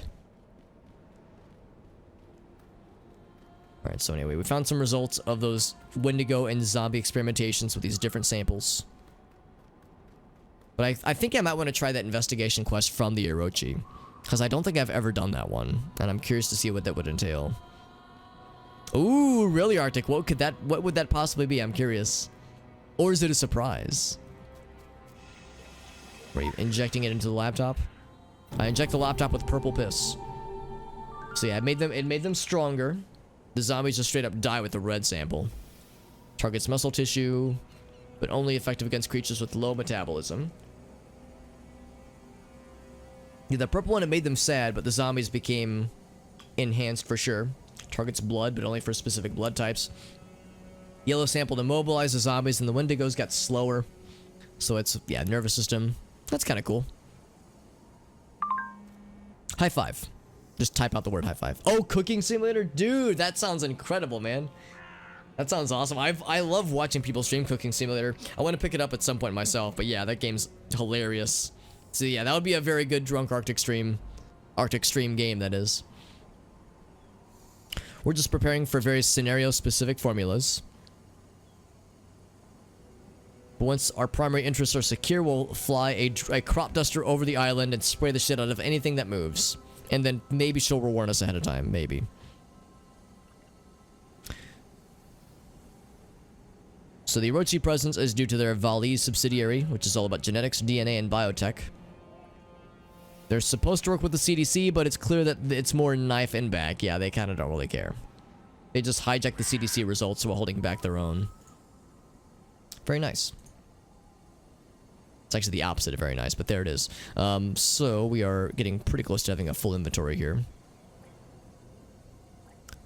Alright, so anyway, we found some results of those Wendigo and zombie experimentations with these different samples. But I think I might want to try that investigation quest from the Orochi, because I don't think I've ever done that one, and I'm curious to see what that would entail. Ooh, really, Arctic? What would that possibly be? I'm curious. Or is it a surprise? Were you injecting it into the laptop? I inject the laptop with purple piss. So yeah, it made them stronger. The zombies just straight up die with the red sample. Targets muscle tissue, but only effective against creatures with low metabolism. Yeah, the purple one, it made them sad, but the zombies became enhanced for sure. Targets blood, but only for specific blood types. Yellow sample to mobilize the zombies, and the Wendigos got slower. So it's, yeah, nervous system. That's kind of cool. High five. Just type out the word high five. Oh, cooking simulator? Dude, that sounds incredible, man. That sounds awesome. I love watching people stream Cooking Simulator. I want to pick it up at some point myself, but yeah, that game's hilarious. So yeah, that would be a very good drunk Arctic stream game, that is. We're just preparing for very scenario-specific formulas. But once our primary interests are secure, we'll fly a crop duster over the island and spray the shit out of anything that moves. And then maybe she'll warn us ahead of time, maybe. So the Orochi presence is due to their Valise subsidiary, which is all about genetics, DNA, and biotech. They're supposed to work with the CDC, but it's clear that it's more knife and back. Yeah, they kind of don't really care. They just hijack the CDC results while holding back their own. Very nice. It's actually the opposite of very nice, but there it is. So we are getting pretty close to having a full inventory here.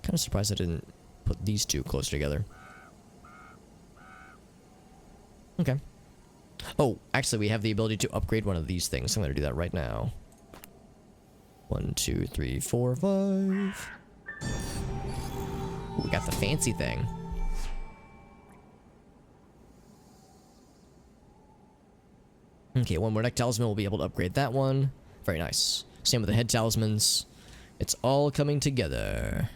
Kind of surprised I didn't put these two closer together. Okay. Oh, actually, we have the ability to upgrade one of these things. I'm going to do that right now. 1, 2, 3, 4, 5. Ooh, we got the fancy thing. Okay, one more neck talisman. We'll be able to upgrade that one. Very nice. Same with the head talismans. It's all coming together.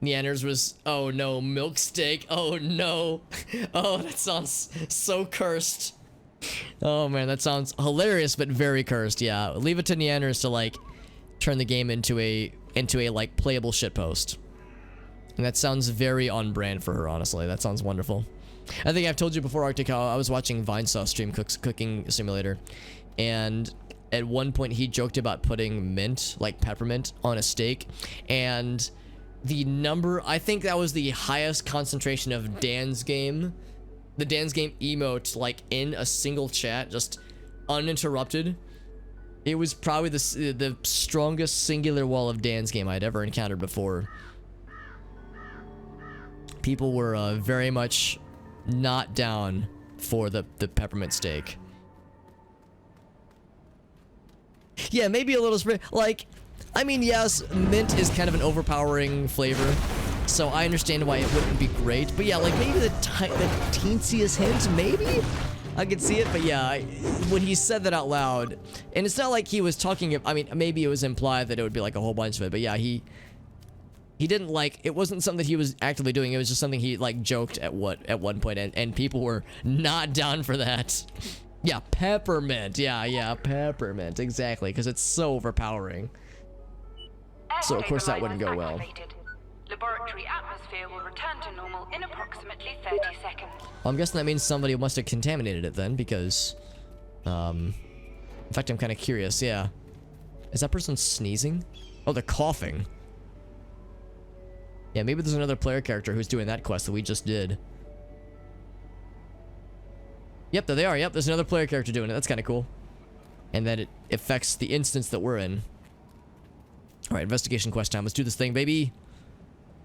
Neanders was, oh no, milk steak. Oh no. Oh, that sounds so cursed. Oh man, that sounds hilarious, but very cursed. Yeah, leave it to Neanders to like turn the game into a like playable shitpost. And that sounds very on brand for her, honestly. That sounds wonderful. I think I've told you before, Arctic, how I was watching Vinesauce stream Cooking Simulator, and at one point he joked about putting mint, like peppermint, on a steak, and the number, I think that was the highest concentration of Dan's game, the Dan's game emote, like in a single chat, just uninterrupted. It was probably the strongest singular wall of Dan's game I'd ever encountered before. People were very much not down for the peppermint steak. Yeah, maybe a little spray, like, I mean, yes, mint is kind of an overpowering flavor, so I understand why it wouldn't be great. But yeah, like maybe the teensiest hint, maybe? I could see it, but yeah, when he said that out loud, and it's not like he was talking, I mean, maybe it was implied that it would be like a whole bunch of it, but yeah, he didn't like, it wasn't something that he was actively doing, it was just something he like joked at one point, and people were not down for that. Yeah, peppermint, yeah, peppermint, exactly, because it's so overpowering. So of course that wouldn't go well. Laboratory atmosphere will return to normal in approximately 30 seconds. Well, I'm guessing that means somebody must have contaminated it then, because, in fact, I'm kind of curious, yeah. Is that person sneezing? Oh, they're coughing. Yeah, maybe there's another player character who's doing that quest that we just did. Yep, there they are, yep, there's another player character doing it, that's kind of cool. And that it affects the instance that we're in. Alright, investigation quest time. Let's do this thing, baby.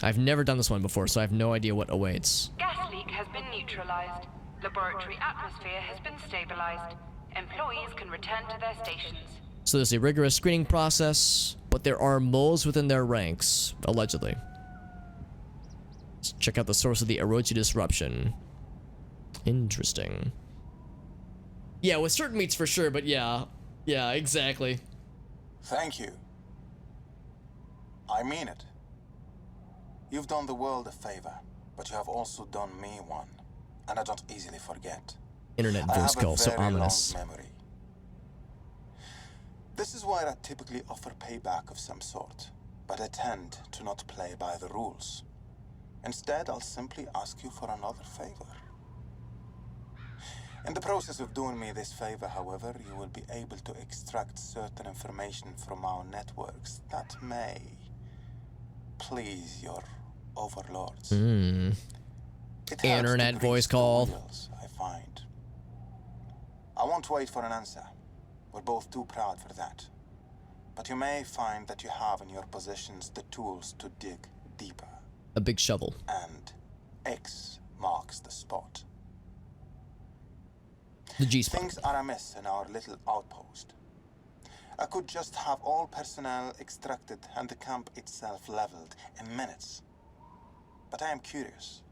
I've never done this one before, so I have no idea what awaits. Gas leak has been neutralized. Laboratory atmosphere has been stabilized. Employees can return to their stations. So there's a rigorous screening process, but there are moles within their ranks, allegedly. Let's check out the source of the Orochi disruption. Interesting. Yeah, with certain meats for sure, but yeah. Yeah, exactly. Thank you. I mean it. You've done the world a favor, but you have also done me one, and I don't easily forget. Internet voice call, so ominous. Memory. This is why I typically offer payback of some sort, but I tend to not play by the rules. Instead, I'll simply ask you for another favor. In the process of doing me this favor, however, you will be able to extract certain information from our networks that may please your overlords. Internet voice call. I find. I won't wait for an answer. We're both too proud for that. But you may find that you have in your possessions the tools to dig deeper. A big shovel. And X marks the spot. The G-spot. Things are amiss in our little outpost. I could just have all personnel extracted and the camp itself leveled in minutes. But I am curious.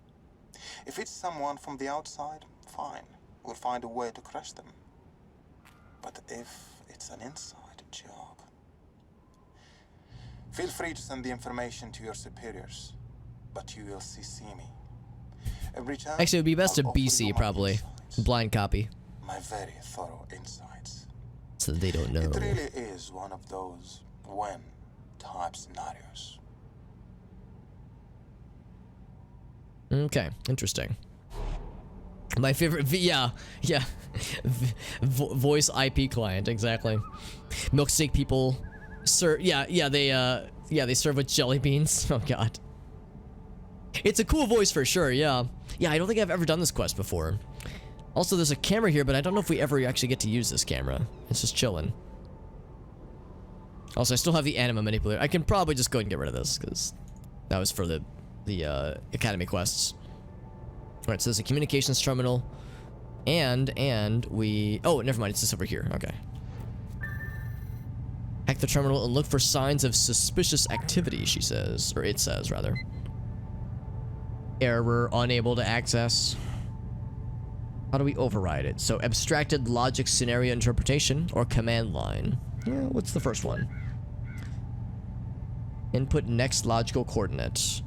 If it's someone from the outside, fine. We'll find a way to crush them. But if it's an inside job, feel free to send the information to your superiors, but you will CC me. In return, Actually, it would be best to I'll offer you BC my probably. insights, Blind copy. my very thorough insights. So they don't know. It really is one of those when-type scenarios. Okay, interesting. My favorite, yeah, voice IP client, exactly. Milkshake people, serve, they serve with jelly beans. Oh god, it's a cool voice for sure. Yeah, I don't think I've ever done this quest before. Also, there's a camera here, but I don't know if we ever actually get to use this camera. It's just chilling. Also, I still have the anima manipulator. I can probably just go ahead and get rid of this because that was for the academy quests. Alright, so there's a communications terminal. And we... Oh, never mind. It's just over here. Okay. Hack the terminal and look for signs of suspicious activity, she says. Or it says, rather. Error, unable to access. How do we override it? So, abstracted logic scenario interpretation or command line. Yeah, what's the first one? Input next logical coordinate.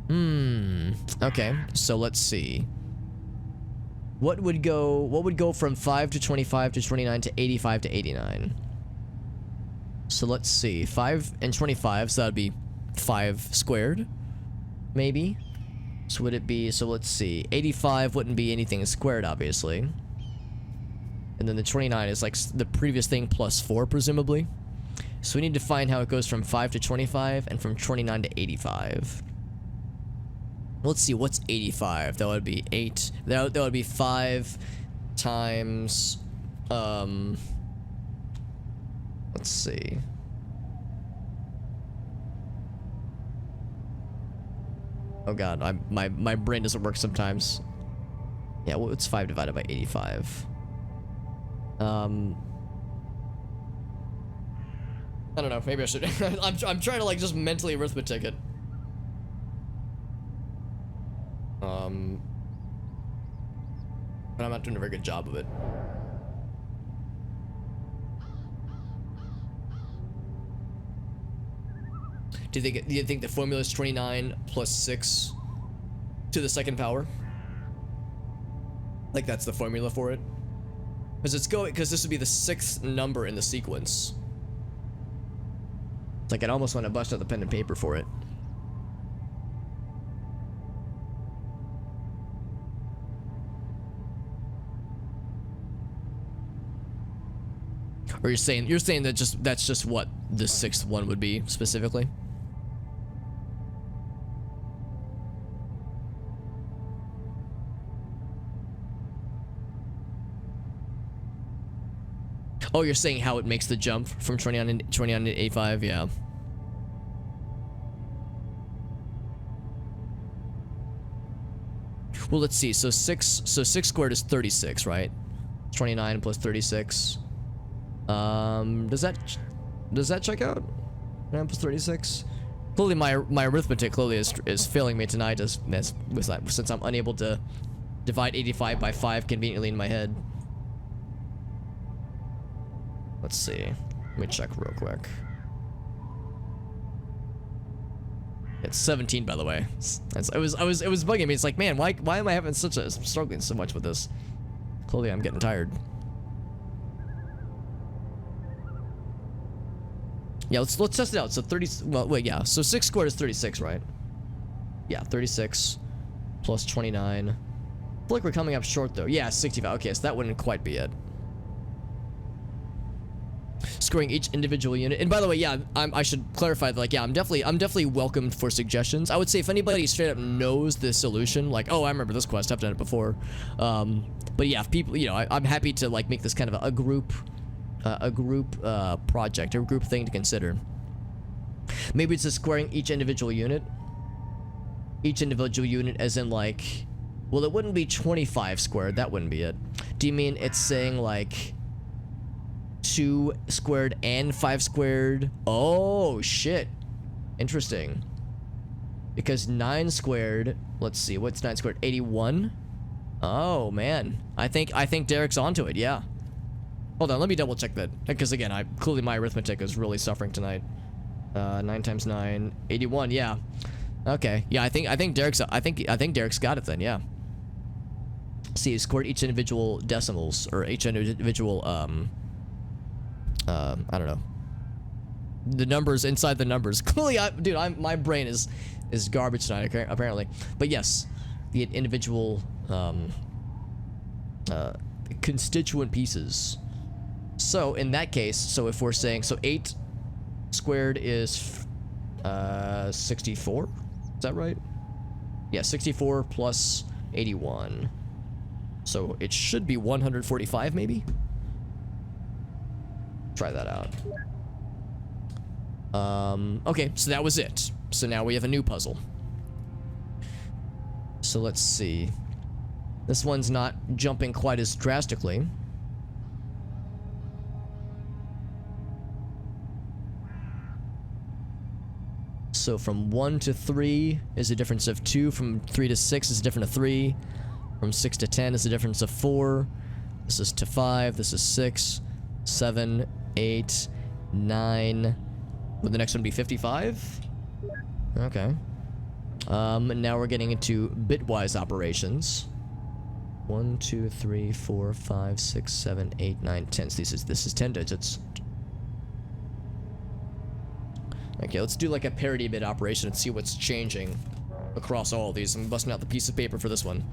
Okay, so let's see. What would go from 5 to 25 to 29 to 85 to 89? So let's see. 5 and 25, so that'd be 5 squared, maybe. So would it be, so let's see. 85 wouldn't be anything squared, obviously. And then the 29 is like the previous thing plus 4, presumably. So we need to find how it goes from 5 to 25 and from 29 to 85. Let's see, what's 85? That would be 8. That would be 5 times, let's see. Oh god, my brain doesn't work sometimes. Yeah, what's 5 divided by 85? I don't know, maybe I should. I'm trying to like just mentally arithmetic it. But I'm not doing a very good job of it. Do you think the formula is 29 plus 6 to the second power? Like that's the formula for it? Because this would be the 6th number in the sequence. It's like I'd almost want to bust out the pen and paper for it. Or you're saying that that's just what the 6th one would be specifically? Oh, you're saying how it makes the jump from 29 to 85, yeah. Well, let's see. So 6 squared is 36, right? 29 plus 36. Does that check out? 9 plus 36. Clearly, my arithmetic clearly is failing me tonight, since I'm unable to divide 85 by 5 conveniently in my head. Let's see. Let me check real quick. It's 17, by the way. It was bugging me. It's like, man, why am I having struggling so much with this? Clearly, I'm getting tired. Yeah, let's test it out. So 30. Well, wait, yeah. So 6 squared is 36, right? Yeah, 36 plus 29. I feel like we're coming up short though. Yeah, 65. Okay, so that wouldn't quite be it. Scoring each individual unit. And by the way, yeah, I should clarify that, like, yeah, I'm definitely welcomed for suggestions. I would say if anybody straight up knows the solution, like, oh, I remember this quest, I've done it before. But yeah, if people, you know, I'm happy to like make this kind of a group project or group thing to consider. Maybe it's just squaring each individual unit. Each individual unit as in like, well, it wouldn't be 25 squared. That wouldn't be it. Do you mean it's saying like 2 squared and 5 squared. Oh, shit. Interesting. Because 9 squared, let's see, what's 9 squared? 81? Oh, man. I think Derek's onto it, yeah. Hold on, let me double check that. Because again, clearly my arithmetic is really suffering tonight. 9 times 9, 81, yeah. Okay, yeah, I think Derek's got it then, yeah. See, he squared each individual decimals, or each individual, I don't know. The numbers inside the numbers. Clearly, my brain is garbage tonight, apparently. But yes, the individual, constituent pieces. So, in that case, so if we're saying, so 8 squared is, 64? Is that right? Yeah, 64 plus 81. So it should be 145, maybe? Try that out. Okay, so that was it. So now we have a new puzzle. So let's see. This one's not jumping quite as drastically. So from 1 to 3 is a difference of 2. From 3 to 6 is a difference of 3. From 6 to 10 is a difference of 4. This is to 5. This is 6, 7, 8, 9. Would the next one be 55? Okay. Now we're getting into bitwise operations. 1, 2, 3, 4, 5, 6, 7, 8, 9, 10. So this is 10 digits. Okay, let's do like a parity bit operation and see what's changing across all of these. I'm busting out the piece of paper for this one.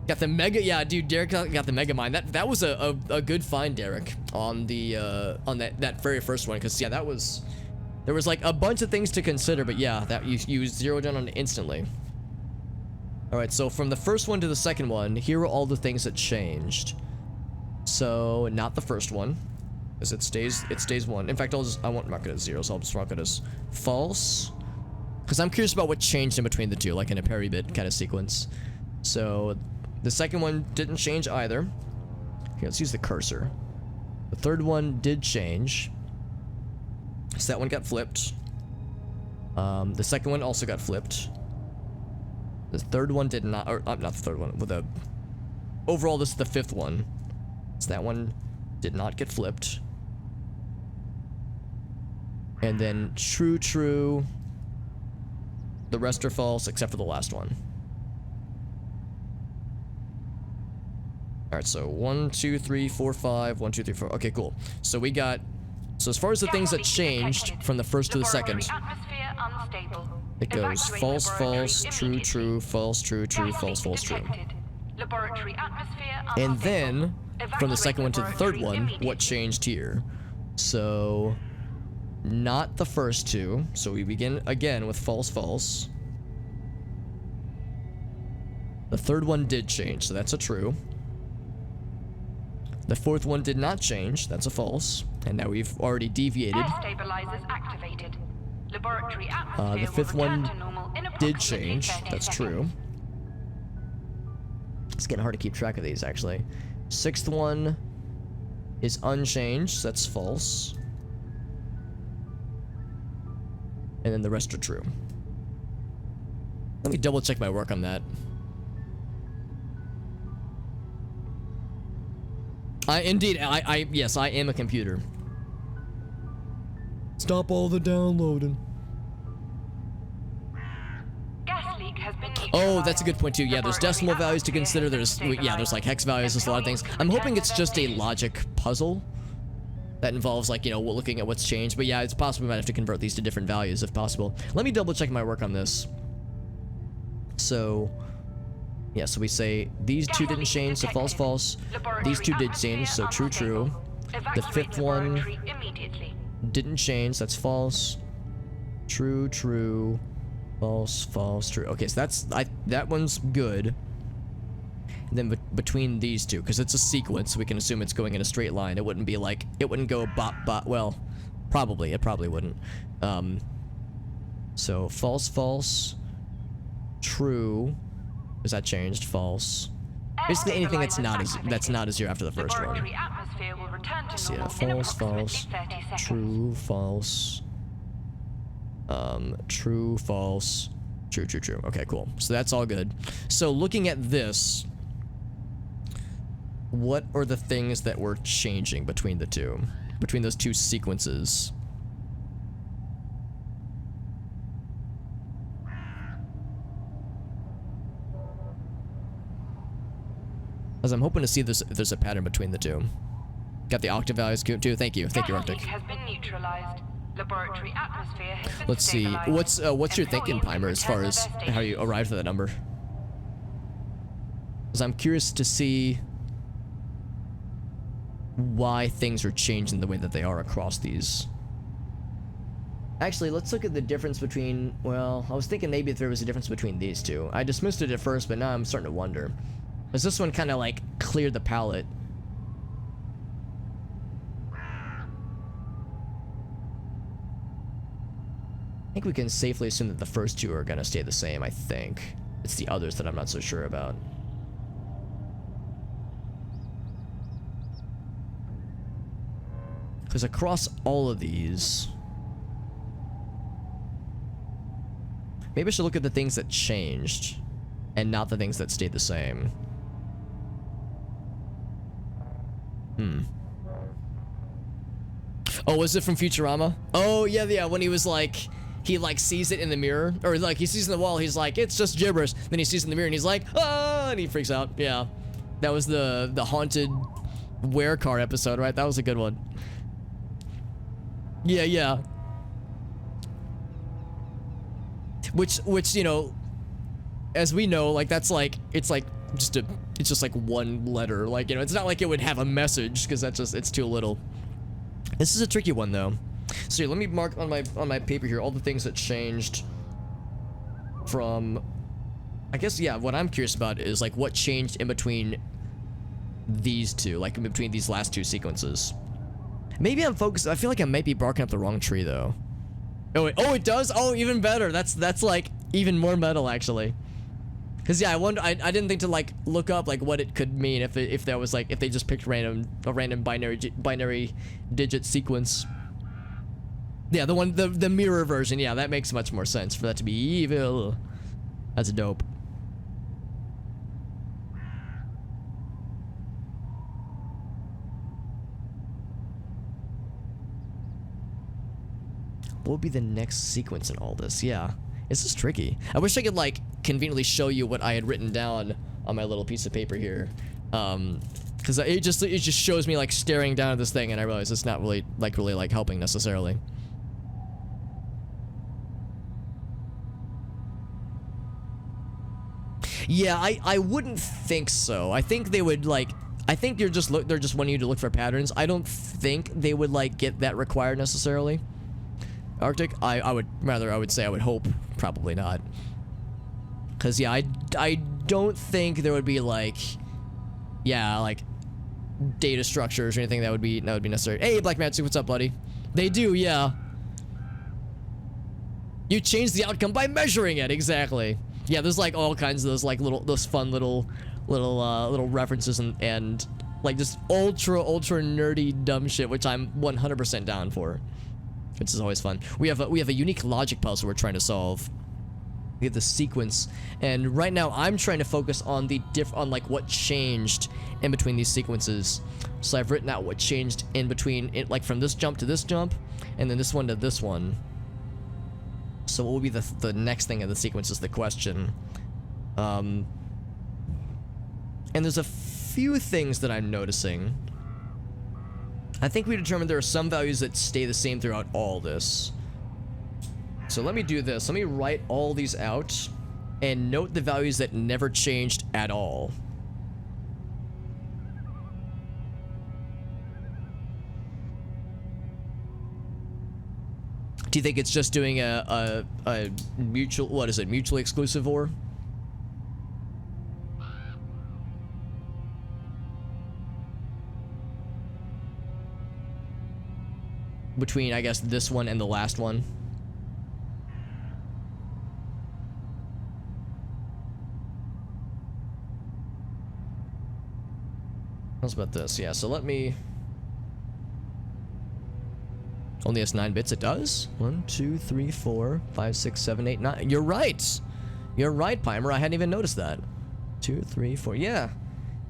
Got the mega, yeah, dude. Derek got the mega mine. That was a good find, Derek, on the on that very first one, because yeah, there was like a bunch of things to consider, but yeah, that you zeroed in on it instantly. All right, so from the first one to the second one, here are all the things that changed. So not the first one, because it stays 1. In fact, I won't mark it as 0, so I'll just mark it as false, because I'm curious about what changed in between the two, like in a parity bit kind of sequence. So the second one didn't change either. Here, let's use the cursor. The third one did change. So that one got flipped. The second one also got flipped. The third one did not, or not the third one, with the overall this is the 5th one. So that one did not get flipped. And then true. The rest are false except for the last one. Alright, so 1, 2, 3, 4, 5, 1, 2, 3, 4. Okay, cool. So we got, so as far as the things that changed from the first to the second, it goes false, false, true, false, true, false, false, true. And then, from the second one to the third one, what changed here? So, not the first two. So we begin again with false, false. The third one did change, so that's a true. The fourth one did not change, that's a false. And now we've already deviated. The fifth one did change, that's true. It's getting hard to keep track of these, actually. Sixth one is unchanged, that's false. And then the rest are true. Let me double check my work on that. Yes, I am a computer. Stop all the downloading. Gas leak has been Oh, that's a good point too. Yeah, there's decimal values to consider. There's like hex values. There's a lot of things. I'm hoping it's just a logic puzzle that involves, like, you know, looking at what's changed. But yeah, it's possible we might have to convert these to different values if possible. Let me double check my work on this. So, yeah, so we say these two didn't change, so false, false. These two did change, so true, true. The fifth one didn't change, that's false. True, true. False, false, true. Okay, so that one's good. And then between these two, because it's a sequence, we can assume it's going in a straight line. It wouldn't be like, it wouldn't go bop, bop. Well, probably. It probably wouldn't. So false, false. True. Is that changed? False. Basically anything that's not a zero after the first one. atmosphere will return to See normal that? in False, approximately false, 30 seconds. true, false. True, false, true, true, true. Okay, cool. So that's all good. So looking at this, what are the things that were changing between the two? Between those two sequences? As I'm hoping to see this, if there's a pattern between the two. Got the octave values too. Thank you, Arctic. Gas leak has been neutralized. Laboratory atmosphere has been Let's see. stabilized. What's your thinking, Employees can Pimer, as far return as to their how you stations. arrived at that number? Because I'm curious to see why things are changing the way that they are across these. Actually, let's look at the difference between, well, I was thinking maybe if there was a difference between these two. I dismissed it at first, but now I'm starting to wonder. Because this one kind of like cleared the palette. I think we can safely assume that the first two are going to stay the same, I think. It's the others that I'm not so sure about. Because across all of these... Maybe I should look at the things that changed, and not the things that stayed the same. Oh, was it from Futurama? Oh, yeah, when he was like... He like sees it in the mirror, or like he sees it in the wall, he's like, it's just gibberish. Then he sees it in the mirror and he's like, ah, and he freaks out. Yeah. That was the haunted werecar episode, right? That was a good one. Yeah. Which, you know, as we know, like that's like, it's just like one letter. Like, you know, it's not like it would have a message, because it's too little. This is a tricky one though. So let me mark on my paper here all the things that changed from, I guess, yeah, what I'm curious about is like what changed in between these two, like in between these last two sequences. Maybe I'm focused, I feel like I might be barking up the wrong tree though. Oh, it does? Oh, even better. That's like even more metal actually. Cause yeah, I didn't think to like look up like what it could mean if that was like, if they just picked a random binary digit sequence. Yeah, the mirror version. Yeah, that makes much more sense for that to be evil. That's dope. What would be the next sequence in all this? Yeah, this is tricky. I wish I could like conveniently show you what I had written down on my little piece of paper here. Because it just shows me like staring down at this thing, and I realize it's not really helping necessarily. Yeah, I wouldn't think so. I think they would like, I think they're just wanting you to look for patterns. I don't think they would like get that required necessarily. Arctic, I would say I would hope probably not. Cause yeah, I don't think there would be like, yeah, like data structures or anything that would be necessary. Hey, Black Magic, what's up, buddy? They do, yeah. You change the outcome by measuring it, exactly. Yeah, there's like all kinds of those like those fun little references and like just ultra nerdy dumb shit, which I'm 100% down for. Which is always fun. We have a unique logic puzzle we're trying to solve. We have the sequence, and right now I'm trying to focus on on like what changed in between these sequences. So I've written out what changed in between it, like from this jump to this jump, and then this one to this one. So what would be the next thing in the sequence is the question. And there's a few things that I'm noticing. I think we determined there are some values that stay the same throughout all this. So let me do this. Let me write all these out and note the values that never changed at all. Do you think it's just doing a mutual, what is it, mutually exclusive or? Between, I guess, this one and the last one. How's about this? Yeah, so let me Only has 9 bits. It does. 1, 2, 3, 4, 5, 6, 7, 8, 9. You're right. You're right, Pimer. I hadn't even noticed that. 2, 3, 4. Yeah.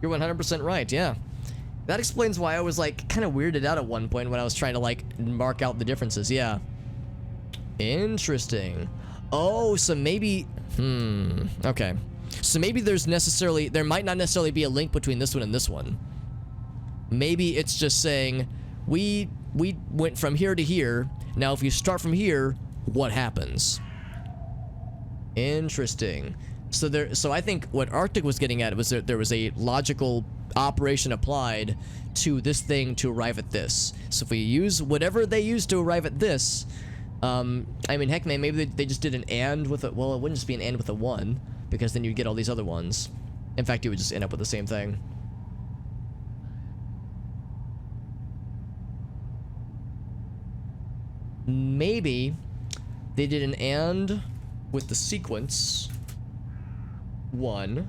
You're 100% right. Yeah. That explains why I was like kind of weirded out at one point when I was trying to like mark out the differences. Yeah. Interesting. Oh, so maybe... Okay. So maybe there might not necessarily be a link between this one and this one. Maybe it's just saying, we went from here to here. Now, if you start from here, what happens? Interesting. So I think what Arctic was getting at was that there was a logical operation applied to this thing to arrive at this. So if we use whatever they used to arrive at this, I mean, heck, man, maybe they just did an and with a, well, it wouldn't just be an and with a 1, because then you'd get all these other ones. In fact, you would just end up with the same thing. Maybe they did an and with the sequence 1,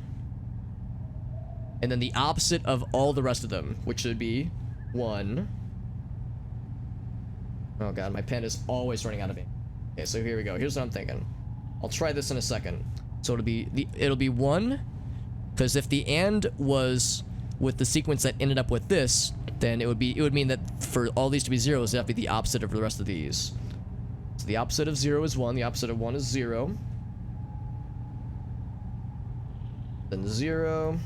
and then the opposite of all the rest of them, which should be 1. Oh god, my pen is always running out of ink. Okay, so here we go. Here's what I'm thinking. I'll try this in a second. So it'll be 1, because if the and was with the sequence that ended up with this, then it would mean that for all these to be 0s, it'd have to be the opposite of the rest of these. So the opposite of 0 is 1, the opposite of 1 is 0. Then 0,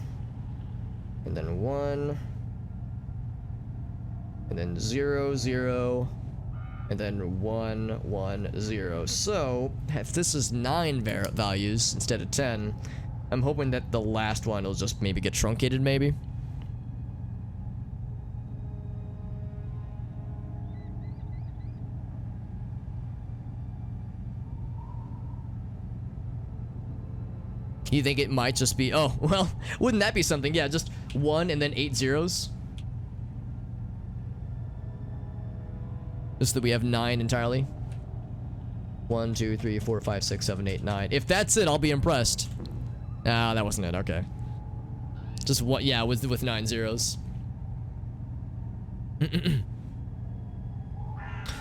and then 1, and then 0, 0, and then 1, 1, 0. So if this is 9 values instead of 10, I'm hoping that the last one will just maybe get truncated, maybe. You think it might just be, oh, well, wouldn't that be something? Yeah, just 1 and then 8 zeros. Just that we have 9 entirely. 1, 2, 3, 4, 5, 6, 7, 8, 9. If that's it, I'll be impressed. Ah, that wasn't it. Okay. Just what? Yeah, with 9 zeros.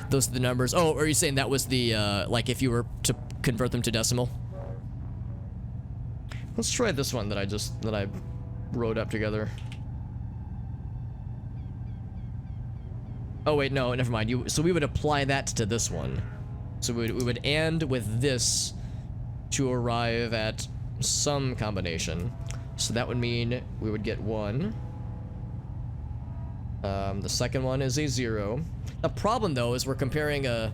Those are the numbers. Oh, are you saying that was the like if you were to convert them to decimal? Let's try this one that I wrote up together. Oh wait, no, never mind. So we would apply that to this one. So we would end with this to arrive at some combination. So that would mean we would get 1. The second one is a 0. The problem though is we're comparing a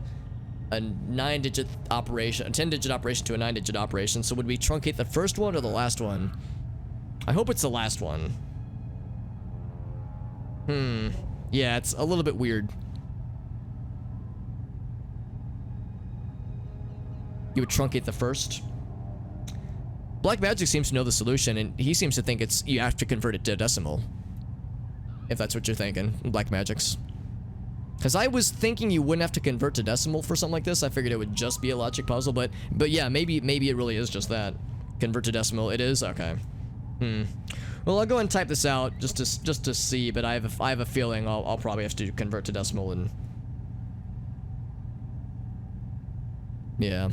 9-digit operation, a 10-digit operation to a 9-digit operation. So would we truncate the first one or the last one? I hope it's the last one. Yeah, it's a little bit weird. You would truncate the first. Black Magic seems to know the solution, and he seems to think it's you have to convert it to decimal. If that's what you're thinking, Black Magic's. Because I was thinking you wouldn't have to convert to decimal for something like this. I figured it would just be a logic puzzle, but yeah, maybe it really is just that. Convert to decimal, it is? Okay. Well, I'll go and type this out just to see, but I have a feeling I'll probably have to convert to decimal and... Yeah.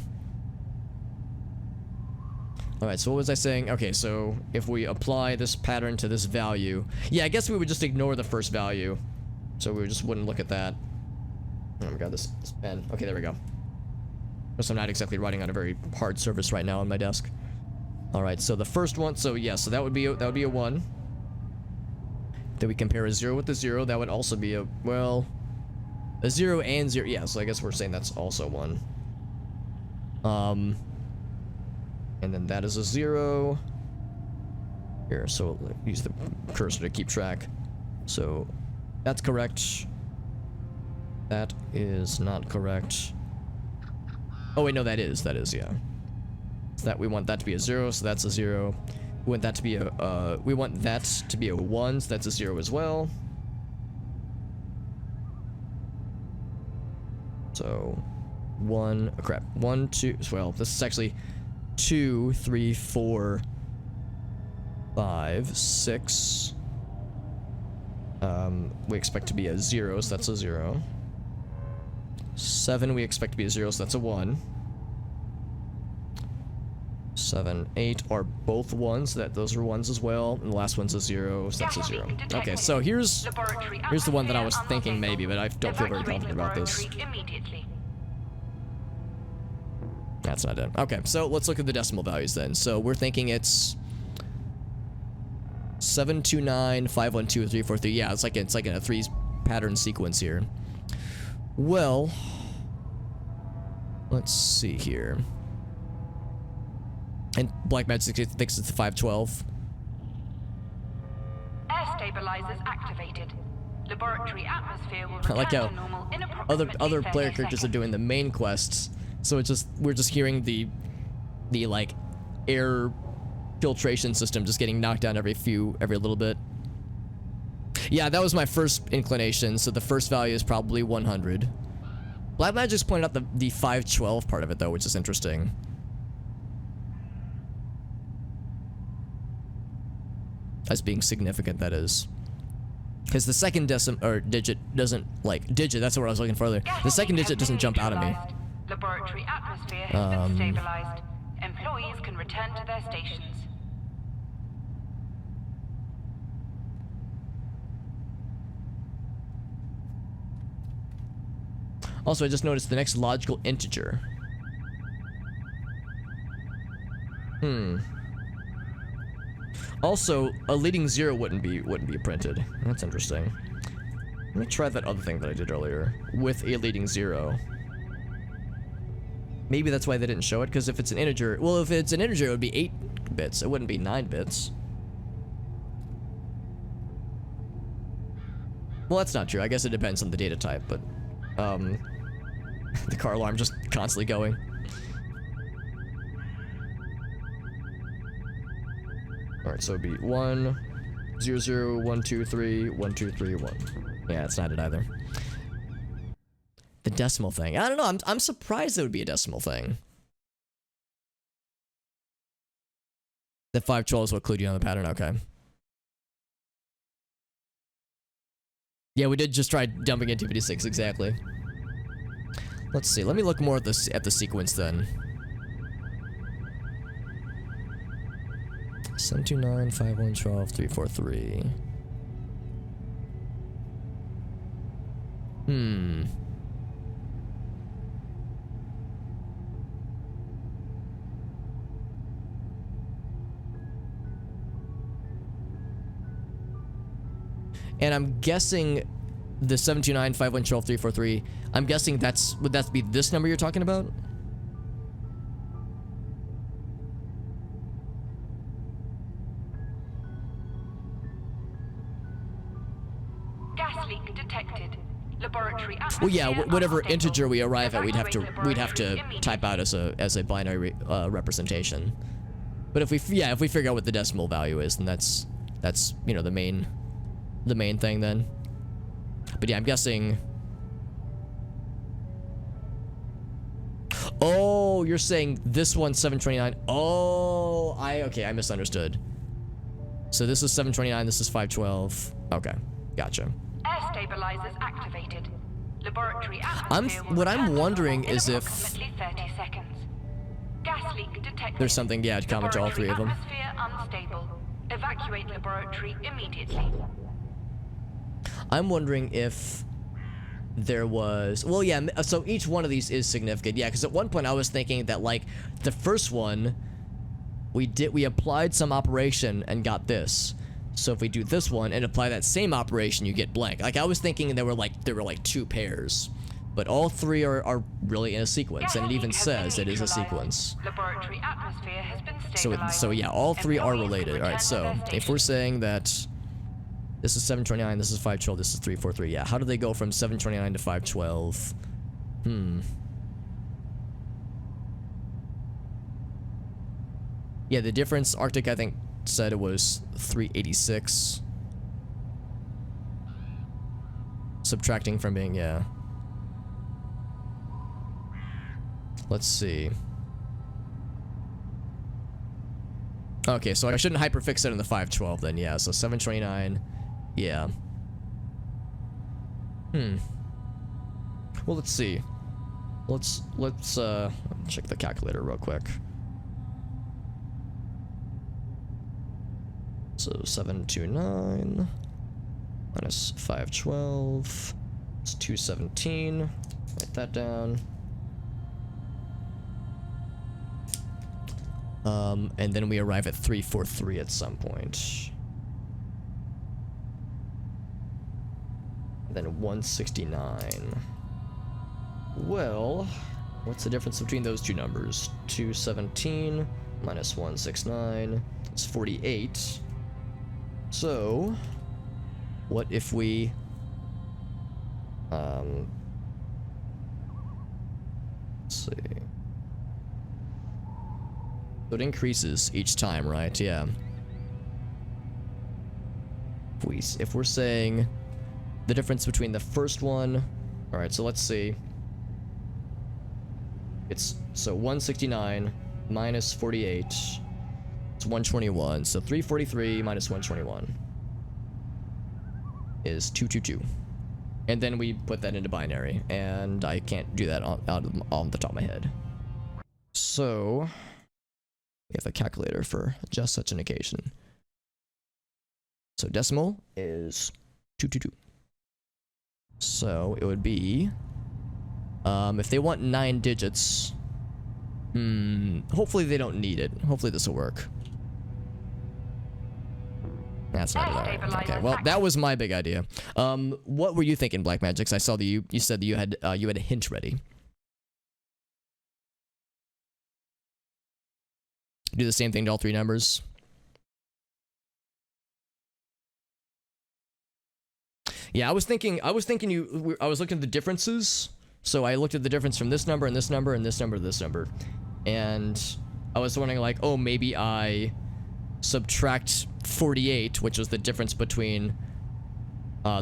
Alright, so what was I saying? Okay, so if we apply this pattern to this value... Yeah, I guess we would just ignore the first value. So we just wouldn't look at that. Oh my god, this pen. Okay, there we go. Because I'm not exactly writing on a very hard surface right now on my desk. Alright, so the first one, so yeah, so that would be a 1. Then we compare a 0 with the 0, that would also be a, well, a 0 and 0, yeah, so I guess we're saying that's also 1. And then that is a 0. Here, so we'll use the cursor to keep track. So, that's correct. That is not correct. Oh wait, no, that is, yeah. So that we want that to be a 0, so that's a 0. We want that to be a, we want that to be a 1, so that's a 0 as well. So, 1, oh crap, 1, 2, well, this is actually 2, 3, 4, 5, 6. We expect to be a 0, so that's a 0. 7 we expect to be a 0, so that's a 1. 7, 8 are both 1s, so that those are 1s as well. And the last one's a 0, so that's a 0. Okay, so here's the one that I was thinking maybe, but I don't feel very confident about this. That's not it. Okay, so let's look at the decimal values then. So we're thinking it's 729 512 343. Yeah, it's like in a 3 pattern sequence here. Well, let's see here. And Black Magic thinks it's the 512. Air stabilizers activated. Laboratory atmosphere will I like return how to normal in other approximately 30 player characters are seconds. doing the main quests, so we're just hearing the like air filtration system just getting knocked down every little bit. Yeah, that was my first inclination. So the first value is probably 100. Black Magic just pointed out the 512 part of it though, which is interesting. As being significant, that is. Because the second digit doesn't, that's what I was looking for earlier. The second digit doesn't jump out at me. Laboratory atmosphere has been stabilized. Employees can return to their stations. Also, I just noticed the next logical integer. Also, a leading 0 wouldn't be printed. That's interesting. Let me try that other thing that I did earlier with a leading 0. Maybe that's why they didn't show it, because if it's an integer, well, if it's an integer, it would be 8 bits. It wouldn't be 9 bits. Well, that's not true. I guess it depends on the data type, but the car alarm just constantly going. Alright, so it'd be 1, 0, 0, 1, 2, 3, 1, 2, 3, 1. Yeah, it's not it either. The decimal thing. I don't know, I'm surprised it would be a decimal thing. The 512 is what clued you on the pattern, okay. Yeah, we did just try dumping into 56, exactly. Let's see, let me look more at the sequence then. 729 5112 343. And I'm guessing the 729 5112 343. I'm guessing would that be this number you're talking about? Gas leak detected. Laboratory atmosphere Well, yeah, whatever unstable. integer we arrive at, we'd have to Evacuate type out as a binary representation. But if we figure out what the decimal value is, then that's you know the main thing then. But yeah, I'm guessing. Oh, you're saying this one's 729. Oh, I misunderstood. So this is 729. This is 512. Okay, gotcha. Air stabilizers activated. Laboratory atmosphere will What I'm return to wondering normal in is if approximately 30 seconds. Gas leak detected. there's something, yeah, common to all three of them. Atmosphere unstable. Evacuate laboratory immediately. I'm wondering if there was, well, yeah, so each one of these is significant. Yeah, because at one point I was thinking that, like, the first one, we applied some operation and got this. So if we do this one and apply that same operation, you get blank. Like, I was thinking there were like 2 pairs. But all 3 are really in a sequence, and it even says it is a sequence. Laboratory atmosphere has been stabilized. So yeah, all 3 are Employees related. can Alright, so return to their if we're stations. saying that this is 729, this is 512, this is 343, yeah, how do they go from 729 to 512? Yeah, the difference, Arctic, I think, said it was 386. Subtracting from being, yeah. Let's see. Okay, so I shouldn't hyperfix it in the 512 then, yeah. So 729, yeah. Well, let's see. Let's check the calculator real quick. So 729 minus 512 is 217. Write that down. And then we arrive at 343 at some point. Then 169. Well, what's the difference between those two numbers? 217 minus 169 is 48. So, what if we let's see. So it increases each time, right? Yeah. If we're saying the difference between the first one, all right, so let's see. It's so 169 minus 48. It's 121. So 343 minus 121 is 222. And then we put that into binary, and I can't do that on the top of my head. So we have a calculator for just such an occasion. So decimal is 222. So it would be, if they want 9 digits, hopefully they don't need it. Hopefully this will work. That's not it. Okay, well, that was my big idea. What were you thinking, Black Magix? I saw that you said that you had a hint ready. Do the same thing to all 3 numbers. Yeah, I was looking at the differences. So I looked at the difference from this number and this number and this number to this number. And I was wondering, like, oh, maybe I subtract 48, which was the difference between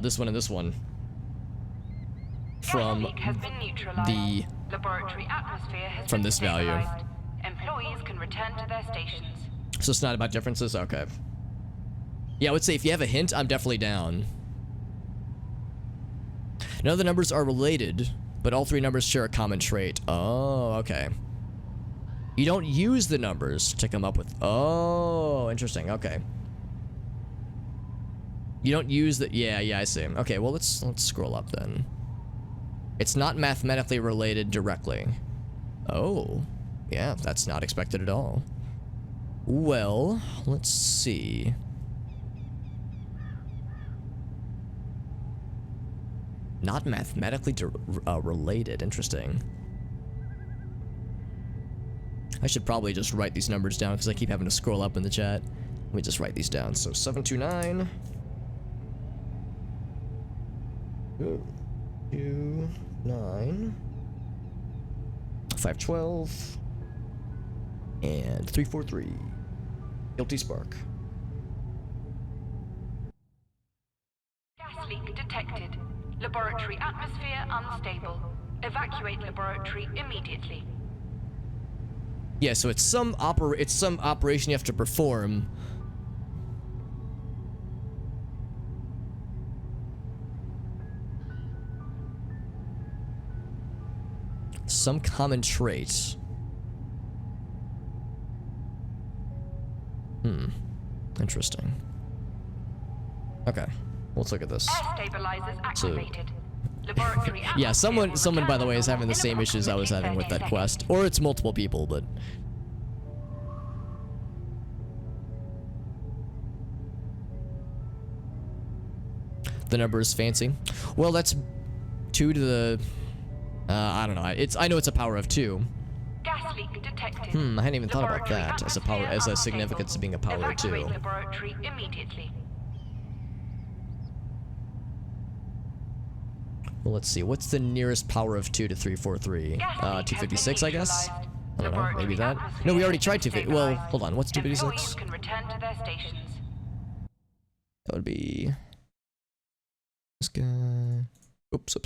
this one and this one, from from this value. Employees can return to their stations. So it's not about differences? Okay. Yeah, I would say if you have a hint, I'm definitely down. None of the numbers are related, but all 3 numbers share a common trait. Oh, okay. You don't use the numbers to come up with... Oh, interesting. Okay. You don't use the... Yeah, I see. Okay, well, let's scroll up then. It's not mathematically related directly. Oh. Yeah, that's not expected at all. Well, let's see. Not mathematically related. Interesting. I should probably just write these numbers down because I keep having to scroll up in the chat. Let me just write these down. So 729. 229. 512. And 343. Guilty Spark. Gas leak detected. Laboratory atmosphere unstable. Evacuate laboratory immediately. Yeah, so it's some operation you have to perform. Some common trait. Interesting. Okay, let's look at this. Air stabilizers activated. Laboratory Yeah, someone atmosphere by the way is having the in same issues I was having with that quest, or it's multiple people, but the number is fancy. Well, that's 2 to the I don't know. I know it's a power of 2. Gas leak detected. I hadn't even thought about Laboratory that as a atmosphere significance of being a power of 2. Evacuate laboratory immediately. Well, let's see. What's the nearest power of 2 to 343? 256, I guess? I don't know. Maybe that? No, we already tried 250. Well, hold on. What's 256? Can return to their stations. That would be... this guy... Oops.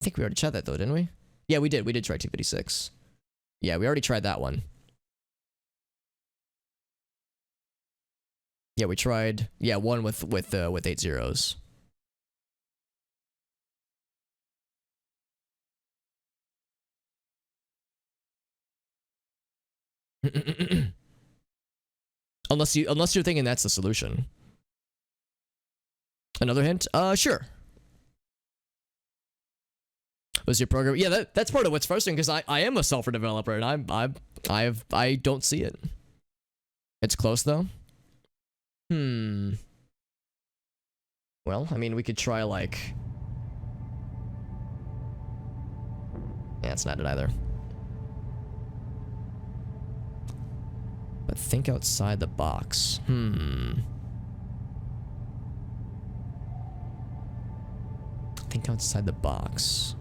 I think we already tried that, though, didn't we? Yeah, we did. We did try 256. Yeah, we already tried that one. Yeah, we tried... Yeah, one with 8 zeros. Unless you're thinking that's the solution. Another hint? Sure. Was your program? Yeah, that's part of what's frustrating because I am a software developer and I don't see it. It's close though. Well, I mean, we could try like. Yeah, it's not it either. But think outside the box. Think outside the box.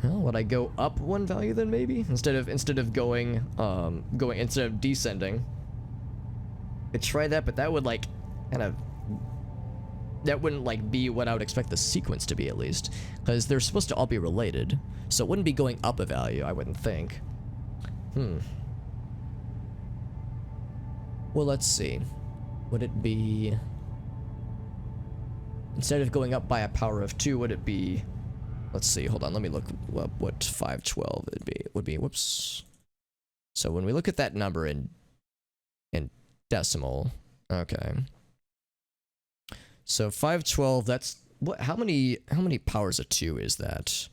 Well, would I go up one value then maybe instead of going instead of descending? Could try that, but that would like kind of that wouldn't like be what I would expect the sequence to be at least, because they're supposed to all be related. So it wouldn't be going up a value, I wouldn't think. Well, let's see. Would it be instead of going up by a power of 2, would it be, let's see, hold on, let me look up what 512 would be. Whoops. So when we look at that number in decimal, okay. So 512, that's what, how many powers of 2 is that?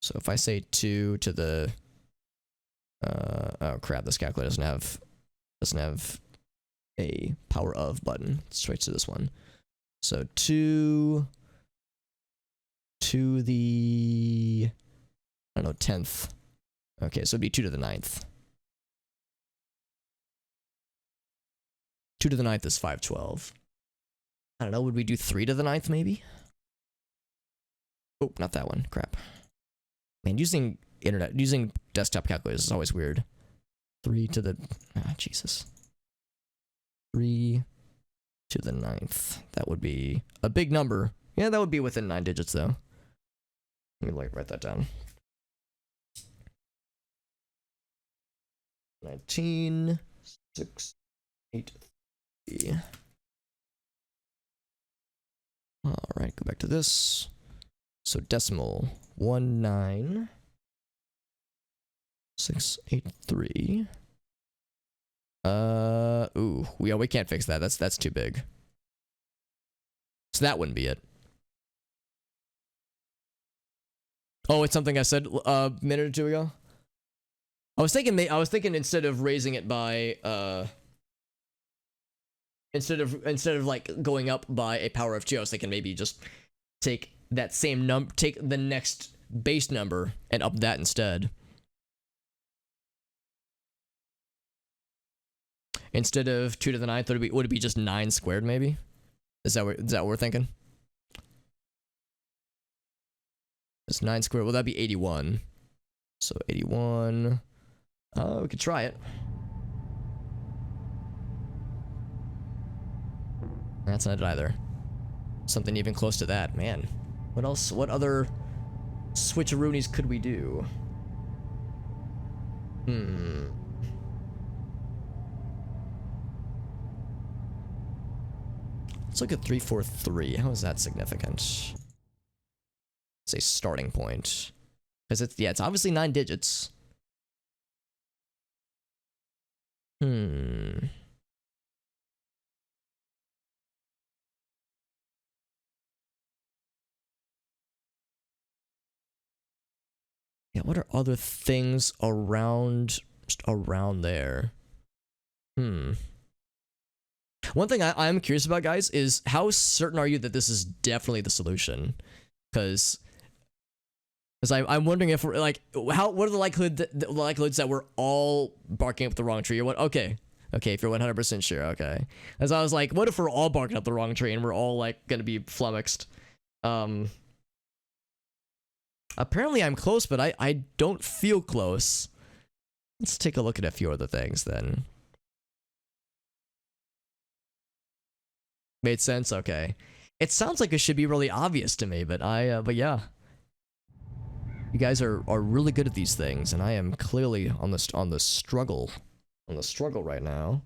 So if I say 2 to the oh crap, this calculator doesn't have a power of button. Straight to this one. So 2 to the, I don't know, 10th. Okay, so it'd be 2 to the 9th. 2 to the 9th is 512. I don't know, would we do 3 to the 9th maybe? Oh, not that one. Crap. Man, using desktop calculators is always weird. 3 to the, Jesus. 3 to the 9th. That would be a big number. Yeah, that would be within 9 digits though. Let me write that down. 19, 6, 8, 3. All right, go back to this. So decimal 19683. Ooh, we can't fix that. That's too big. So that wouldn't be it. Oh, it's something I said a minute or two ago. I was thinking instead of raising it by instead of like going up by a power of 2, I was thinking maybe just take that same number, take the next base number and up that instead. Instead of 2 to the 9th, would it be just 9 squared maybe? Is that what we're thinking? It's 9 squared. Well, that'd be 81. So 81. We could try it. That's not it either. Something even close to that, man. What else? What other switcheroonies could we do? Let's look at 343. How is that significant? It's a starting point. Because it's obviously 9 digits. Yeah, what are other things around there? One thing I'm curious about, guys, is how certain are you that this is definitely the solution? Because I'm wondering if we're like, what are the likelihoods that we're all barking up the wrong tree? Or what? Okay, if you're 100% sure, okay. As I was like, what if we're all barking up the wrong tree and we're all like gonna be flummoxed? Apparently I'm close, but I don't feel close. Let's take a look at a few other things then. Made sense? Okay. It sounds like it should be really obvious to me, but but yeah. You guys are really good at these things, and I am clearly on the struggle right now.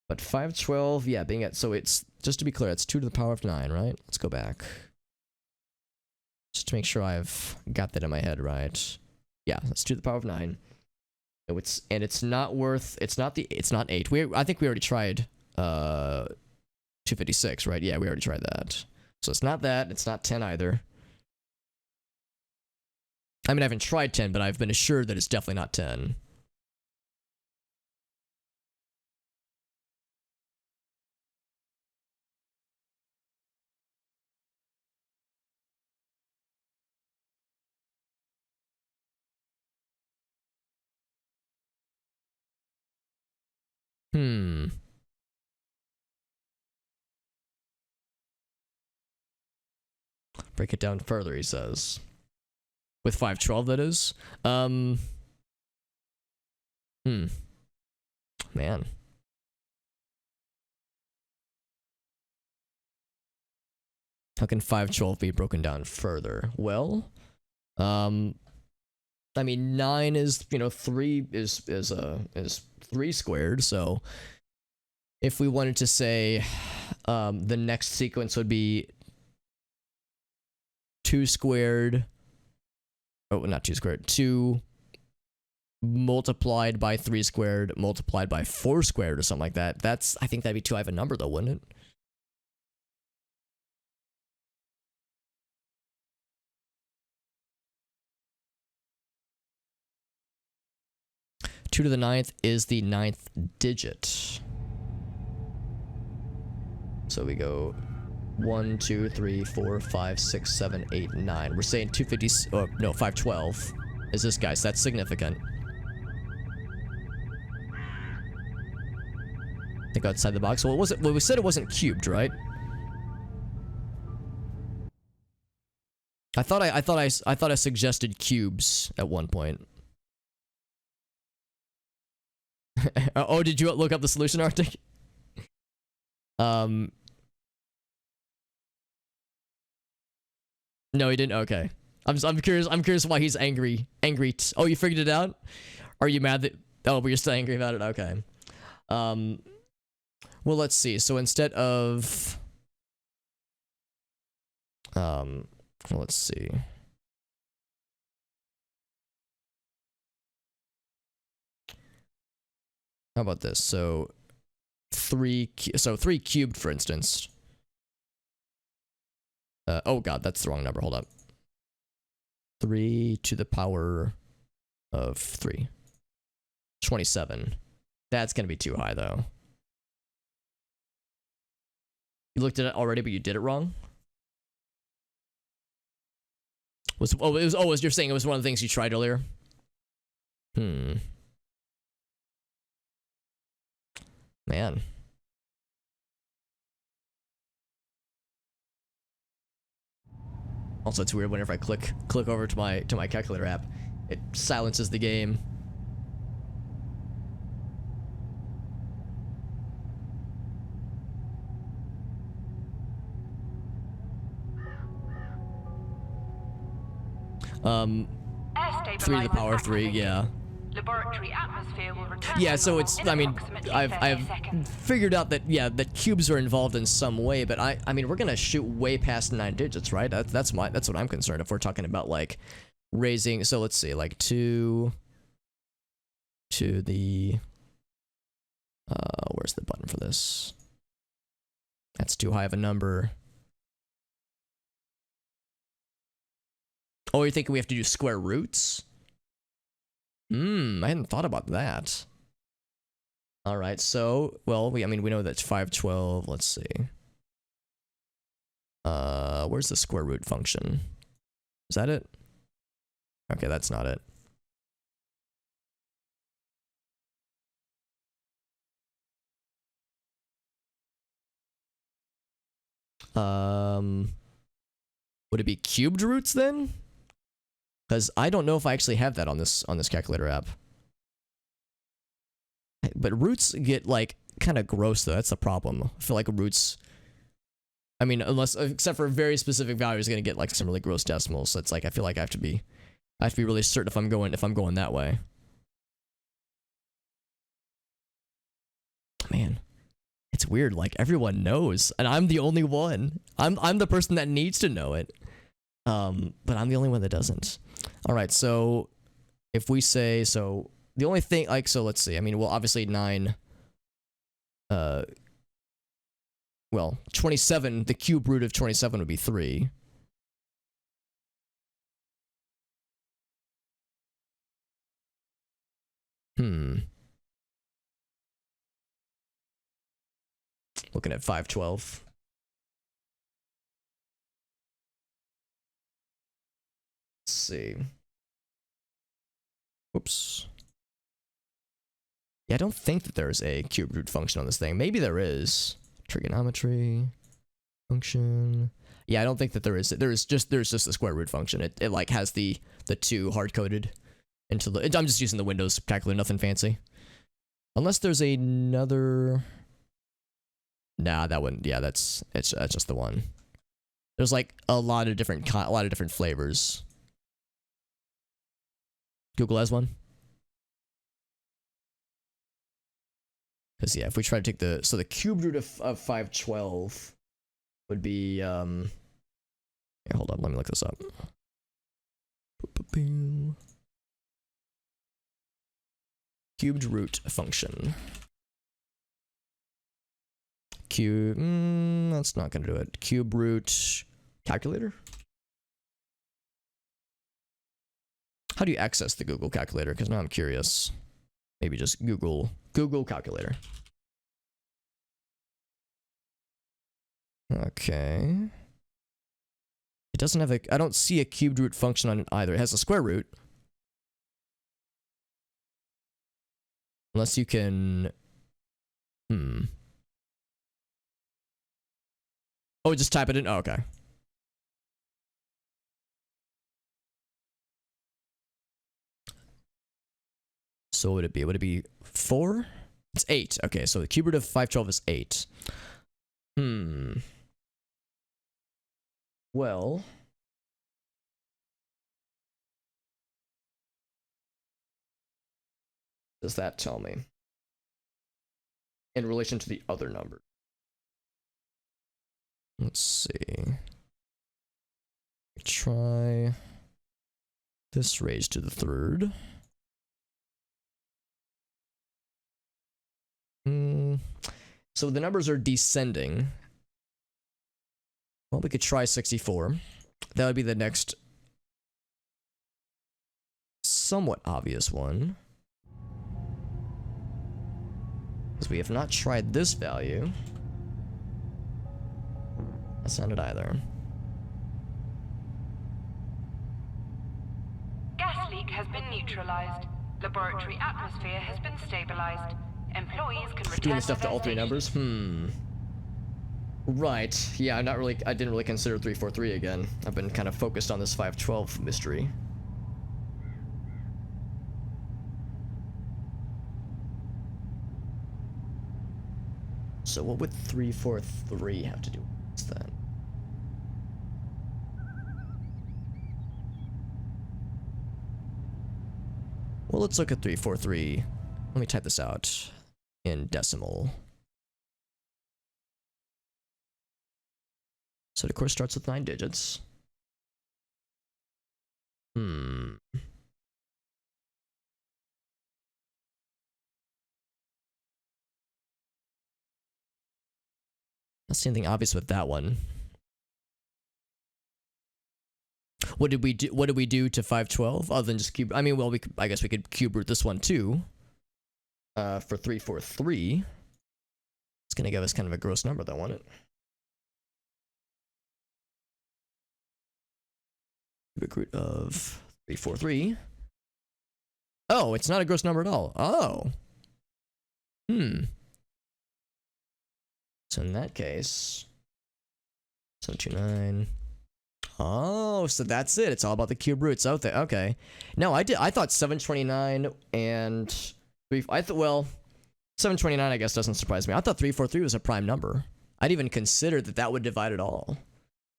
But 512, yeah, being at, so it's, just to be clear, it's 2 to the power of 9, right? Let's go back. just to make sure I've got that in my head right. Yeah, that's 2 to the power of 9. It's not worth. It's not 8. I think we already tried 256, right? Yeah, we already tried that. So it's not that. It's not 10 either. I mean, I haven't tried 10, but I've been assured that it's definitely not 10. Break it down further, he says. With 512, that is. Man. How can 512 be broken down further? Well, I mean, 9 is, 3 is 3 squared, so if we wanted to say the next sequence would be 2 squared, oh, not 2 squared, 2 multiplied by 3 squared multiplied by 4 squared or something like that. I think that'd be too high of a number though, wouldn't it? Two to the 9th is the 9th digit. So we go 1, 2, 3, 4, 5, 6, 7, 8, 9. We're saying 250. Oh, no, 512 is this guy, so that's significant. Think outside the box. Well, well, we said it wasn't cubed, right? I thought I suggested cubes at one point. Oh, did you look up the solution, Arctic? No, he didn't. Okay, I'm curious. I'm curious why he's angry. Oh, you figured it out? Are you mad that? Oh, but you're still angry about it. Okay. Well, let's see. So instead of let's see. How about this? So 3 cubed, for instance. Oh god, that's the wrong number. Hold up. 3 to the power of 3. 27. That's gonna be too high, though. You looked at it already, but you did it wrong? You're saying it was one of the things you tried earlier? Man. Also, it's weird whenever I click over to my calculator app, it silences the game. Air 3 to the power of 3, stabilizers yeah. Laboratory atmosphere will return Yeah, to so normal it's, in I mean, approximately I've 30 seconds. figured out that, yeah, that cubes are involved in some way, but I mean, we're gonna shoot way past 9 digits, right? That's what I'm concerned if we're talking about, like, raising, so let's see, like, 2 to the, where's the button for this? That's too high of a number. Oh, you're thinking we have to do square roots? I hadn't thought about that. Alright, so, well, we know that's 512, let's see. Where's the square root function? Is that it? Okay, that's not it. Would it be cubed roots then? Because I don't know if I actually have that on this calculator app. But roots get, like, kind of gross, though. That's the problem. I feel like roots, I mean, except for very specific values, going to get, like, some really gross decimals. So it's like, I feel like I have to be really certain if I'm going that way. Man, it's weird. Like, everyone knows, and I'm the only one. I'm the person that needs to know it. But I'm the only one that doesn't. All right, so if we say, so the only thing, like, so let's see. I mean, well, obviously 9, well, 27, the cube root of 27 would be 3. Looking at 512. Let's see. Oops. Yeah, I don't think that there's a cube root function on this thing. Maybe there is. Trigonometry function. Yeah, I don't think that there is. There's just a square root function. It like has the 2 hard coded into the. I'm just using the Windows calculator, nothing fancy. Unless there's another. Nah, that wouldn't. Yeah, that's just the one. There's like a lot of different flavors. Google has one. Because yeah, if we try to take the cube root of 512 would be here, hold on, let me look this up. Cubed root function. That's not gonna do it. Cube root calculator. How do you access the Google calculator? Because now I'm curious. Maybe just Google calculator. Okay. It doesn't have I don't see a cubed root function on it either. It has a square root. Unless you can... Oh, just type it in? Oh, okay. So what would it be? Would it be 4? It's 8. Okay, so the cube root of 512 is 8. Well... does that tell me? In relation to the other number. Let's see. Try this raised to the 3rd. So the numbers are descending. Well, we could try 64. That would be the next somewhat obvious one. Because we have not tried this value. That's not it either. Gas leak has been neutralized. Laboratory atmosphere has been stabilized. Employees can return Doing the stuff to to their all 3 stations. numbers? Right. Yeah, I didn't really consider 343 again. I've been kind of focused on this 512 mystery. So what would 343 have to do with that? Well, let's look at 343. Let me type this out in decimal. So it of course starts with 9 digits. Not see anything obvious with that one. What did we do to 512 other than just cube? I mean, well, I guess we could cube root this one too. For 343. It's gonna give us kind of a gross number though, won't it? Cubic root of 343. Oh, it's not a gross number at all. Oh. So in that case, 729. Oh, so that's it. It's all about the cube roots out there. Okay. No, I thought 729 and 3. Well, 729 I guess doesn't surprise me. I thought 343 was a prime number. I'd even considered that would divide it all.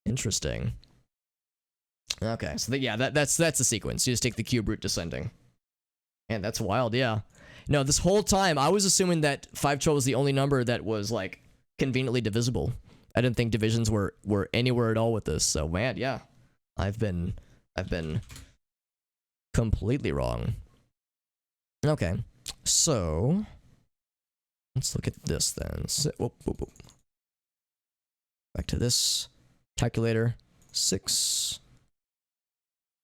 Interesting. Okay, so yeah, that's the sequence. You just take the cube root descending. And that's wild, yeah. No, this whole time I was assuming that 512 was the only number that was like conveniently divisible. I didn't think divisions were anywhere at all with this. So man, yeah. I've been completely wrong. Okay, so let's look at this then. Whoop, whoop, whoop. Back to this calculator. 6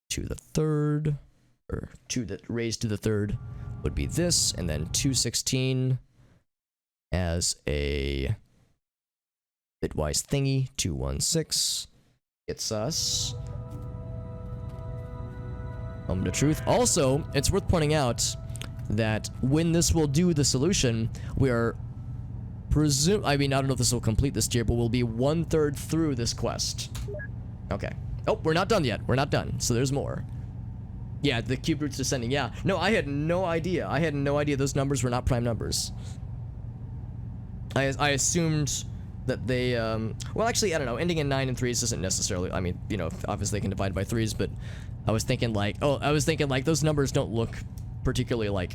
to the third, or 2 raised to the third would be this, and then 216 as a bitwise thingy. 216 gets us home to truth. Also, it's worth pointing out that when this will do the solution, we are I mean, I don't know if this will complete this tier, but we'll be 1/3 through this quest. Okay. Oh, we're not done yet. We're not done. So there's more. Yeah, the cube root's descending. Yeah. No, I had no idea. I had no idea those numbers were not prime numbers. I assumed that they, well, actually, I don't know. Ending in 9 and 3s isn't necessarily, I mean, you know, obviously they can divide by 3s, but I was thinking like, those numbers don't look particularly like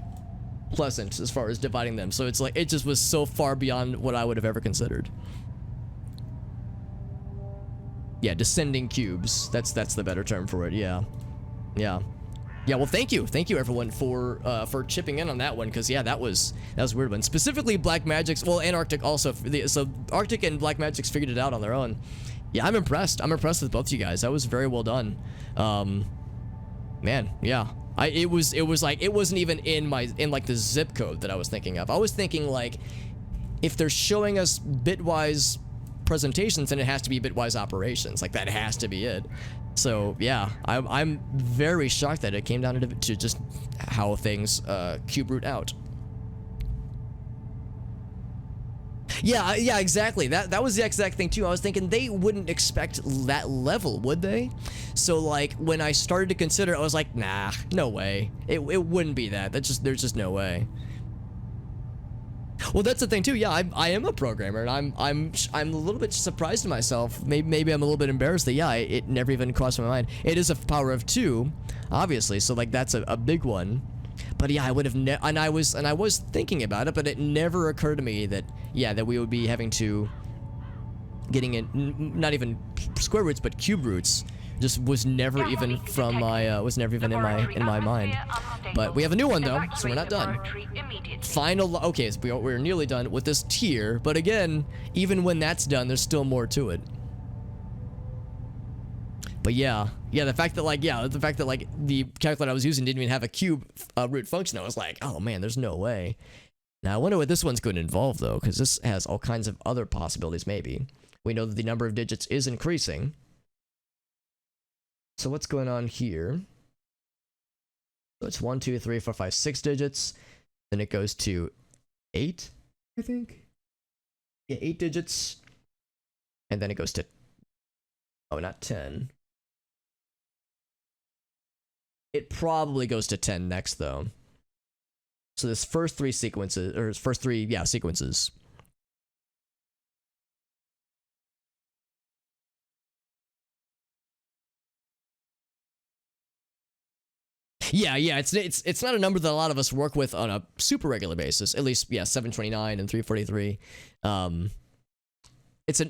pleasant as far as dividing them. So it's like, it just was so far beyond what I would have ever considered. Yeah, descending cubes. That's the better term for it. Yeah. Yeah. Yeah, well, thank you everyone for chipping in on that one, because yeah, that was a weird one. Specifically Black Magic's, well, and Arctic also. So Arctic and Black Magic's figured it out on their own. Yeah, I'm impressed. I'm impressed with both you guys. That was very well done. Man, yeah. It was like, it wasn't even in like the zip code that I was thinking of. I was thinking like, if they're showing us bitwise presentations, then it has to be bitwise operations. Like, that has to be it. So yeah, I'm very shocked that it came down to just how things cube root out. Yeah, yeah, exactly. That was the exact thing too. I was thinking they wouldn't expect that level, would they? So like, when I started to consider, I was like, nah, no way. It wouldn't be that. There's just no way. Well, that's the thing too. Yeah, I am a programmer, and I'm a little bit surprised to myself. Maybe I'm a little bit embarrassed that yeah, it never even crossed my mind. It is a power of 2, obviously. So like, that's a big one. But yeah, I would have and I was thinking about it, but it never occurred to me that yeah, that we would be having to getting in not even square roots but cube roots. Just was never even from my was never even in my mind. But we have a new one though, so we're not done. Final, okay, so we're nearly done with this tier, but again, even when that's done, there's still more to it. But yeah, the fact that like the calculator I was using didn't even have a cube root function, I was like, oh man, there's no way. Now I wonder what this one's going to involve though, because this has all kinds of other possibilities. Maybe we know that the number of digits is increasing. So what's going on here? So it's 1, 2, 3, 4, 5, 6 digits. Then it goes to 8, I think. Yeah, 8 digits. And then it goes to, oh, not 10. It probably goes to 10 next, though. So this first 3 sequences, or first 3, yeah, sequences. Yeah, it's not a number that a lot of us work with on a super regular basis. At least, yeah, 729 and 343. It's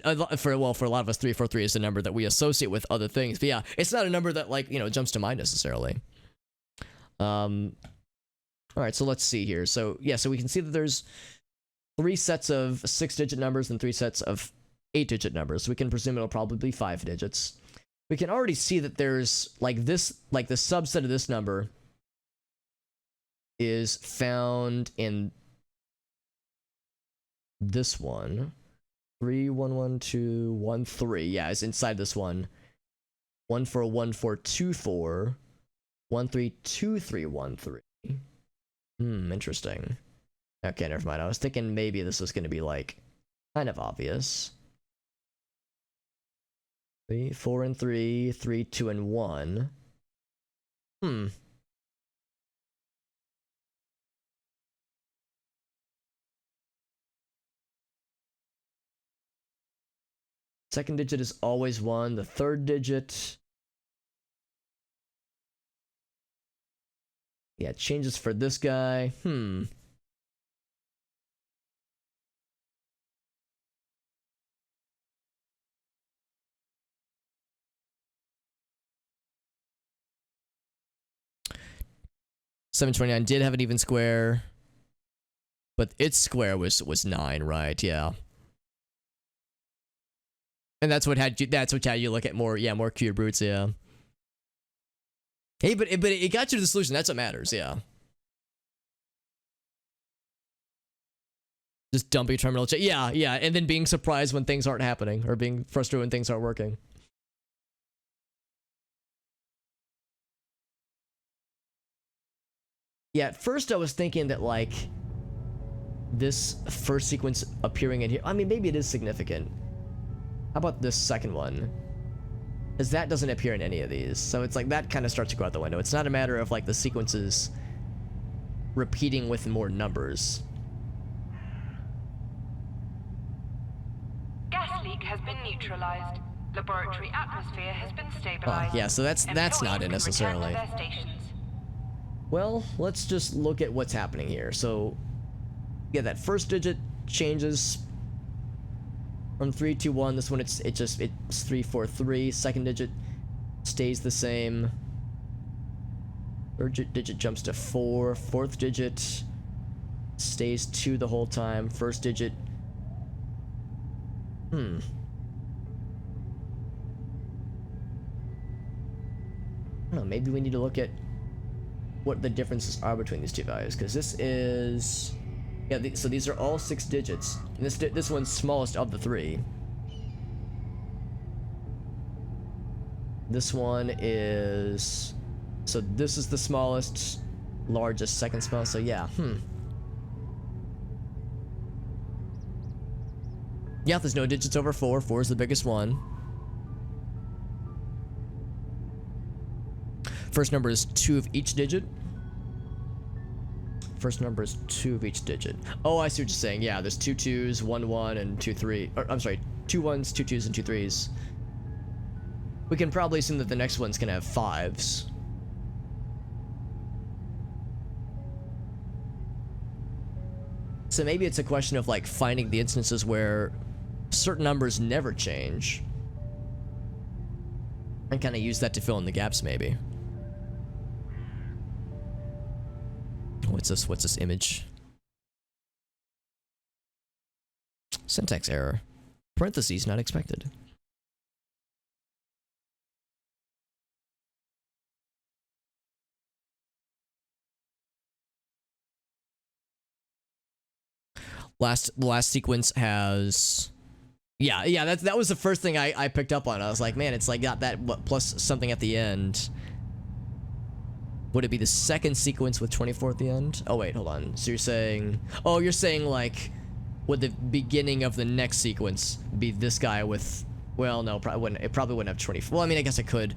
for a lot of us, 343 is the number that we associate with other things. But yeah, it's not a number that like, you know, jumps to mind necessarily. All right, so let's see here. So yeah, so we can see that there's 3 sets of 6-digit numbers and 3 sets of 8-digit numbers. So we can presume it'll probably be 5 digits. We can already see that there's like this, like the subset of this number is found in this one. 311213. Yeah, it's inside this one. 141424 132313. Interesting. Okay, never mind. I was thinking maybe this was going to be like kind of obvious. 3, 4, and 3, 3, 2, and 1. Second digit is always 1. The third digit, yeah, it changes for this guy. 729 did have an even square, but its square was 9, right? Yeah. And that's what had you look at more cubed roots, yeah. Hey, but it got you to the solution. That's what matters, yeah. Just dumping terminal check. Yeah, and then being surprised when things aren't happening, or being frustrated when things aren't working. Yeah, at first I was thinking that, like, this first sequence appearing in here, I mean, maybe it is significant. How about this second one? Because that doesn't appear in any of these. So it's like that kind of starts to go out the window. It's not a matter of like the sequences repeating with more numbers. Gas leak has been neutralized. Laboratory atmosphere has been stabilized. Yeah, so that's not it necessarily. Well, let's just look at what's happening here. So, yeah, that first digit changes from 3 to 1. This one it's 3 4 3. Second digit stays the same. Third digit jumps to 4. Fourth digit stays 2 the whole time. First digit. I don't know, maybe we need to look at what the differences are between these two values, because this is, yeah, so these are all 6 digits, and this one's smallest of the 3. This one is, so this is the smallest, largest, second smallest, so yeah, yeah, there's no digits over 4. 4 is the biggest one. First number is 2 of each digit. First number is 2 of each digit. Oh, I see what you're saying. Yeah, there's 2 2s, 1 1, and 2 3. Or, I'm sorry, 2 1s, 2 2s, and 2 3s. We can probably assume that the next one's gonna have 5s. So maybe it's a question of like finding the instances where certain numbers never change, and kind of use that to fill in the gaps, maybe. What's this image? Syntax error. Parentheses not expected. Last sequence has, yeah, that was the first thing I picked up on. I was like, man, it's like got that plus something at the end. Would it be the second sequence with 24 at the end? Oh wait, hold on. So you're saying, oh, you're saying like, would the beginning of the next sequence be this guy with, well, no, probably wouldn't. It probably wouldn't have 24. Well, I mean, I guess it could.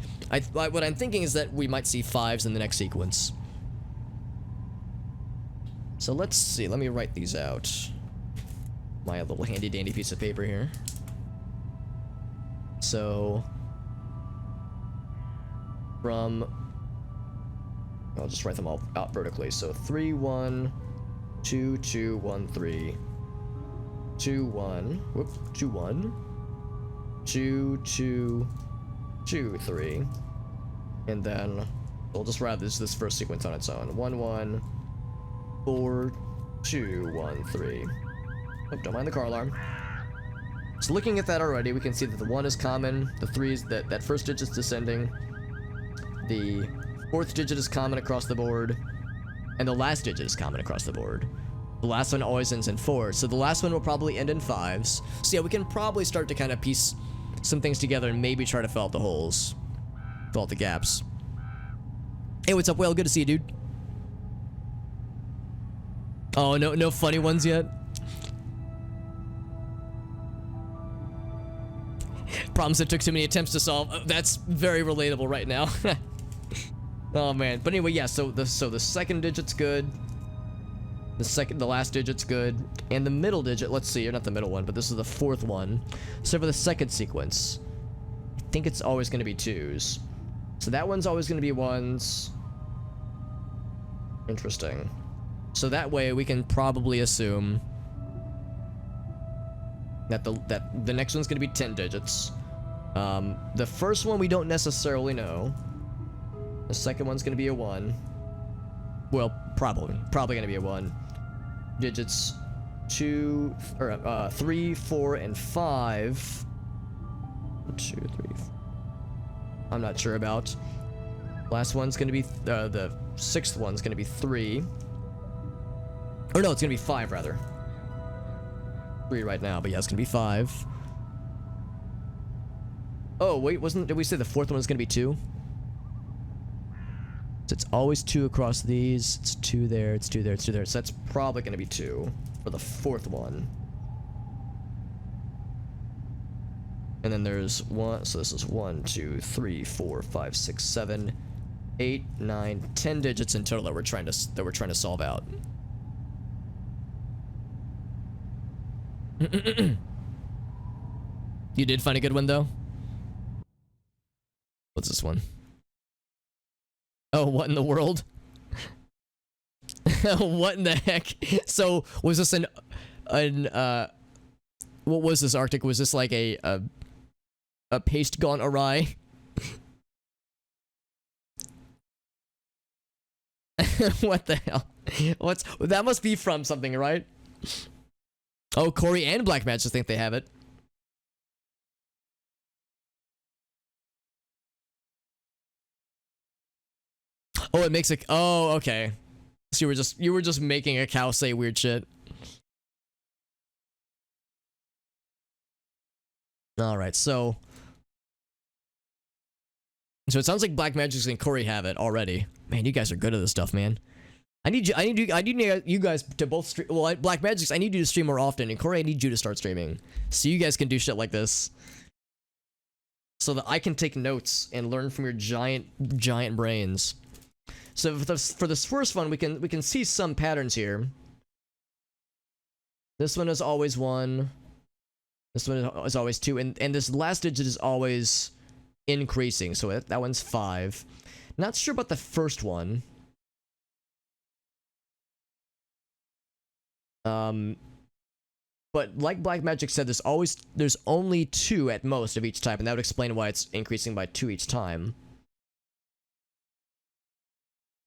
What I'm thinking is that we might see 5s in the next sequence. So let's see. Let me write these out. My little handy dandy piece of paper here. So from, I'll just write them all out vertically. So 3 1 2 2 1 3 2 1 2 1 2 2 2 3, and then we'll just write this first sequence on its own. 1 1 4 2 1 3. Oh, don't mind the car alarm. So looking at that already, we can see that the 1 is common, the 3 is that first digit's descending, the 4th digit is common across the board, and the last digit is common across the board. The last one always ends in 4, so the last one will probably end in 5s. So yeah, we can probably start to kind of piece some things together and maybe try to fill out the holes, fill out the gaps. Hey, what's up, Whale? Good to see you, dude. Oh, no funny ones yet? Problems that took too many attempts to solve. That's very relatable right now. Oh man. But anyway, yeah, so the second digit's good. The last digit's good. And the middle digit, let's see, or not the middle one, but this is the 4th one. So for the second sequence, I think it's always gonna be 2s. So that one's always gonna be 1s. Interesting. So that way we can probably assume that the next one's gonna be 10 digits. The first one we don't necessarily know. The second one's gonna be a 1. Well, probably gonna be a 1. Digits 3, 4, and 5. 1, 2, 3. I'm not sure about. Last one's gonna be the 6th one's gonna be 3. Or no, it's gonna be 5 rather. 3 right now, but yeah, it's gonna be 5. Oh wait, did we say the 4th one was gonna be 2? So it's always 2 across these. It's 2 there, it's 2 there, it's 2 there. So that's probably gonna be 2 for the 4th one. And then there's 1, so this is 1, 2, 3, 4, 5, 6, 7, 8, 9, 10 digits in total that we're trying to solve out. You did find a good one though? What's this one? Oh, what in the world? What in the heck? So, was this what was this, Arctic? Was this like a paste gone awry? What the hell? That must be from something, right? Oh, Corey and Black Magic think they have it. Oh, it makes it. Oh, okay. So you were just making a cow say weird shit. All right, so it sounds like Black Magic and Corey have it already. Man, you guys are good at this stuff, man. I need you guys to both stream. Well, Black Magic, I need you to stream more often, and Corey, I need you to start streaming so you guys can do shit like this, so that I can take notes and learn from your giant brains. So for this first one, we can see some patterns here. This one is always 1. This one is always 2, and this last digit is always increasing. So that one's 5. Not sure about the first one. But like Black Magic said, there's only 2 at most of each type, and that would explain why it's increasing by 2 each time.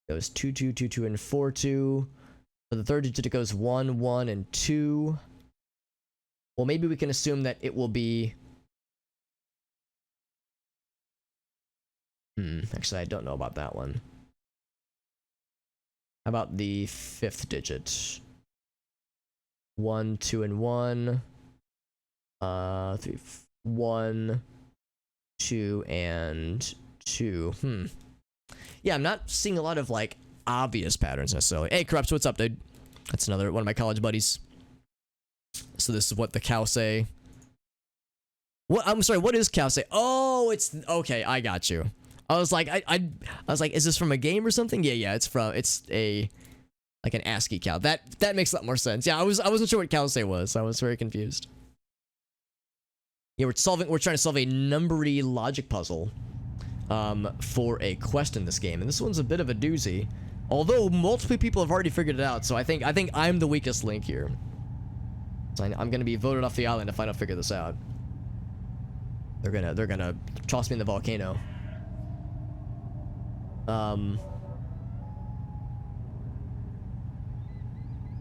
It goes 2, 2, 2, 2, and 4, 2. For the third digit, it goes 1, 1, and 2. Well, maybe we can assume that it will be... Actually, I don't know about that one. How about the 5th digit? 1, 2, and 1. 3, 1, 2, and 2. Yeah, I'm not seeing a lot of, like, obvious patterns necessarily. Hey, Corrupts, what's up, dude? That's another one of my college buddies. So this is what the cow say. What? I'm sorry, what is cow say? Oh, it's... Okay, I got you. I was like, I was like, is this from a game or something? Yeah, it's a... Like an ASCII cow. That makes a lot more sense. Yeah, I wasn't sure what cow say was. I was very confused. Yeah, we're trying to solve a numbery logic puzzle. For a quest in this game, and this one's a bit of a doozy. Although multiple people have already figured it out, so I think I'm the weakest link here. So I'm gonna be voted off the island if I don't figure this out. They're gonna toss me in the volcano. So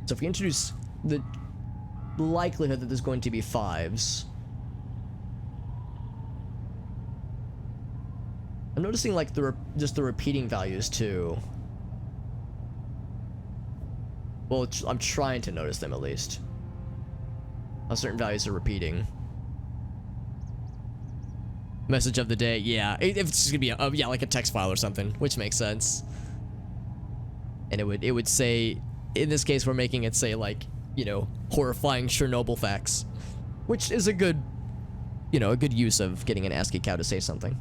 if we introduce the likelihood that there's going to be 5s. I'm noticing like just the repeating values too. Well, I'm trying to notice them at least. How certain values are repeating. Message of the day, yeah. If it's just gonna be like a text file or something, which makes sense. And it would say, in this case, we're making it say like, you know, horrifying Chernobyl facts, which is a good use of getting an ASCII cow to say something.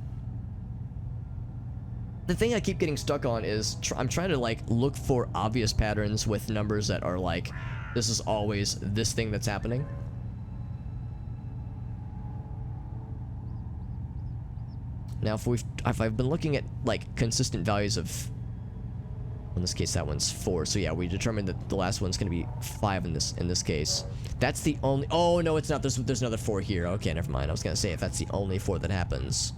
The thing I keep getting stuck on is I'm trying to like look for obvious patterns with numbers that are like, this is always this thing that's happening. Now if I've been looking at like consistent values of, in this case that one's 4, so yeah, we determined that the last one's gonna be 5 in this case. That's the only, oh no it's not, there's another 4 here. Okay, never mind. I was gonna say if that's the only 4 that happens.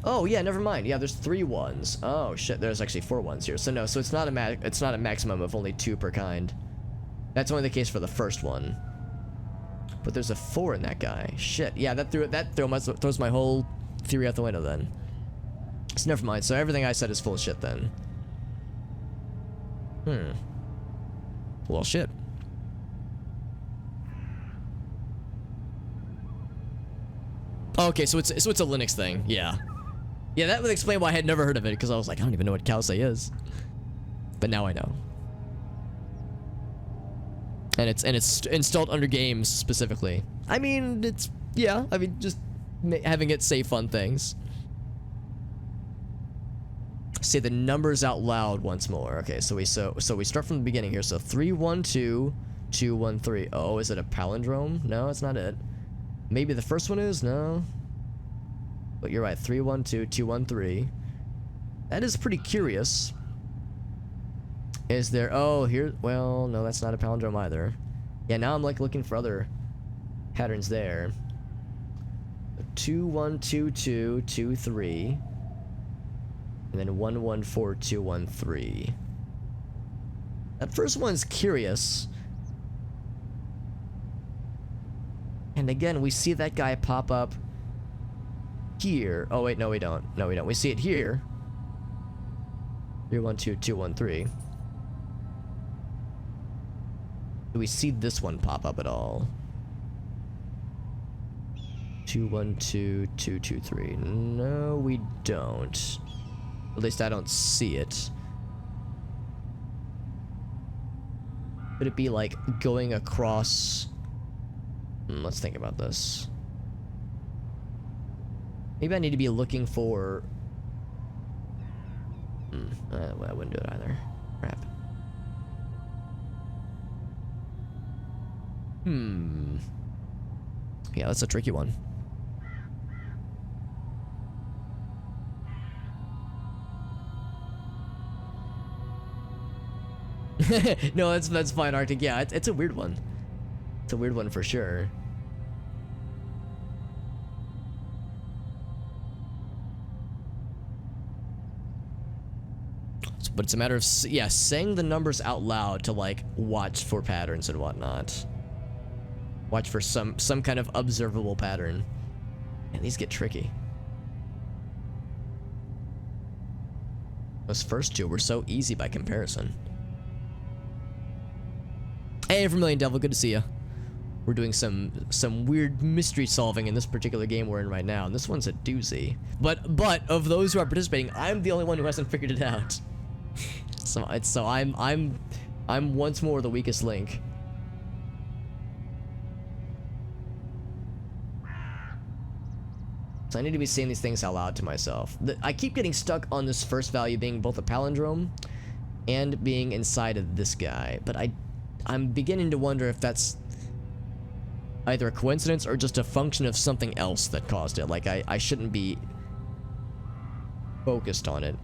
Oh yeah, never mind. Yeah, there's 3 ones. Oh shit, there's actually 4 ones here. So no, so it's not a maximum of only 2 per kind. That's only the case for the first one. But there's a 4 in that guy. Shit. Yeah, that throws my whole theory out the window then. So never mind. So everything I said is full of shit then. Well, shit. Okay, so it's a Linux thing. Yeah. Yeah, that would explain why I had never heard of it, because I was like, I don't even know what Calce is. But now I know. And it's installed under games specifically. I mean, it's, yeah, I mean, just having it say fun things. Say the numbers out loud once more. Okay, so we start from the beginning here. So 312 213. Oh, is it a palindrome? No, it's not it. Maybe the first one is? No. But you're right, 312 213. That is pretty curious. Is there, oh, here, well, no, that's not a palindrome either. Yeah, now I'm like looking for other patterns there. 2122223. And then 114213. That first one's curious. And again, we see that guy pop up here. Oh wait, no we don't. No we don't. We see it here. 312213. Do we see this one pop up at all? 212223. No, we don't. At least I don't see it. Could it be like going across? Let's think about this. Maybe I need to be looking for... I wouldn't do it either. Crap. Yeah, that's a tricky one. No, that's fine, Arctic. Yeah, it's a weird one. It's a weird one for sure. But it's a matter of, yeah, saying the numbers out loud to like watch for patterns and whatnot. Watch for some kind of observable pattern. And these get tricky. Those first 2 were so easy by comparison. Hey, Vermilion Devil, good to see you. We're doing some weird mystery solving in this particular game we're in right now, and this one's a doozy. But of those who are participating, I'm the only one who hasn't figured it out. So I'm once more the weakest link. So I need to be saying these things out loud to myself. I keep getting stuck on this first value being both a palindrome and being inside of this guy, but I'm beginning to wonder if that's either a coincidence or just a function of something else that caused it. Like I shouldn't be focused on it.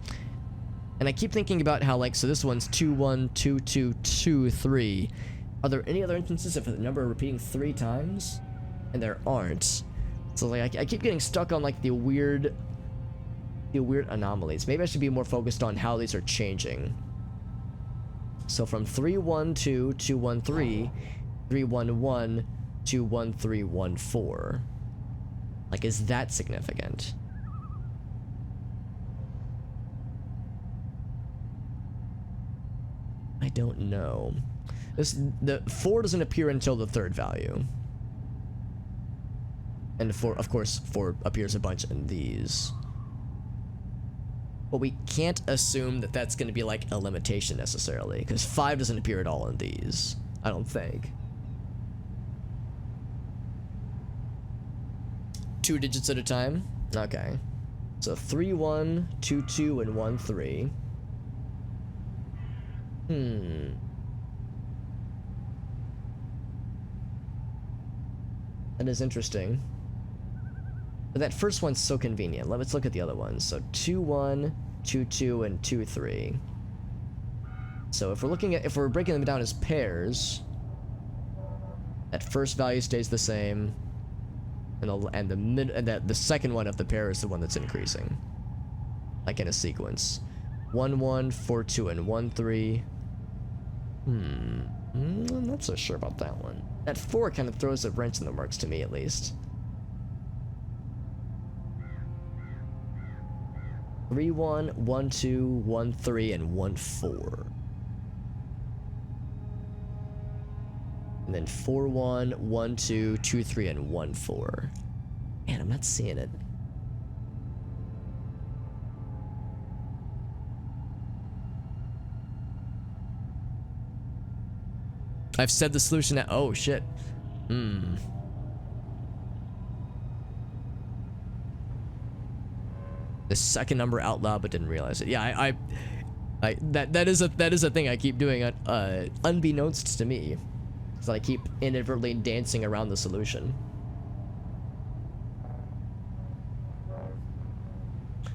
And I keep thinking about how, like, so this one's 212223. Are there any other instances of the number repeating 3 times? And there aren't. So like I keep getting stuck on like the weird anomalies. Maybe I should be more focused on how these are changing. So from 312-213, 311-21314. Like, is that significant? I don't know. The 4 doesn't appear until the 3rd value. And of course, 4 appears a bunch in these. But we can't assume that that's going to be like a limitation necessarily, because 5 doesn't appear at all in these, I don't think. 2 digits at a time? Okay. So 3, 1, 2, 2, and 1, 3. That is interesting. But that first one's so convenient. Let's look at the other ones. So 2, 1, 2, 2, and 2, 3. So if we're breaking them down as pairs, that first value stays the same, and the second one of the pair is the one that's increasing. like in a sequence. 1 1, 4 2, and 1 3. I'm not so sure about that one. That 4 kind of throws a wrench in the works to me, at least. 3 1, 1 2, 1 3, and 1 4. And then 4 1, 1 2, 2 3, and 1 4. Man, I'm not seeing it. I've said the solution now. Oh shit. The second number out loud, but didn't realize it. Yeah, that is a thing I keep doing, unbeknownst to me. So I keep inadvertently dancing around the solution.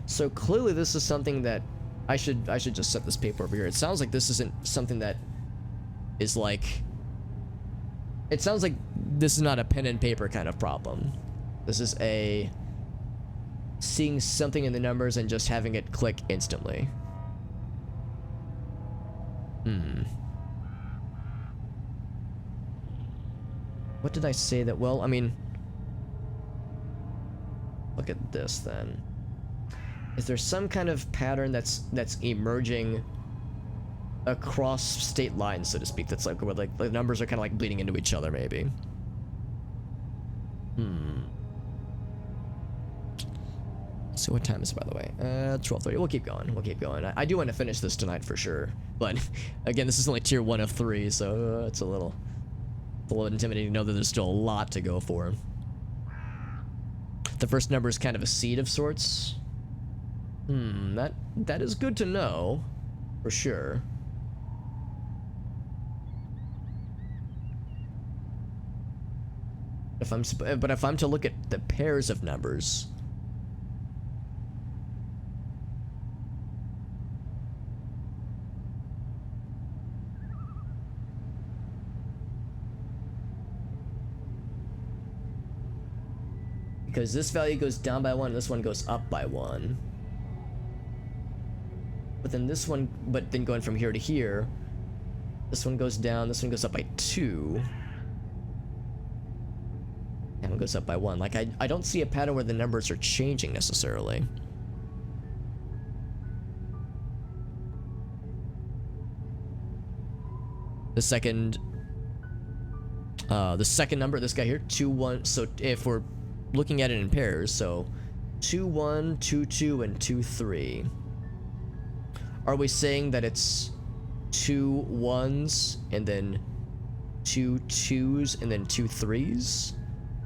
So clearly this is something that I should just set this paper over here. It sounds like this isn't something that is like, it sounds like this is not a pen and paper kind of problem. This is a seeing something in the numbers and just having it click instantly. What did I say that? Well, I mean, look at this then. Is there some kind of pattern that's emerging across state lines, so to speak, that's like where like the numbers are kind of like bleeding into each other, maybe? So what time is it, by the way? 12:30. We'll keep going. We'll keep going. I do want to finish this tonight for sure, but again, this is only tier 1 of 3, so it's a little intimidating to know that there's still a lot to go for. The first number is kind of a seed of sorts. That is good to know, for sure. But if I'm to look at the pairs of numbers, because this value goes down by 1, this one goes up by 1. But then this one, but then going from here to here, this one goes down, this one goes up by 2. And one goes up by 1. Like, I don't see a pattern where the numbers are changing necessarily. The second number, this guy here, 2 1. So if we're looking at it in pairs, so 2 1, 2 2, and 2 3. Are we saying that it's 2 1s and then 2 2s and then 2 3s?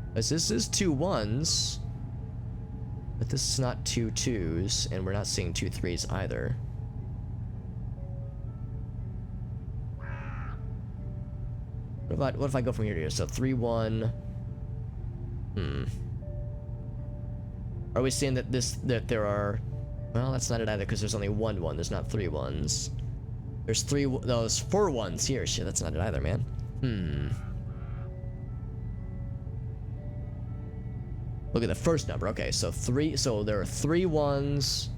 Because this is 2 1s, but this is not 2 2s, and we're not seeing 2 3s either. What if I go from here to here? So 3 1. Are we saying that that there are? Well, that's not it either, because there's only 1 1. There's not 3 1s. There's 4 1s here. Shit, that's not it either, man. Look at the first number. Okay, so 3. So there are 3 1s.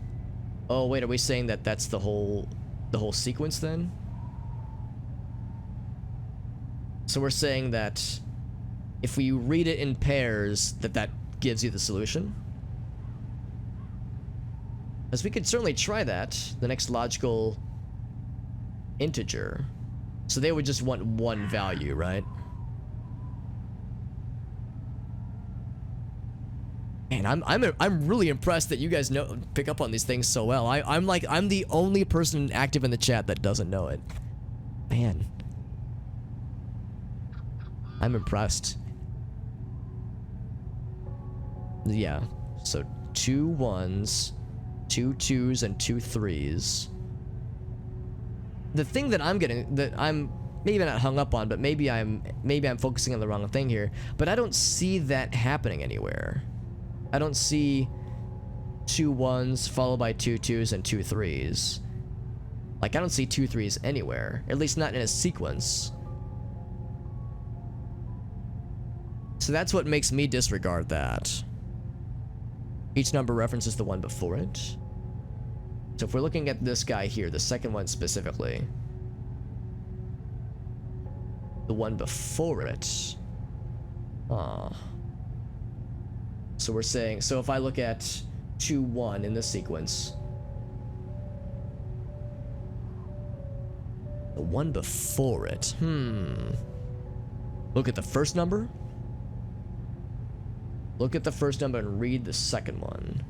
Oh wait, are we saying that that's the whole sequence then? So we're saying that if we read it in pairs, that gives you the solution? As we could certainly try that, the next logical integer. So they would just want 1 value, right? Man, I'm really impressed that you guys pick up on these things so well. I'm the only person active in the chat that doesn't know it. Man. I'm impressed. Yeah. So 2 1s, 2 2s, and 2 3s. The thing that I'm getting, that I'm maybe not hung up on, but maybe I'm focusing on the wrong thing here, but I don't see that happening anywhere. I don't see 2 1s followed by 2 2s and 2 3s. Like, I don't see 2 3s anywhere, at least not in a sequence. So that's what makes me disregard that. Each number references the one before it. So if we're looking at this guy here, the second one specifically, the one before it, so we're saying, so if I look at 2-1 in this sequence, the one before it, look at the first number, look at the first number and read the second one.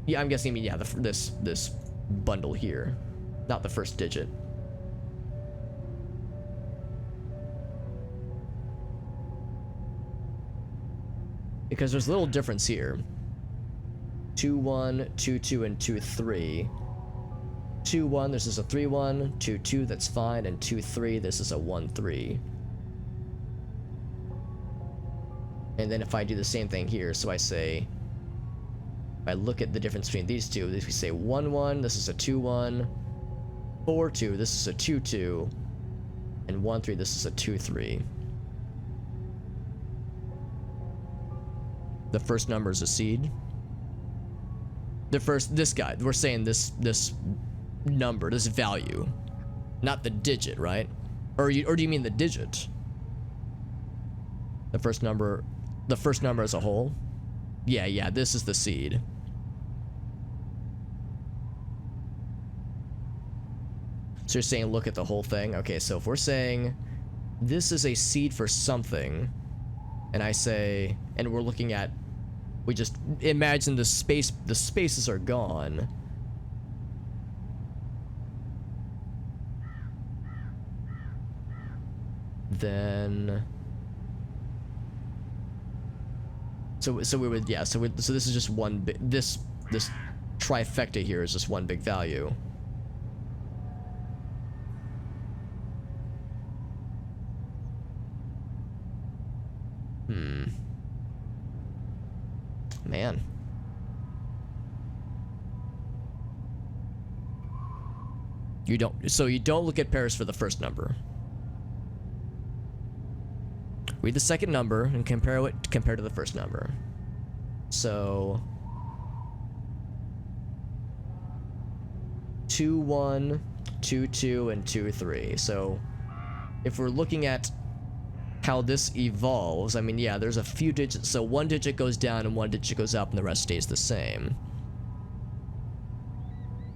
Yeah, I'm guessing, yeah, this bundle here, not the first digit. Because there's a little difference here. 2-1, 2-2, and 2-3. 2-1, this is a 3-1. 2-2, that's fine, and 2-3, this is a 1-3. And then if I do the same thing here, so I say, if I look at the difference between these two, we say 1-1, this is a 2-1. 4-2, this is a 2-2. And 1-3, this is a 2-3. The first number is a seed. This guy, we're saying this number, this value, not the digit, right? Or do you mean the digit? The first number as a whole? Yeah, this is the seed. So you're saying look at the whole thing? Okay, so if we're saying this is a seed for something, and I say, and we're looking at, we just imagine the spaces are gone. Then, so we would, yeah, so this is just one big, this trifecta here is just one big value. Man. You don't look at pairs for the first number. Read the second number and compare to the first number. So 2-1, 2-2, and 2-3. So if we're looking at how this evolves, I mean, yeah, there's a few digits, so one digit goes down and one digit goes up and the rest stays the same.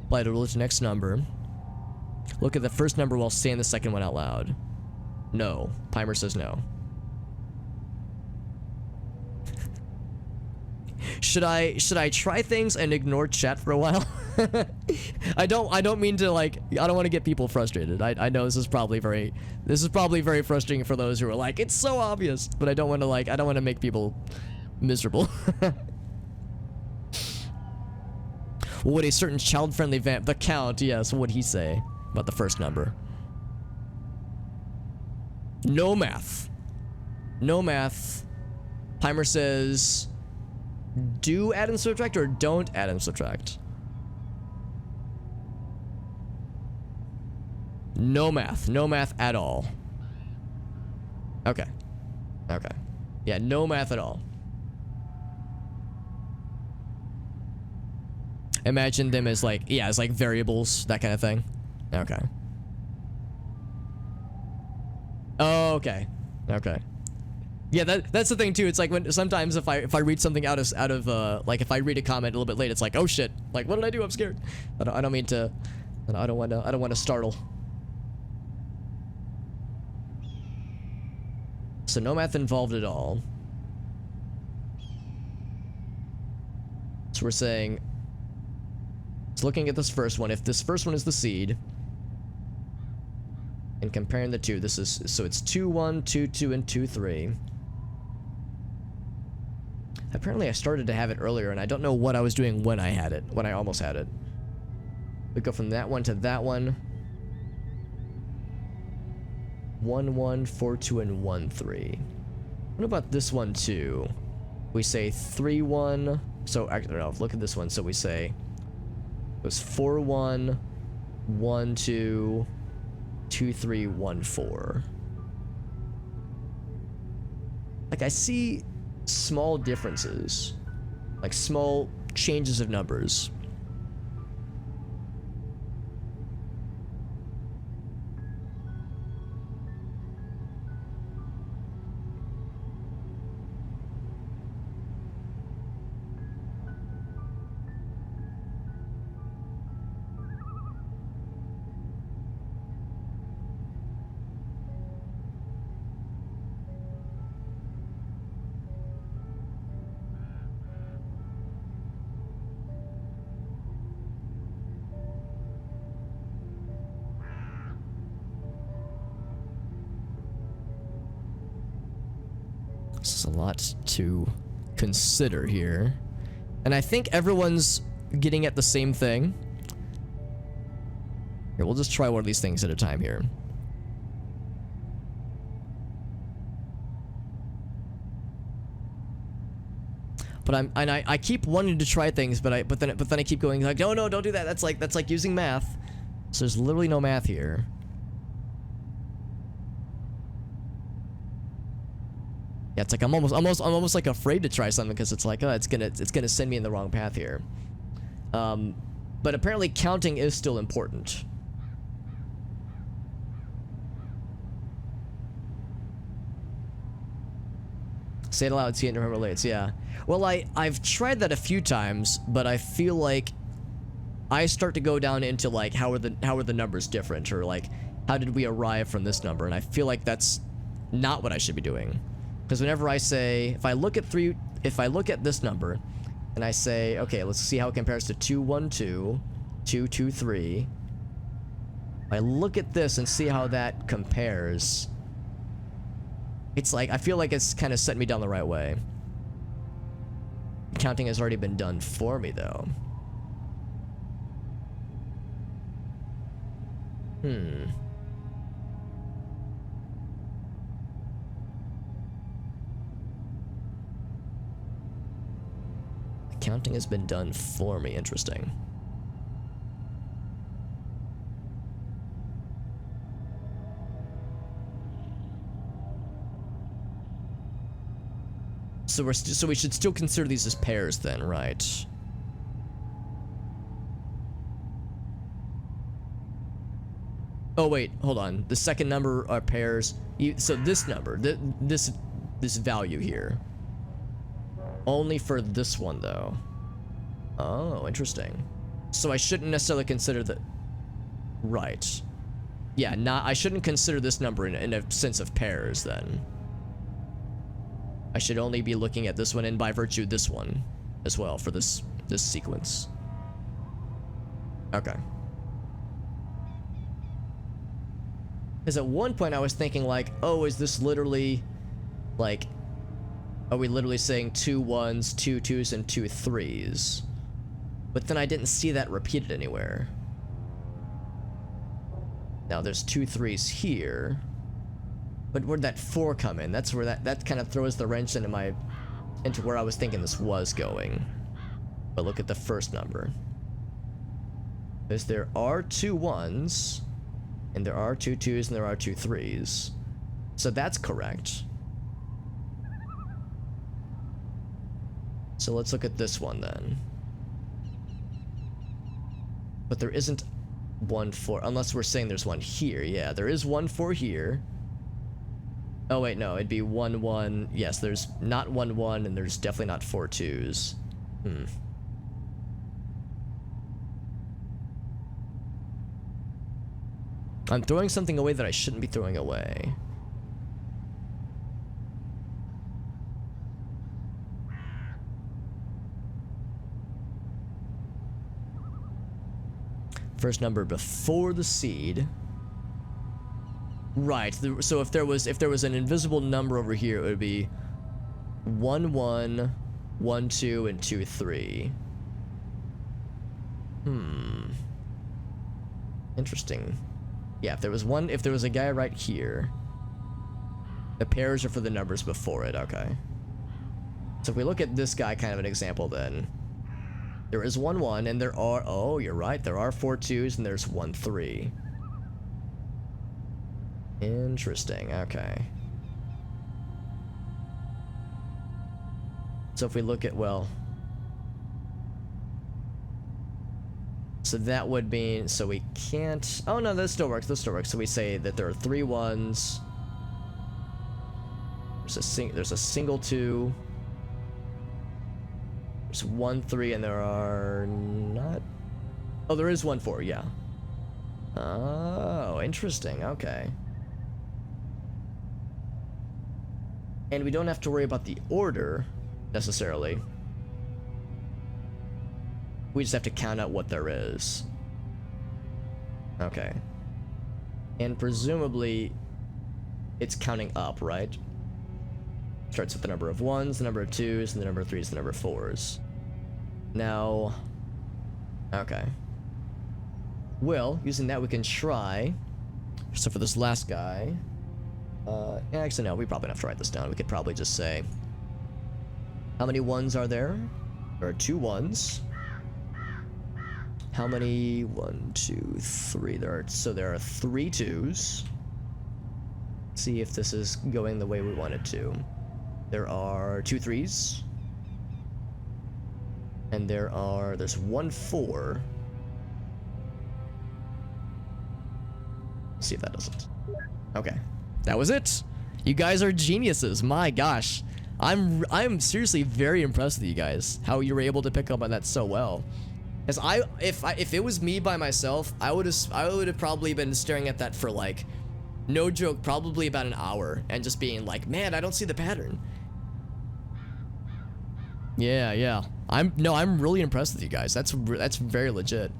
Apply the rule to the next number. Look at the first number while saying the second one out loud. No. Pimer says no. Should I try things and ignore chat for a while? I don't mean to, like, I don't want to get people frustrated. I know this is probably very frustrating for those who are like, it's so obvious, but I don't want to make people miserable. What would a certain child-friendly vamp, the Count, yes, what would he say about the first number? No math. No math. Pimer says, do add and subtract or don't add and subtract? No math. No math at all. Okay. Okay. Yeah, no math at all. Imagine them as like, yeah, as like variables, that kind of thing. Okay. Oh, okay. Okay. Yeah, that's the thing too. It's like when sometimes if I read something out of like if I read a comment a little bit late, it's like, oh shit, like what did I do? I'm scared. I don't mean to. I don't want to startle. So no math involved at all. So we're saying, it's looking at this first one. If this first one is the seed, and comparing the two, this is, so it's 2-1, 2-2, and 2-3. Apparently I started to have it earlier, and I don't know what I was doing when I had it, when I almost had it. We go from that one to that one. 1-1, 4-2, and 1-3. What about this one too? We say 3-1. So actually, no, look at this one. So we say it was 4-1, 1-2, 2-3, 1-4. Like I see small differences, like small changes of numbers. This is a lot to consider here. And I think everyone's getting at the same thing. Here, we'll just try one of these things at a time here. But I keep wanting to try things, but then I keep going like, no, don't do that. That's like using math. So there's literally no math here. Yeah, it's like I'm almost like afraid to try something because it's like, oh, it's gonna send me in the wrong path here. But apparently counting is still important. Say it aloud, see it, and remember relates. Yeah. Well, I've tried that a few times, but I feel like I start to go down into like how are the numbers different, or like how did we arrive from this number, and I feel like that's not what I should be doing. Because whenever I say, if I look at this number, and I say, okay, let's see how it compares to 212, 223. I look at this and see how that compares. It's like, I feel like it's kind of set me down the right way. Counting has already been done for me, though. Counting has been done for me. Interesting. So we should still consider these as pairs then, right? Oh wait, hold on. The second number are pairs. So this number, this value here. Only for this one though. Oh, interesting. So I shouldn't necessarily consider the... Right. Yeah, I shouldn't consider this number in a sense of pairs then. I should only be looking at this one, and by virtue this one as well for this sequence. Okay. Because at one point I was thinking like, oh, is this literally like, are we literally saying 2 1s, 2 2s, and 2 3s? But then I didn't see that repeated anywhere. Now there's 2 3s here. But where'd that 4 come in? That's where that kind of throws the wrench into where I was thinking this was going. But look at the first number. Because there are 2 1s, and there are 2 2s, and there are 2 3s. So that's correct. So let's look at this one then. But there isn't 1 4, unless we're saying there's one here. Yeah, there is 1 4 here. Oh wait, no, it'd be 1 1. Yes, there's not 1 1, and there's definitely not 4 2s. I'm throwing something away that I shouldn't be throwing away. First number before the seed. Right. So if there was an invisible number over here, it would be 1 1, 1 2, and 2 3. Interesting. Yeah, if there was a guy right here, the pairs are for the numbers before it. Okay. So if we look at this guy, kind of an example, then there is 1 1, and there are, oh, you're right, there are 4 2s, and there's 1 3. Interesting, okay. So if we look at, well, so that would mean, so we can't, oh no, this still works. So we say that there are 3 1s, there's a single 2, there's 1 3, and there are not, oh, there is 1 4, yeah. Oh, interesting, okay. And we don't have to worry about the order, necessarily. We just have to count out what there is. Okay. And presumably, it's counting up, right? Starts with the number of 1s, the number of 2s, and the number of 3s, the number of 4s. Now, okay. Well, using that we can try. So for this last guy, actually no, we probably don't have to write this down. We could probably just say, how many 1s are there? There are 2 1s. How many? 1, 2, 3. There are 3 2s. See if this is going the way we want it to. There are 2 3s. And there's 1 4. See if that doesn't. Okay. That was it. You guys are geniuses. My gosh. I'm seriously very impressed with you guys. How you were able to pick up on that so well. As if it was me by myself, I would have probably been staring at that for like, no joke, probably about an hour and just being like, man, I don't see the pattern. Yeah. I'm really impressed with you guys. That's very legit.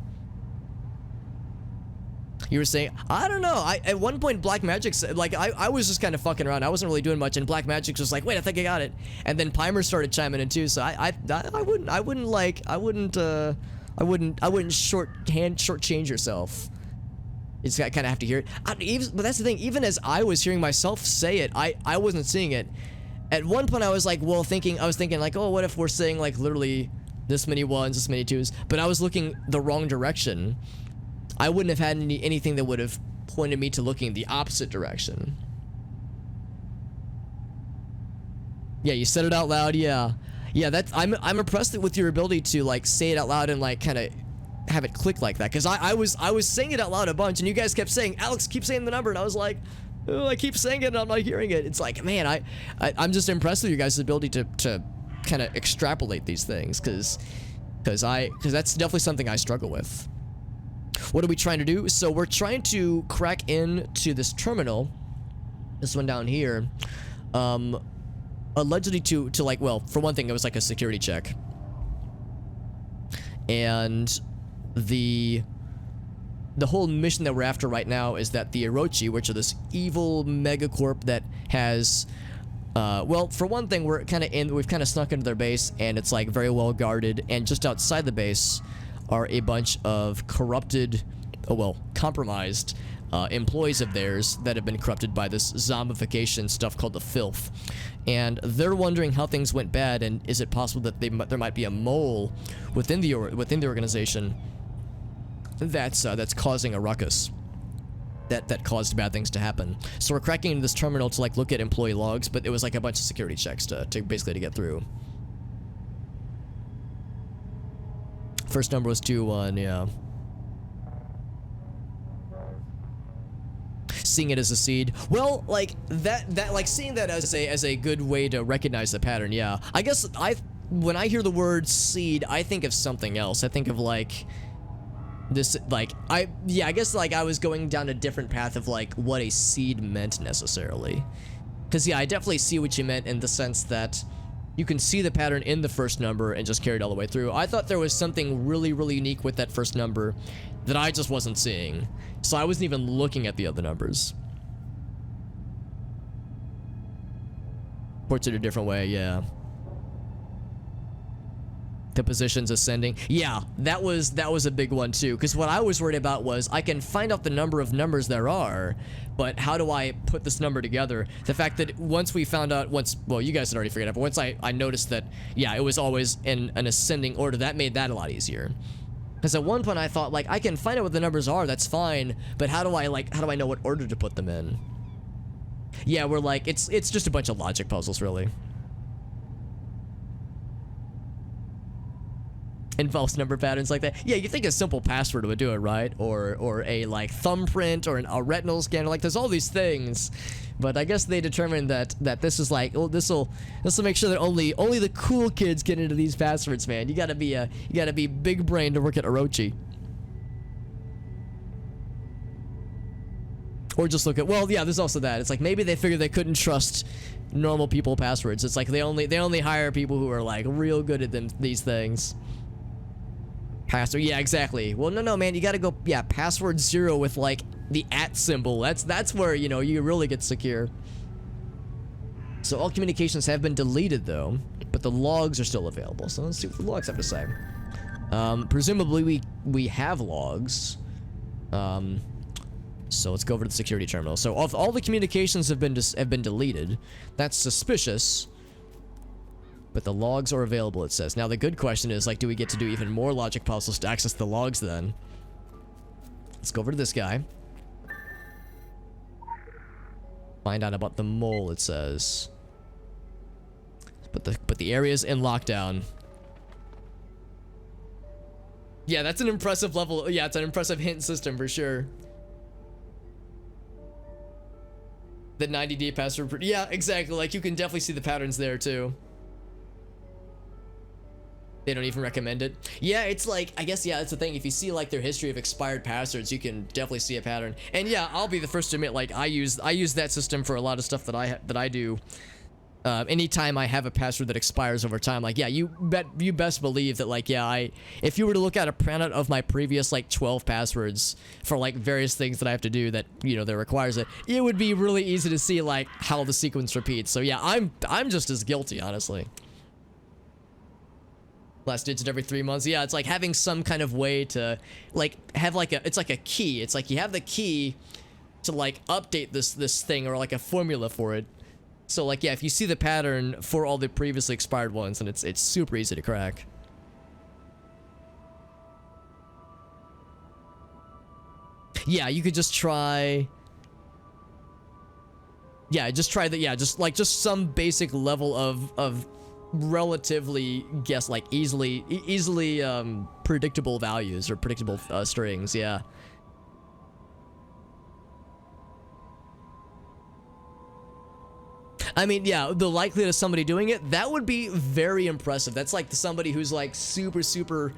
You were saying, I don't know. At one point, Black Magic, like, I was just kind of fucking around. I wasn't really doing much, and Black Magic was like, wait, I think I got it. And then Pimer started chiming in too. So I wouldn't shortchange yourself. It's kind of have to hear it. But that's the thing. Even as I was hearing myself say it, I wasn't seeing it. At one point, I was like, I was thinking like, oh, what if we're saying like literally this many 1s, this many 2s? But I was looking the wrong direction. I wouldn't have had anything that would have pointed me to looking the opposite direction. Yeah, you said it out loud. Yeah, I'm impressed with your ability to like say it out loud and like kind of have it click like that. Because I was saying it out loud a bunch, and you guys kept saying, Alex, keep saying the number, and I was like, oh, I keep saying it and I'm not hearing it. It's like, man, I'm just impressed with you guys' ability to kind of extrapolate these things, because that's definitely something I struggle with. What are we trying to do? So we're trying to crack into this terminal, this one down here, allegedly to like, well, for one thing, it was like a security check, and the whole mission that we're after right now is that the Orochi, which are this evil megacorp that has, well, for one thing, we've kind of snuck into their base, and it's like very well guarded, and just outside the base are a bunch of corrupted, compromised employees of theirs that have been corrupted by this zombification stuff called the filth. And they're wondering how things went bad, and is it possible that there might be a mole within the organization that's causing a ruckus that caused bad things to happen. So we're cracking into this terminal to like look at employee logs, but it was like a bunch of security checks to basically to get through. First number was 2-1, yeah. Seeing it as a seed. Well, like that like seeing that as a good way to recognize the pattern, yeah. I guess when I hear the word seed, I think of something else. I think of like this, like, I guess like I was going down a different path of like what a seed meant necessarily. Cause yeah, I definitely see what you meant in the sense that you can see the pattern in the first number and just carry it all the way through. I thought there was something really, really unique with that first number that I just wasn't seeing. So I wasn't even looking at the other numbers. Ports it a different way, yeah. The position's ascending. Yeah, that was a big one too. Because what I was worried about was I can find out the number of numbers there are, but how do I put this number together? The fact that once we found out, well, you guys had already figured out, but once I noticed that, yeah, it was always in an ascending order, that made that a lot easier. Because at one point I thought, like, I can find out what the numbers are, that's fine, but how do I know what order to put them in? Yeah, we're like, it's just a bunch of logic puzzles, really. Involves number patterns like that. Yeah, you think a simple password would do it, right? Or a like thumbprint or a retinal scanner. Like there's all these things, but I guess they determined that this is like, oh, this will make sure that only the cool kids get into these passwords, man. You gotta be big brain to work at Orochi. Or just look at, well, yeah, there's also that. It's like maybe they figured they couldn't trust normal people passwords. It's like they only hire people who are like real good at these things. Password, yeah, exactly. Well, no, man, you gotta go, yeah, password 0 with like the @ symbol. That's where, you know, you really get secure. So all communications have been deleted though, but the logs are still available. So let's see what the logs have to say. Presumably we have logs. So let's go over to the security terminal. So all the communications have been deleted. That's suspicious. But the logs are available, it says. Now the good question is, like, do we get to do even more logic puzzles to access the logs then? Let's go over to this guy. Find out about the mole, it says. But the area's in lockdown. Yeah, that's an impressive level. Yeah, it's an impressive hint system for sure. The 90-day password. Yeah, exactly. Like, you can definitely see the patterns there too. They don't even recommend it. Yeah, it's like, I guess, yeah, that's the thing. If you see like their history of expired passwords, you can definitely see a pattern. And yeah, I'll be the first to admit, like, I use that system for a lot of stuff that I do. Anytime I have a password that expires over time, like, yeah, you best believe that, like, yeah, if you were to look at a printout of my previous like 12 passwords for like various things that I have to do that, you know, that requires it, it would be really easy to see like how the sequence repeats. So yeah, I'm just as guilty, honestly. Last digit every 3 months. Yeah, it's like having some kind of way to like have like it's like a key. It's like you have the key to like update this thing, or like a formula for it. So like, yeah, if you see the pattern for all the previously expired ones, then it's super easy to crack. Yeah, you could just try. Yeah, just try that. Yeah, just some basic level of relatively like easily predictable values or predictable strings. Yeah. I mean, yeah, the likelihood of somebody doing it, that would be very impressive. That's like somebody who's like super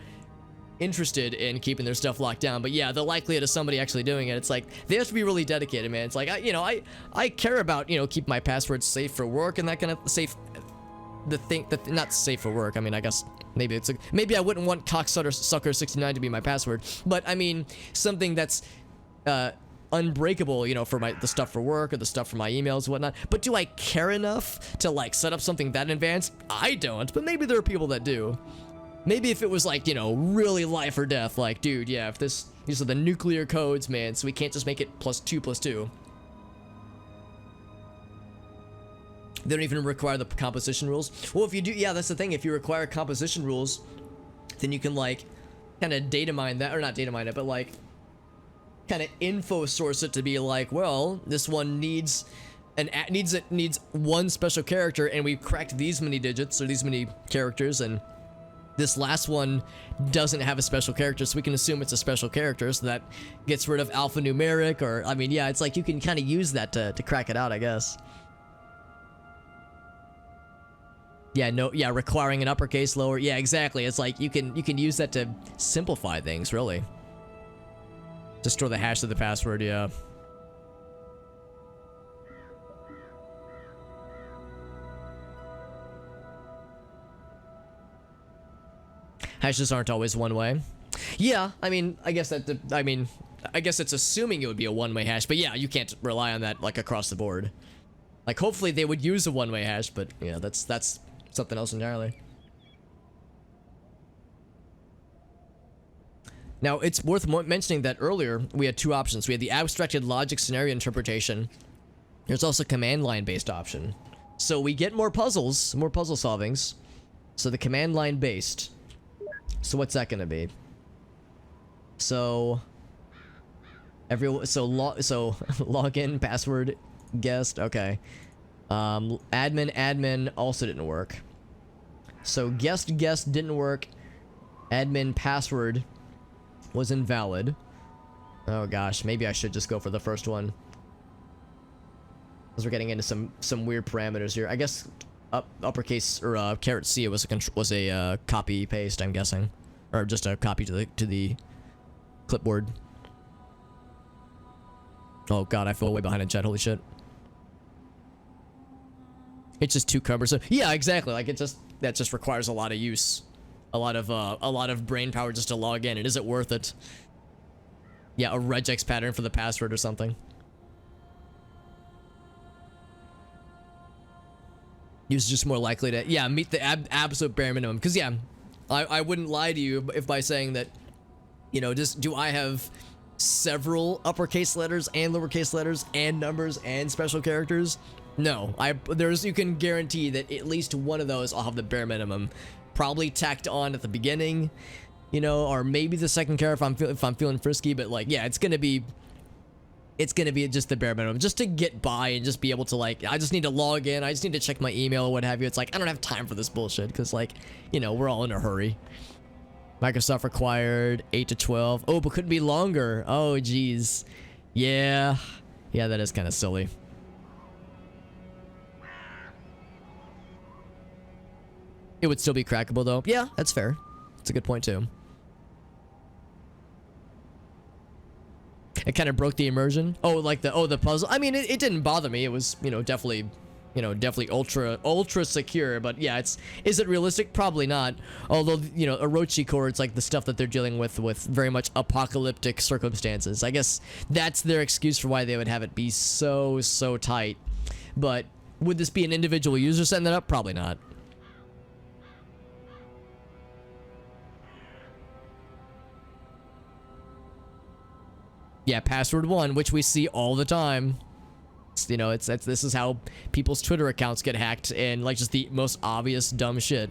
interested in keeping their stuff locked down. But yeah, the likelihood of somebody actually doing it, it's like they have to be really dedicated, man. It's like, I care about, keep my passwords safe for work and that kind of safe. The thing that not safe for work. I mean, I guess maybe maybe I wouldn't want cocksucker69 to be my password, but I mean something that's unbreakable, for the stuff for work or the stuff for my emails and whatnot. But do I care enough to like set up something that advanced? I don't, but maybe there are people that do. Maybe if it was like, really life or death, like, dude, yeah, if these are the nuclear codes, man, so we can't just make it +2+2. They don't even require the composition rules. Well, if you do, yeah, that's the thing. If you require composition rules, then you can like kind of data mine that, or not data mine it, but like kind of info source it to be like, well, this one needs one special character, and we've cracked these many digits or these many characters, and this last one doesn't have a special character, so we can assume it's a special character, so that gets rid of alphanumeric, or I mean, yeah, it's like you can kind of use that to crack it out, I guess. Yeah, requiring an uppercase lower. Yeah, exactly. It's like you can use that to simplify things, really. Just store the hash of the password, yeah. Hashes aren't always one way. Yeah, I mean, I guess it's assuming it would be a one-way hash, but yeah, you can't rely on that like across the board. Like, hopefully they would use a one-way hash, but yeah, that's something else entirely. Now, it's worth mentioning that earlier we had two options. We had the abstracted logic scenario interpretation. There's also command line based option. So we get more puzzles, more puzzle solvings. So the command line based. So what's that gonna be? So login, password, guest, okay. Admin also didn't work. So guest didn't work. Admin password was invalid. Oh gosh, maybe I should just go for the first one, because we're getting into some weird parameters here. I guess uppercase or caret C was a copy paste, I'm guessing, or just a copy to the clipboard. Oh god, I fell way behind in chat. Holy shit. It's just too cumbersome. Yeah, exactly. Like that just requires a lot of use, a lot of brain power just to log in. And is it worth it? Yeah, a regex pattern for the password or something. User's just more likely to, yeah, meet the absolute bare minimum. Because, yeah, I wouldn't lie to you if by saying that, you know, just do I have several uppercase letters and lowercase letters and numbers and special characters? No, you can guarantee that at least one of those I'll have the bare minimum, probably tacked on at the beginning, you know, or maybe the second character if I'm feeling frisky. But like, yeah, it's gonna be just the bare minimum, just to get by and just be able to, like, I just need to log in, I just need to check my email or what have you. It's like, I don't have time for this bullshit, because, like, you know, we're all in a hurry. Microsoft required 8 to 12. Oh, but couldn't be longer. Oh, geez. Yeah, that is kind of silly. It would still be crackable, though. Yeah, that's fair. That's a good point, too. It kind of broke the immersion. Oh, like the puzzle. I mean, it didn't bother me. It was, you know, definitely ultra secure. But yeah, is it realistic? Probably not. Although, you know, Orochi core, it's like the stuff that they're dealing with very much apocalyptic circumstances. I guess that's their excuse for why they would have it be so tight. But would this be an individual user setting that up? Probably not. Yeah, password 1, which we see all the time. You know, this is how people's Twitter accounts get hacked, and like just the most obvious dumb shit.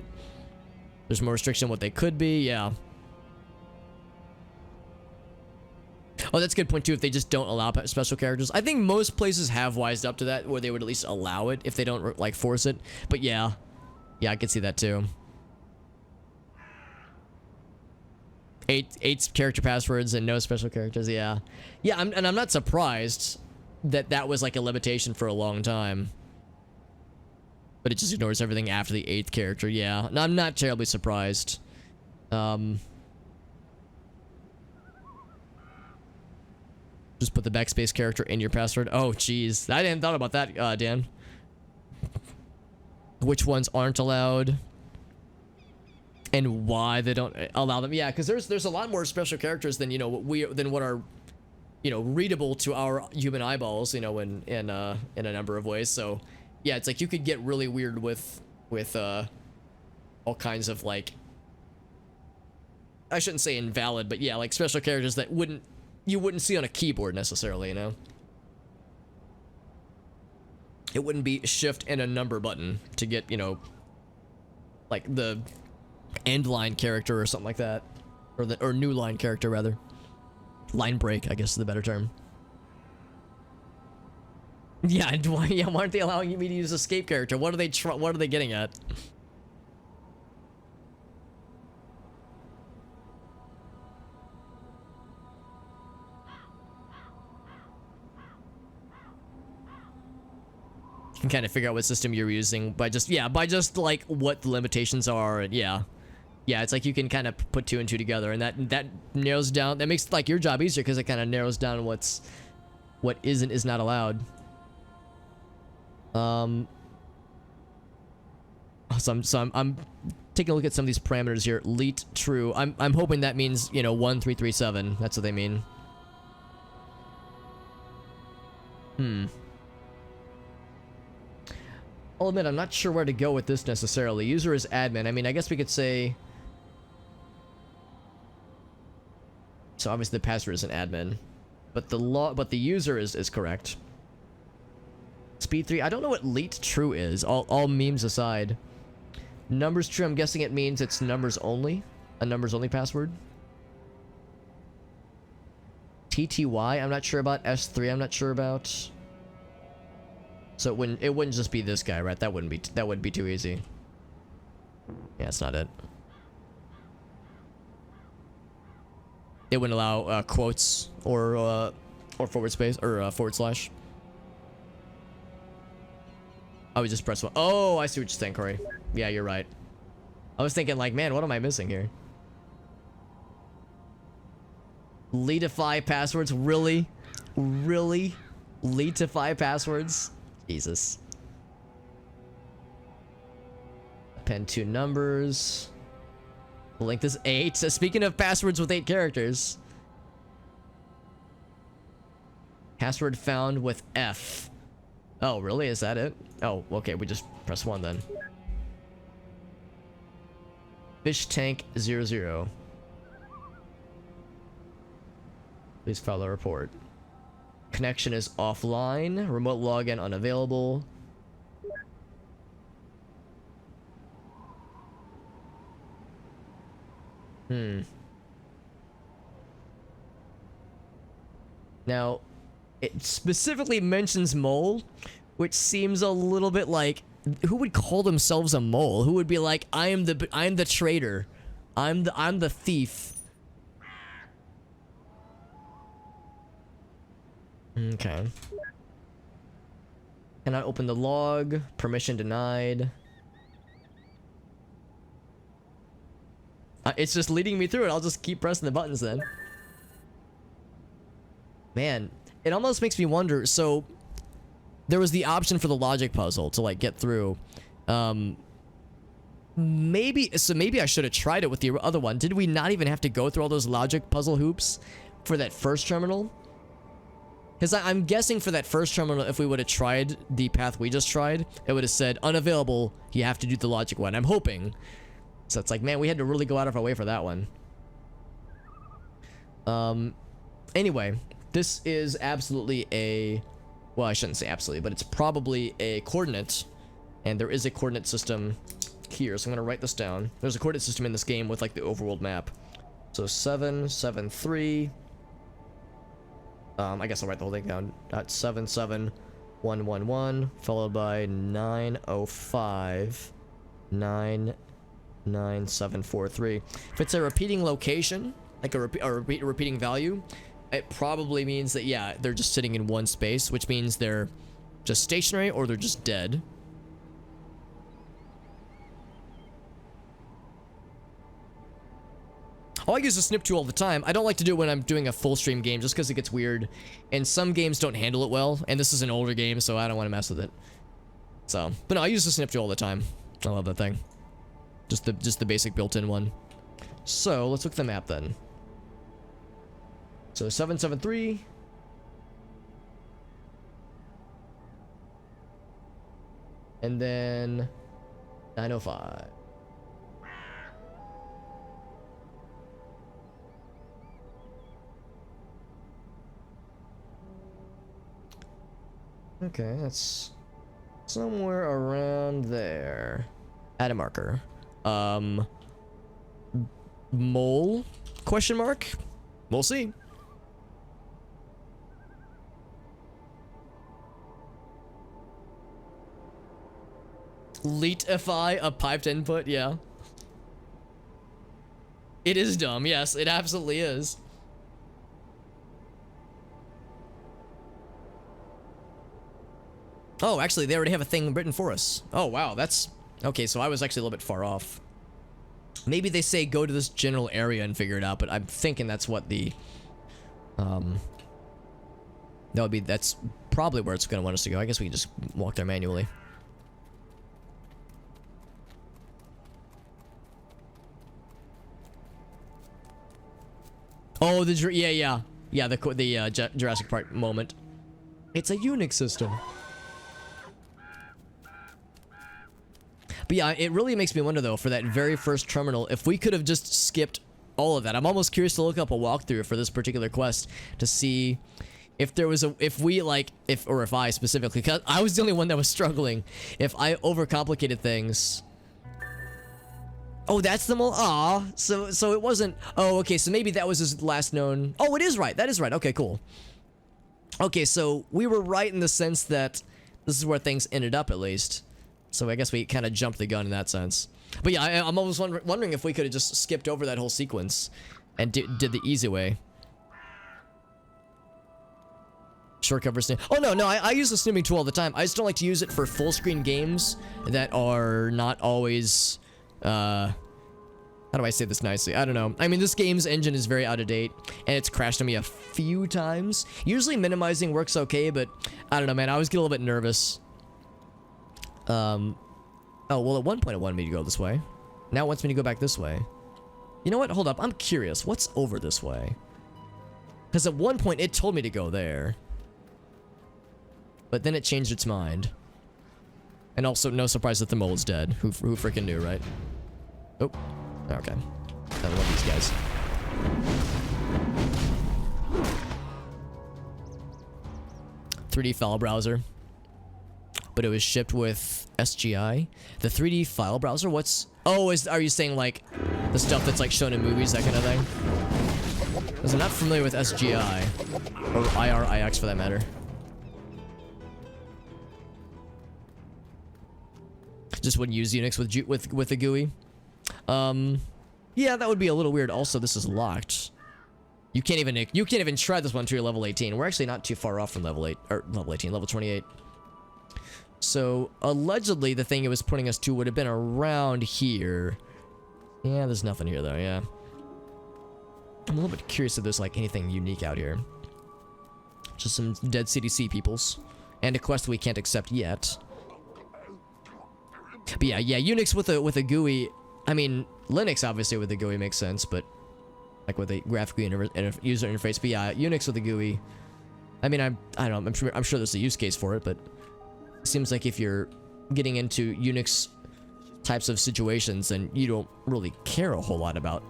There's more restriction on what they could be. Yeah. Oh, that's a good point too. If they just don't allow special characters, I think most places have wised up to that, where they would at least allow it if they don't like force it. But yeah, I could see that too. Eight character passwords and no special characters. Yeah, I'm not surprised that was like a limitation for a long time, but it just ignores everything after the 8th character. Yeah, no, I'm not terribly surprised. Just put the backspace character in your password. Oh, geez, I didn't thought about that, Dan. Which ones aren't allowed? And why they don't allow them? Yeah, because there's a lot more special characters than, you know, what are, you know, readable to our human eyeballs, you know, in a number of ways. So yeah, it's like you could get really weird with all kinds of, like, I shouldn't say invalid, but yeah, like special characters that you wouldn't see on a keyboard necessarily, you know. It wouldn't be shift and a number button to get, you know, like the end line character or something like that, or new line character rather. Line break, I guess is the better term. Yeah, why aren't they allowing me to use escape character? What are they getting at? You can kind of figure out what system you're using by just like what the limitations are. And yeah, it's like you can kind of put 2 and 2 together, and that narrows down. That makes like your job easier, because it kind of narrows down what is not allowed. So I'm taking a look at some of these parameters here. Leet true. I'm hoping that means, you know, 1337. That's what they mean. I'll admit, I'm not sure where to go with this necessarily. User is admin. I mean, I guess we could say... So obviously the password is an admin. But the user is correct. Speed 3. I don't know what leet true is. All memes aside. Numbers true, I'm guessing it means it's numbers only. A numbers only password. TTY, I'm not sure about. S3, I'm not sure about. So it wouldn't just be this guy, right? That wouldn't be too easy. Yeah, it's not it. It wouldn't allow quotes or forward space or forward slash. I would just press one. Oh, I see what you're saying, Corey. Yeah, you're right. I was thinking, like, man, what am I missing here? Leetify passwords? Really? Really? Leetify passwords? Jesus. Append 2 numbers. The length is 8. So speaking of passwords with 8 characters. Password found with F. Oh, really? Is that it? Oh, okay, we just press 1 then. Fish tank 00. Please file a report. Connection is offline. Remote login unavailable. Now, it specifically mentions mole, which seems a little bit like, who would call themselves a mole? Who would be like, I am the traitor. I'm the thief. Okay. Cannot open the log. Permission denied. It's just leading me through it. I'll just keep pressing the buttons then. Man, it almost makes me wonder. So, there was the option for the logic puzzle to like get through. Maybe I should have tried it with the other one. Did we not even have to go through all those logic puzzle hoops for that first terminal? Because I'm guessing for that first terminal, if we would have tried the path we just tried, it would have said unavailable. You have to do the logic one. I'm hoping. So it's like, man, we had to really go out of our way for that one. Anyway, this is absolutely a, well, I shouldn't say absolutely, but it's probably a coordinate, and there is a coordinate system here. So I'm gonna write this down. There's a coordinate system in this game with like the overworld map. So 773. I guess I'll write the whole thing down. 77111 followed by 905 99743. If it's a repeating location, like a repeating value, it probably means that, yeah, they're just sitting in one space, which means they're just stationary or they're just dead. Oh, I use the snip tool all the time. I don't like to do it when I'm doing a full stream game just because it gets weird. And some games don't handle it well. And this is an older game, so I don't want to mess with it. So, but no, I use the snip tool all the time. I love that thing. Just the basic built-in one. So, let's look at the map then. So, 773. And then 905. Okay, that's somewhere around there. Add a marker. Mole? Question mark? We'll see. Leetify a piped input, yeah. It is dumb, yes, it absolutely is. Oh, actually, they already have a thing written for us. Oh, wow, that's... Okay, so I was actually a little bit far off. Maybe they say go to this general area and figure it out, but I'm thinking that's what the... That's probably where it's going to want us to go. I guess we can just walk there manually. Oh, the Jurassic Park moment. It's a Unix system. But yeah, it really makes me wonder though, for that very first terminal, if we could have just skipped all of that. I'm almost curious to look up a walkthrough for this particular quest to see if there was if I specifically, because I was the only one that was struggling, if I overcomplicated things. Oh, that's the mole. Aw, so it wasn't. Oh, okay, so maybe that was his last known. Oh, it is right. That is right. Okay, cool. Okay, so we were right in the sense that this is where things ended up, at least. So I guess we kind of jumped the gun in that sense. But yeah, I'm always wondering if we could have just skipped over that whole sequence and did the easy way. Shortcut for snip. Oh, no, I use the snipping tool all the time. I just don't like to use it for full screen games that are not always... how do I say this nicely? I don't know. I mean, this game's engine is very out of date, and it's crashed on me a few times. Usually minimizing works okay, but I don't know, man. I always get a little bit nervous. Oh, well, at one point it wanted me to go this way. Now it wants me to go back this way. You know what? Hold up. I'm curious. What's over this way? Because at one point it told me to go there. But then it changed its mind. And also, no surprise that the mole's dead. Who freaking knew, right? Oh, okay. I love these guys. .3D file browser. But it was shipped with SGI. The 3D file browser? What's... Oh, are you saying, like, the stuff that's, like, shown in movies, that kind of thing? Because I'm not familiar with SGI. Or IRIX, for that matter. Just wouldn't use Unix with a GUI. Yeah, that would be a little weird. Also, this is locked. You can't even try this one until you're level 18. We're actually not too far off from level 18, level 28. So, allegedly, the thing it was pointing us to would have been around here. Yeah, there's nothing here, though, yeah. I'm a little bit curious if there's, like, anything unique out here. Just some dead CDC peoples. And a quest we can't accept yet. But yeah, Unix with a GUI... I mean, Linux, obviously, with a GUI makes sense, but... Like, with a graphical user interface. But yeah, Unix with a GUI... I mean, I don't know, I'm sure there's a use case for it, but... It seems like if you're getting into Unix types of situations, then you don't really care a whole lot about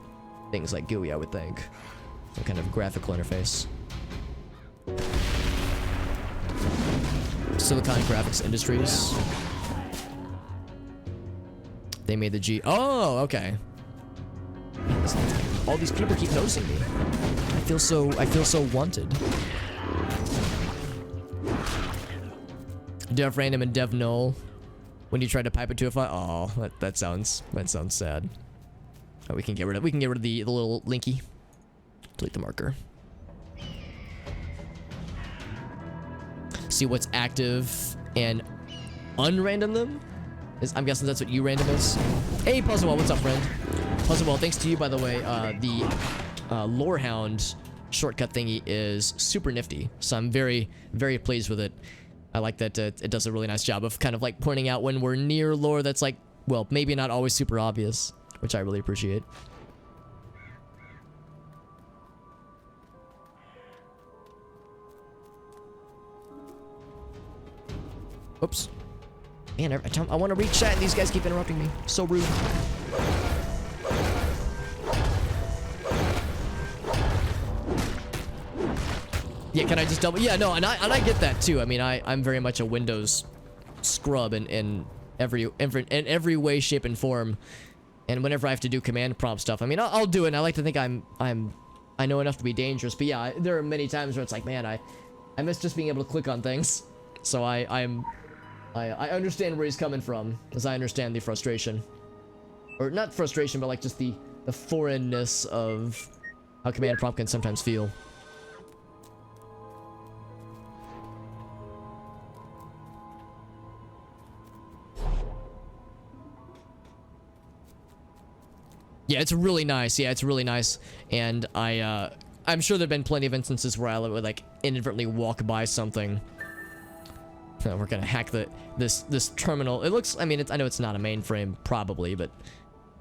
things like GUI, I would think. Some kind of graphical interface. Silicon Graphics Industries. They made the G... Oh, okay. All these people keep noticing me. I feel so wanted. Dev random and dev null. When you try to pipe it to a file. Oh, that sounds sad. Oh, we can get rid of the little linky. Delete the marker. See what's active and unrandom them. I'm guessing that's what you random is. Hey, Puzzlewell, what's up, friend? Puzzlewell, thanks to you, by the way. The Lorehound shortcut thingy is super nifty, so I'm very, very pleased with it. I like that it does a really nice job of kind of like pointing out when we're near lore that's like, well, maybe not always super obvious, which I really appreciate. Oops. Man, every time I want to read chat and these guys keep interrupting me. So rude. Yeah, can I just double? Yeah, no, and I get that too. I mean, I'm very much a Windows scrub in every way, shape, and form. And whenever I have to do command prompt stuff, I mean, I'll do it. And I like to think I know enough to be dangerous. But yeah, there are many times where it's like, man, I miss just being able to click on things. So I understand where he's coming from, as I understand the frustration, or not frustration, but like just the foreignness of how command prompt can sometimes feel. Yeah, it's really nice. Yeah, it's really nice. And I'm sure there've been plenty of instances where I would like inadvertently walk by something. We're gonna hack this terminal. It looks, I mean, I know it's not a mainframe, probably, but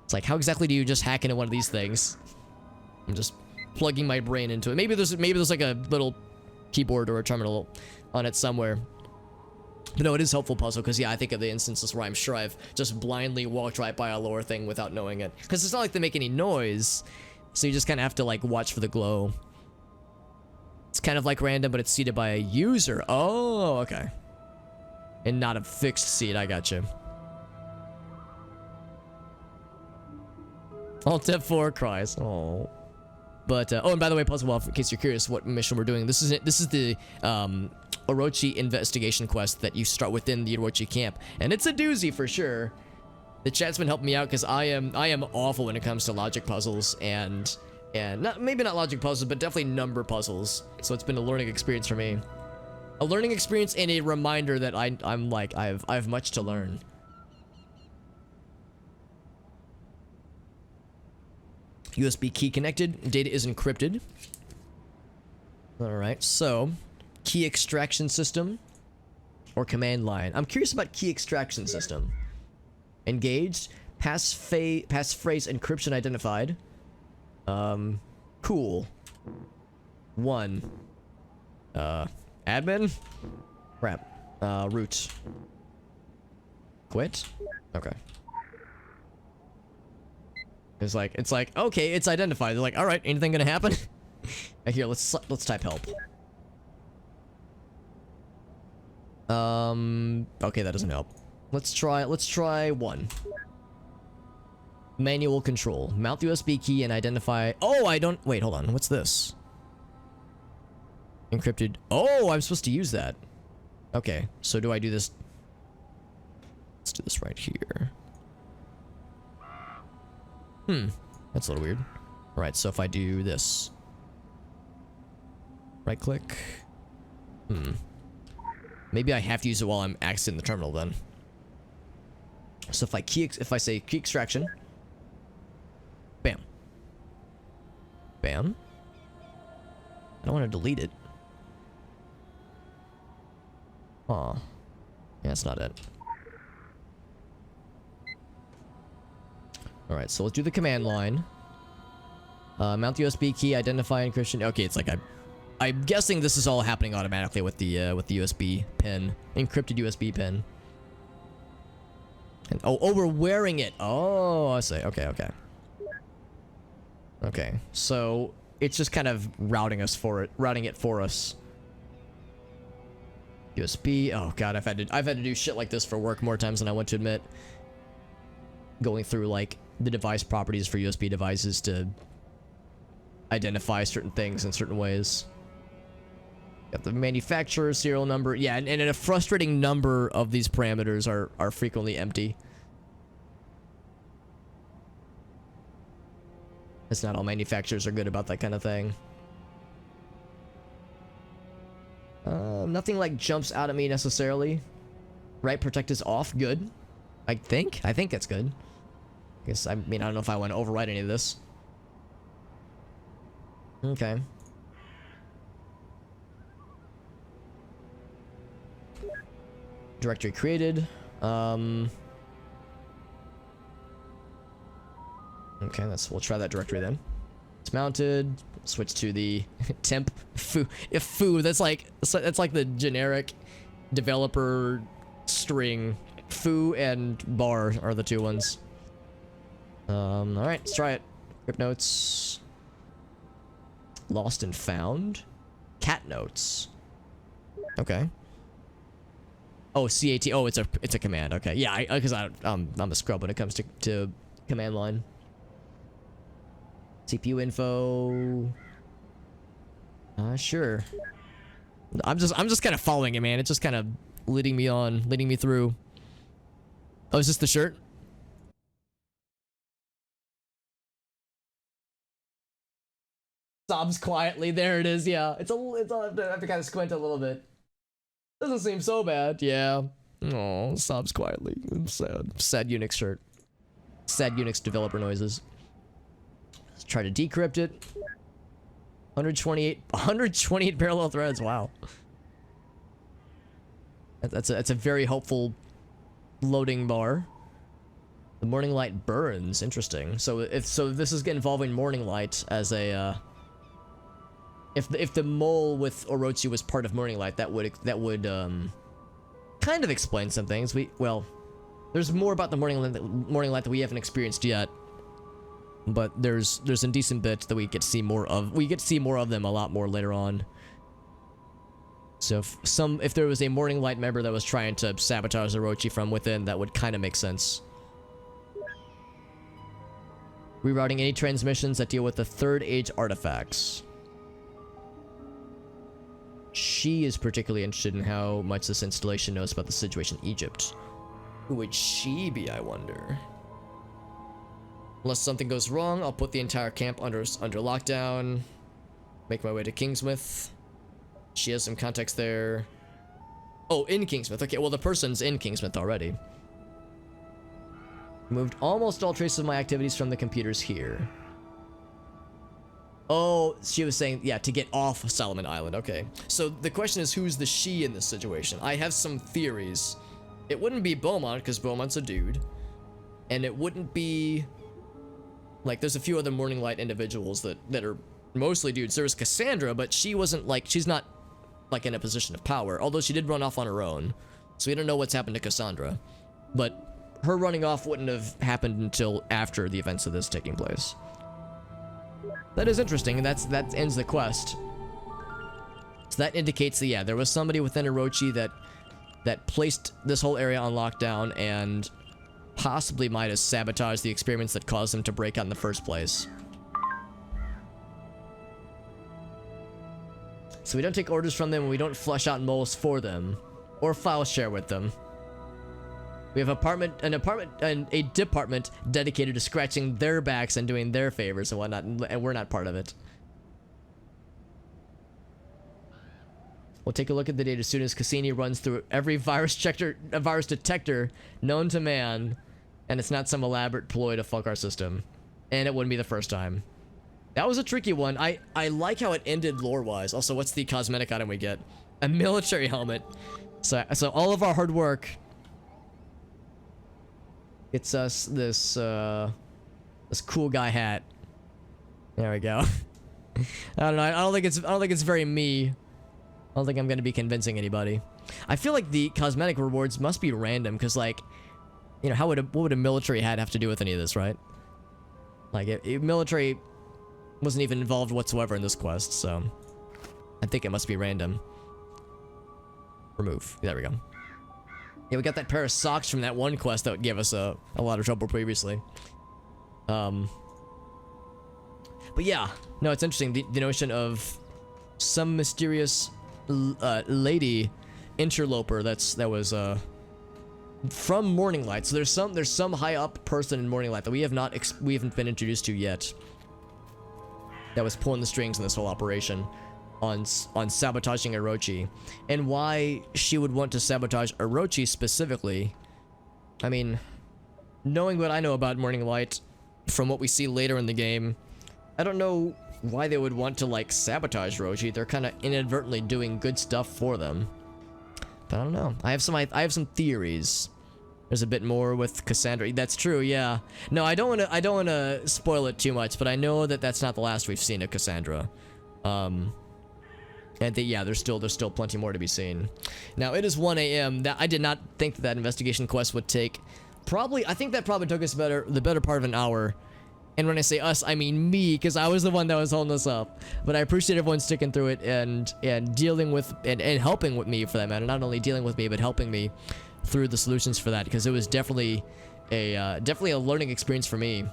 it's like, how exactly do you just hack into one of these things? I'm just plugging my brain into it. Maybe there's like a little keyboard or a terminal on it somewhere. But no, it is helpful, Puzzle, because yeah, I think of the instances where I'm sure I've just blindly walked right by a lore thing without knowing it. Because it's not like they make any noise, so you just kind of have to like watch for the glow. It's kind of like random, but it's seeded by a user. Oh, okay. And not a fixed seed, I got you. Alt F4 cries. Oh. But oh, and by the way, Puzzlewell, in case you're curious what mission we're doing, this is the Orochi investigation quest that you start within the Orochi camp, and it's a doozy for sure. The chat's been helping me out because I am awful when it comes to logic puzzles and maybe not logic puzzles, but definitely number puzzles. So it's been a learning experience for me. A learning experience and a reminder that I'm like I have much to learn. USB key connected. Data is encrypted. All right, so key extraction system or command line. I'm curious about key extraction system. Engaged. Passphrase encryption identified. Cool. 1. Admin? Crap. Root. Quit? Okay. It's like, okay, it's identified. They're like, all right, anything gonna happen? Here, let's type help. Okay, that doesn't help. Let's try 1. Manual control. Mount the USB key and identify. Oh, wait, hold on. What's this? Encrypted. Oh, I'm supposed to use that. Okay, so do I do this? Let's do this right here. That's a little weird. Alright, so if I do this. Right click. Maybe I have to use it while I'm accessing the terminal then. So if I say key extraction. Bam. Bam. I don't want to delete it. Aw. Yeah, that's not it. Alright, so let's do the command line. Mount the USB key, identify encryption. Okay, it's like I'm guessing this is all happening automatically with the USB pin. Encrypted USB pin. And oh, we're wearing it. Oh, I see. Okay, okay. Okay, so it's just kind of routing it for us. USB. Oh god, I've had to do shit like this for work more times than I want to admit. Going through like the device properties for USB devices to identify certain things in certain ways. Got the manufacturer serial number. Yeah, and a frustrating number of these parameters are frequently empty. It's not all manufacturers are good about that kind of thing. Nothing like jumps out at me necessarily. Right, protect is off. Good. I think that's good. I mean, I don't know if I want to override any of this. Okay. Directory created. Okay, we'll try that directory then. It's mounted. Switch to the temp foo. If foo, that's like the generic developer string. Foo and bar are the two ones. All right, let's try it. Crypt notes. Lost and found. Cat notes. Okay. Oh, CAT. Oh, it's a command. Okay, yeah, because I'm a scrub when it comes to command line. CPU info. Sure. I'm just kind of following it, man. It's just kind of leading me through. Oh, is this the shirt? Sobs quietly. There it is. Yeah, it's I have to kind of squint a little bit. Doesn't seem so bad. Yeah. Oh, sobs quietly. I'm sad. Sad Unix shirt. Sad Unix developer noises. Let's try to decrypt it. 128 parallel threads. Wow. That's a very hopeful loading bar. The morning light burns. Interesting. So if this is involving morning light as a if the mole with Orochi was part of morning light, that would kind of explain some things. Well, there's more about the morning light that we haven't experienced yet. But there's a decent bit that we get to see more of. We get to see more of them a lot more later on. So if there was a morning light member that was trying to sabotage Orochi from within, that would kind of make sense. Rerouting any transmissions that deal with the Third Age artifacts. She is particularly interested in how much this installation knows about the situation in Egypt. Who would she be, I wonder? Unless something goes wrong, I'll put the entire camp under lockdown. Make my way to Kingsmouth. She has some context there. Oh, in Kingsmouth. Okay, well, the person's in Kingsmouth already. Moved almost all traces of my activities from the computers here. Oh, she was saying, yeah, to get off Solomon Island. Okay. So the question is, who's the she in this situation? I have some theories. It wouldn't be Beaumont, because Beaumont's a dude. And it wouldn't be... Like, there's a few other Morning Light individuals that are mostly dudes. There was Cassandra, but she wasn't, like, she's not, like, in a position of power. Although she did run off on her own. So we don't know what's happened to Cassandra. But her running off wouldn't have happened until after the events of this taking place. That is interesting, and that ends the quest. So that indicates that, yeah, there was somebody within Orochi that placed this whole area on lockdown and possibly might have sabotaged the experiments that caused them to break out in the first place. So we don't take orders from them, and we don't flush out moles for them, or file share with them. We have a department dedicated to scratching their backs and doing their favors and whatnot, and we're not part of it. We'll take a look at the data as soon as Cassini runs through every virus detector known to man, and it's not some elaborate ploy to fuck our system. And it wouldn't be the first time. That was a tricky one. I like how it ended lore-wise. Also, what's the cosmetic item we get? A military helmet. So all of our hard work gets us this cool guy hat. There we go. I don't know. I don't think it's very me. I don't think I'm gonna be convincing anybody. I feel like the cosmetic rewards must be random, because, like, you know, what would a military hat have to do with any of this, right? Like, military wasn't even involved whatsoever in this quest, so I think it must be random. Remove. There we go. Yeah, we got that pair of socks from that one quest that gave us a lot of trouble previously. But yeah, no, it's interesting, the notion of some mysterious lady interloper that was from Morning Light. So there's some high up person in Morning Light that we haven't been introduced to yet, that was pulling the strings in this whole operation on sabotaging Orochi. And why she would want to sabotage Orochi specifically, I mean, knowing what I know about Morning Light from what we see later in the game, I don't know why they would want to, like, sabotage Orochi. They're kind of inadvertently doing good stuff for them. But I don't know. I have some theories. There's a bit more with Cassandra. That's true, yeah. No, I don't want to spoil it too much, but I know that that's not the last we've seen of Cassandra. And yeah, there's still plenty more to be seen. Now, it is 1 a.m. I did not think that investigation quest would take I think that probably took us the better part of an hour. And when I say us, I mean me, because I was the one that was holding this up. But I appreciate everyone sticking through it and dealing with and helping with me, for that matter. Not only dealing with me, but helping me through the solutions for that, because it was definitely a learning experience for me.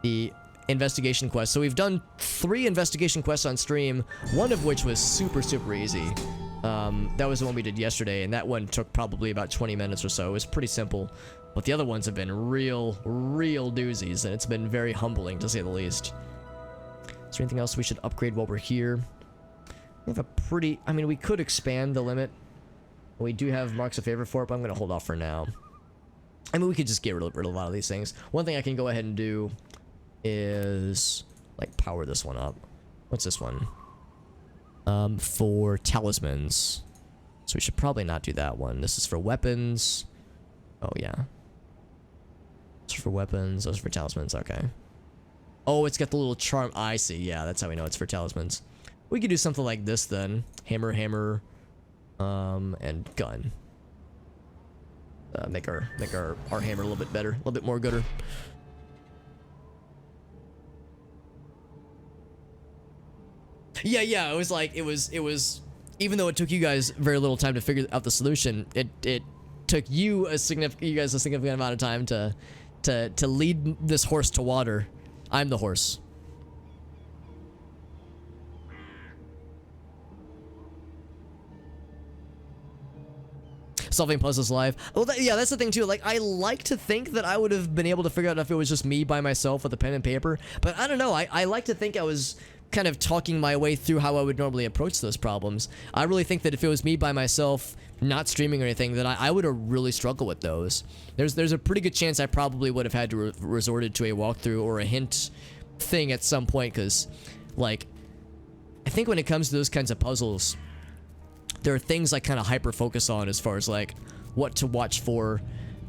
The investigation quest. So we've done 3 investigation quests on stream, one of which was super easy. That was the one we did yesterday, and that one took probably about 20 minutes or so. It was pretty simple. But the other ones have been real doozies, and it's been very humbling, to say the least. Is there anything else we should upgrade while we're here? We have we could expand the limit. We do have marks of favor for it, but I'm going to hold off for now. I mean, we could just get rid of a lot of these things. One thing I can go ahead and do is, like, power this one up. What's this one? For talismans. So we should probably not do that one. This is for weapons. Oh, yeah. It's for weapons. Those are for talismans. Okay. Oh, it's got the little charm. I see. Yeah, that's how we know it's for talismans. We could do something like this then. Hammer, and gun. Make our hammer a little bit better, a little bit more gooder. Yeah. It was. Even though it took you guys very little time to figure out the solution, it took you guys a significant amount of time to lead this horse to water. I'm the horse. Solving puzzles live. Well, that's the thing too. Like, I like to think that I would have been able to figure out if it was just me by myself with a pen and paper, but I don't know. I like to think I was kind of talking my way through how I would normally approach those problems. I really think that if it was me by myself, not streaming or anything, then I would have really struggled with those. There's a pretty good chance I probably would have had to resorted to a walkthrough or a hint thing at some point, because, like, I think when it comes to those kinds of puzzles, there are things I kind of hyper focus on as far as, like, what to watch for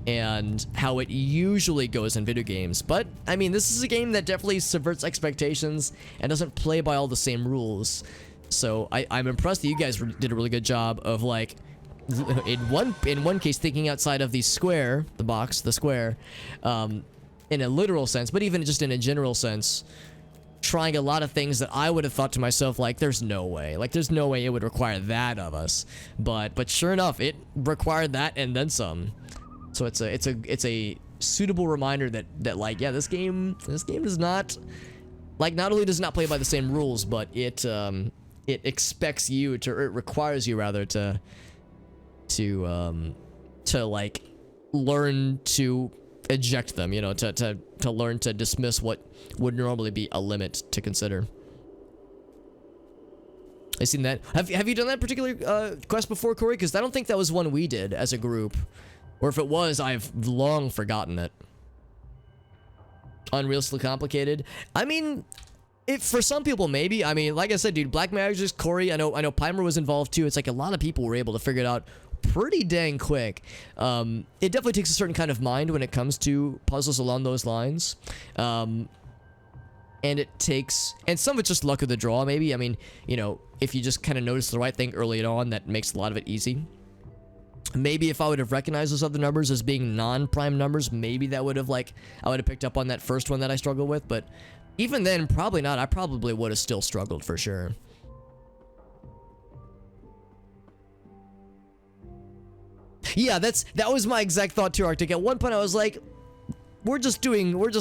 and how it usually goes in video games. But I mean, this is a game that definitely subverts expectations and doesn't play by all the same rules. So I'm impressed that you guys did a really good job of, like, in one case thinking outside of the square, the square, in a literal sense, but even just in a general sense, trying a lot of things that I would have thought to myself, like, there's no way it would require that of us. But sure enough, it required that and then some. So it's a suitable reminder that like, yeah, this game does not, like, not only does it not play by the same rules, but it expects you to, or it requires you rather to like learn to eject them, you know, to learn to dismiss what would normally be a limit to consider. I seen that. Have you done that particular quest before, Corey? Because I don't think that was one we did as a group, or if it was, I've long forgotten it. Unrealistically complicated. I mean, for some people, maybe. I mean, like I said, dude, Black Magic's, Corey, I know Pimer was involved too. It's like a lot of people were able to figure it out pretty dang quick. It definitely takes a certain kind of mind when it comes to puzzles along those lines. And some of it's just luck of the draw, maybe. I mean, you know, if you just kind of notice the right thing early on, that makes a lot of it easy. Maybe if I would have recognized those other numbers as being non-prime numbers, maybe that would have, like, I would have picked up on that first one that I struggled with, but even then, probably not. I probably would have still struggled for sure. Yeah, that was my exact thought too, Arctic. At one point I was like, we're just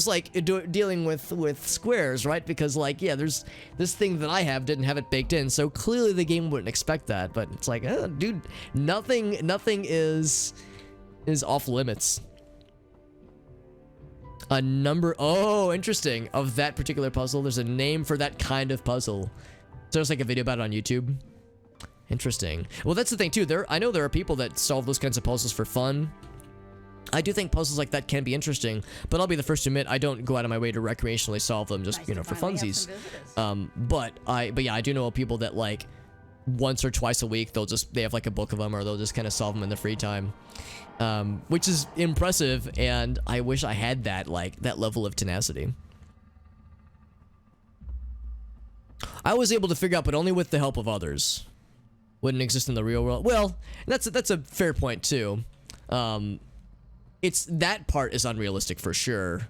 like dealing with squares, right? Because, like, yeah, there's this thing that I didn't have it baked in, so clearly the game wouldn't expect that. But it's like, dude, nothing is off limits. A number, oh, interesting, of that particular puzzle. There's a name for that kind of puzzle. So there's like a video about it on YouTube. Interesting. Well, that's the thing too. I know there are people that solve those kinds of puzzles for fun. I do think puzzles like that can be interesting, but I'll be the first to admit I don't go out of my way to recreationally solve them, just, you know, for funsies. But yeah, I do know people that, like, once or twice a week they have like a book of them, or they'll just kind of solve them in their free time, which is impressive. And I wish I had that level of tenacity. I was able to figure out, but only with the help of others. Wouldn't exist in the real world. Well, that's a fair point too. It's that part is unrealistic for sure,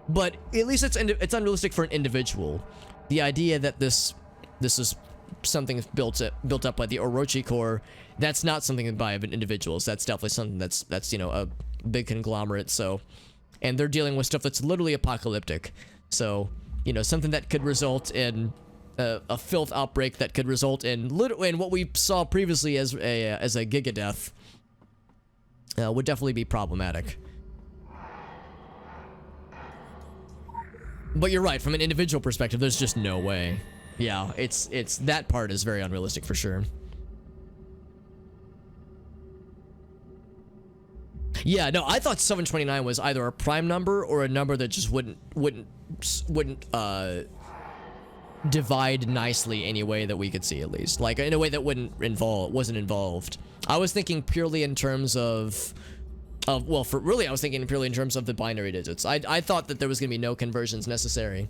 but at least it's unrealistic for an individual. The idea that this is something built up by the Orochi Corps, that's not something by individuals. That's definitely something that's you know, a big conglomerate. So, and they're dealing with stuff that's literally apocalyptic. So, you know, something that could result in a filth outbreak that could result in what we saw previously as a giga death would definitely be problematic. But you're right, from an individual perspective, there's just no way. Yeah, it's that part is very unrealistic for sure. Yeah, no, I thought 729 was either a prime number or a number that just wouldn't divide nicely any way that we could see, at least, like in a way that wasn't involved. I was thinking purely in terms of I was thinking purely in terms of the binary digits. I thought that there was gonna be no conversions necessary.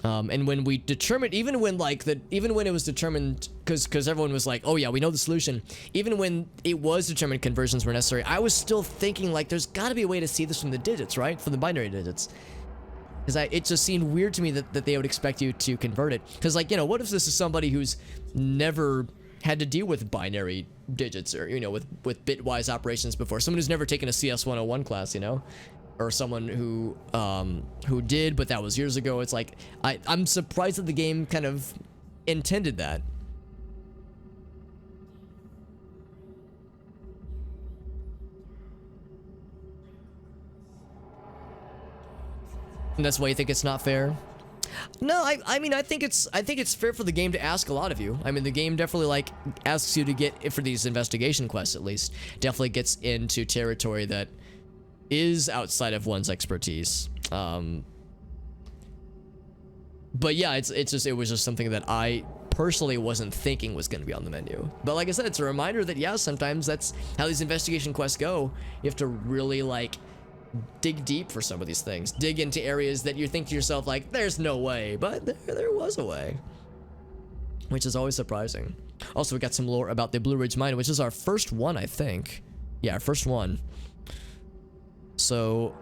And when we determined, even when it was determined, because everyone was like, oh yeah, we know the solution, even when it was determined conversions were necessary, I was still thinking, like, there's gotta be a way to see this from the digits, right? From the binary digits. Because it just seemed weird to me that they would expect you to convert it. Because, like, you know, what if this is somebody who's never had to deal with binary digits, or, you know, with bitwise operations before? Someone who's never taken a CS 101 class, you know? Or someone who did, but that was years ago. It's like, I'm surprised that the game kind of intended that. And that's why you think it's not fair? No, I mean, I think it's fair for the game to ask a lot of you. I mean, the game definitely, like, asks you to get, for these investigation quests at least, definitely gets into territory that is outside of one's expertise. But yeah, it was just something that I personally wasn't thinking was going to be on the menu. But like I said, it's a reminder that, yeah, sometimes that's how these investigation quests go. You have to really, like, dig deep for some of these things. Dig into areas that you think to yourself, like, there's no way, but there was a way. Which is always surprising. Also, we got some lore about the Blue Ridge Mine, which is our first one, I think. Yeah, our first one. So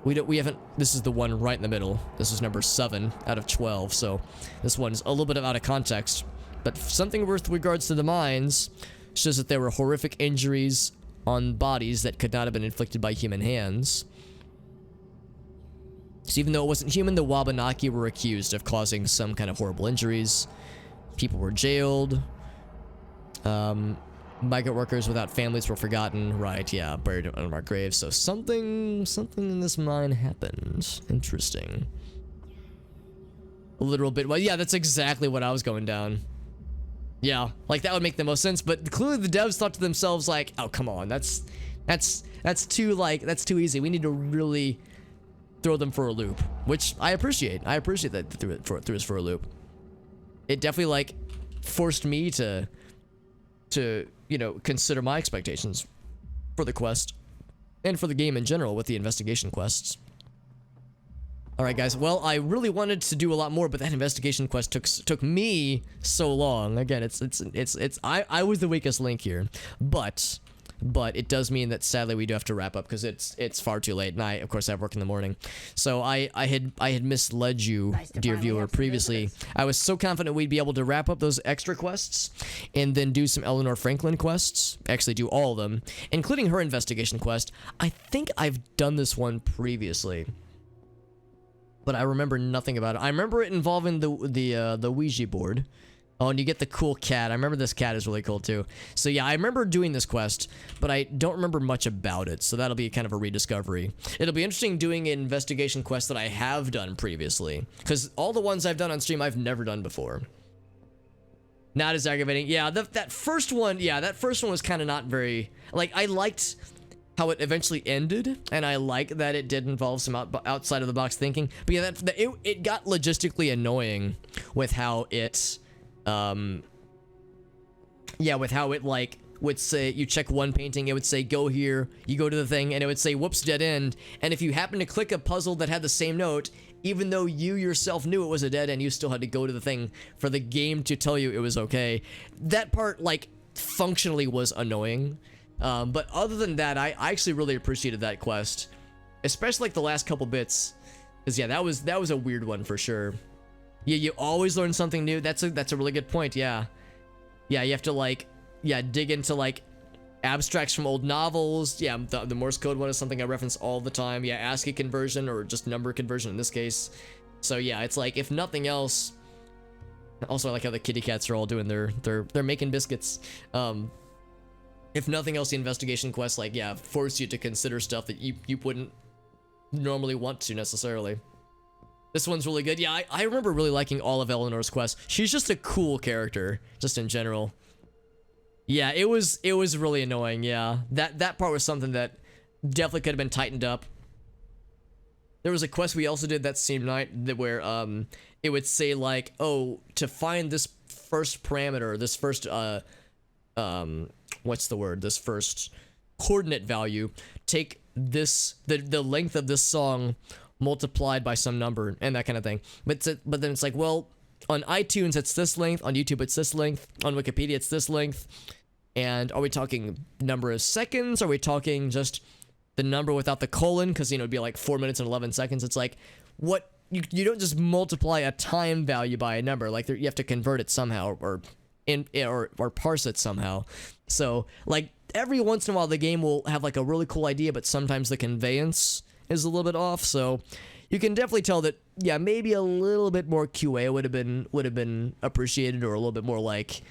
we haven't. This is the one right in the middle. This is number 7 out of 12. So this one's a little bit out of context, but something with regards to the mines shows that there were horrific injuries on bodies that could not have been inflicted by human hands. So even though it wasn't human, the Wabanaki were accused of causing some kind of horrible injuries. People were jailed. Migrant workers without families were forgotten. Right, yeah, buried in our graves. So something in this mine happened. Interesting. A literal bit. Well, yeah, that's exactly what I was going down. Yeah, like that would make the most sense. But clearly the devs thought to themselves like, oh, come on, that's too easy. We need to really throw them for a loop, which I appreciate. I appreciate that they threw us for a loop. It definitely like forced me to you know, consider my expectations for the quest and for the game in general with the investigation quests. All right, guys. Well, I really wanted to do a lot more, but that investigation quest took me so long. Again, I was the weakest link here, but it does mean that sadly we do have to wrap up because it's far too late, and I of course have work in the morning. So I had misled you, dear viewer, previously. I was so confident we'd be able to wrap up those extra quests and then do some Eleanor Franklin quests. Actually, do all of them, including her investigation quest. I think I've done this one previously, but I remember nothing about it. I remember it involving the Ouija board. Oh, and you get the cool cat. I remember this cat is really cool too. So yeah, I remember doing this quest, but I don't remember much about it. So that'll be kind of a rediscovery. It'll be interesting doing an investigation quest that I have done previously, because all the ones I've done on stream I've never done before. Not as aggravating. Yeah, that first one. Yeah, that first one was kind of not very. Like, I liked how it eventually ended, and I like that it did involve some outside of the box thinking. But yeah, it got logistically annoying with how it. Yeah, with how it like would say you check one painting, it would say go here, you go to the thing, and it would say whoops, dead end. And if you happen to click a puzzle that had the same note, even though you yourself knew it was a dead end, you still had to go to the thing for the game to tell you it was okay. That part like functionally was annoying, but other than that, I actually really appreciated that quest, especially like the last couple bits, because yeah, that was a weird one for sure. Yeah, you always learn something new. That's a really good point. Yeah, you have to like, dig into like abstracts from old novels. Yeah, the Morse code one is something I reference all the time. Yeah, ASCII conversion or just number conversion in this case. So yeah, it's like if nothing else. Also, I like how the kitty cats are all doing they're making biscuits. If nothing else, the investigation quest like force you to consider stuff that you wouldn't normally want to necessarily. This one's really good. Yeah, I remember really liking all of Eleanor's quests. She's just a cool character, just in general. Yeah, it was really annoying. Yeah, that part was something that definitely could have been tightened up. There was a quest we also did that same night where it would say like, oh, to find this first parameter, this first what's the word? This first coordinate value, take this the length of this song multiplied by some number and that kind of thing. But then it's like, well, on iTunes it's this length, on YouTube it's this length, on Wikipedia it's this length. And are we talking number of seconds? Are we talking just the number without the colon? Because it'd be like 4 minutes and 11 seconds. It's like, what? You don't just multiply a time value by a number. Like you have to convert it somehow or parse it somehow. So like every once in a while the game will have like a really cool idea, but sometimes the conveyance is a little bit off. So you can definitely tell that maybe a little bit more QA would have been appreciated, or a little bit more like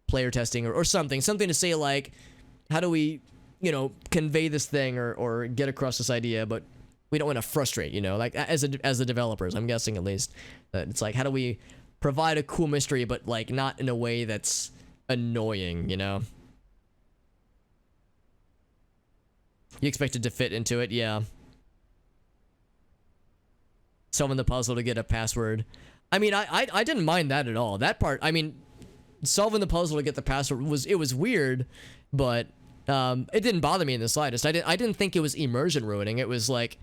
player testing or something to say like, how do we convey this thing or get across this idea, but we don't want to frustrate, like as the developers, I'm guessing at least, that it's like, how do we provide a cool mystery but like not in a way that's annoying, You expected to fit into it, yeah. Solving the puzzle to get a password. I mean, I didn't mind that at all. That part, I mean, solving the puzzle to get the password was weird, but it didn't bother me in the slightest. I didn't think it was immersion ruining. It was like,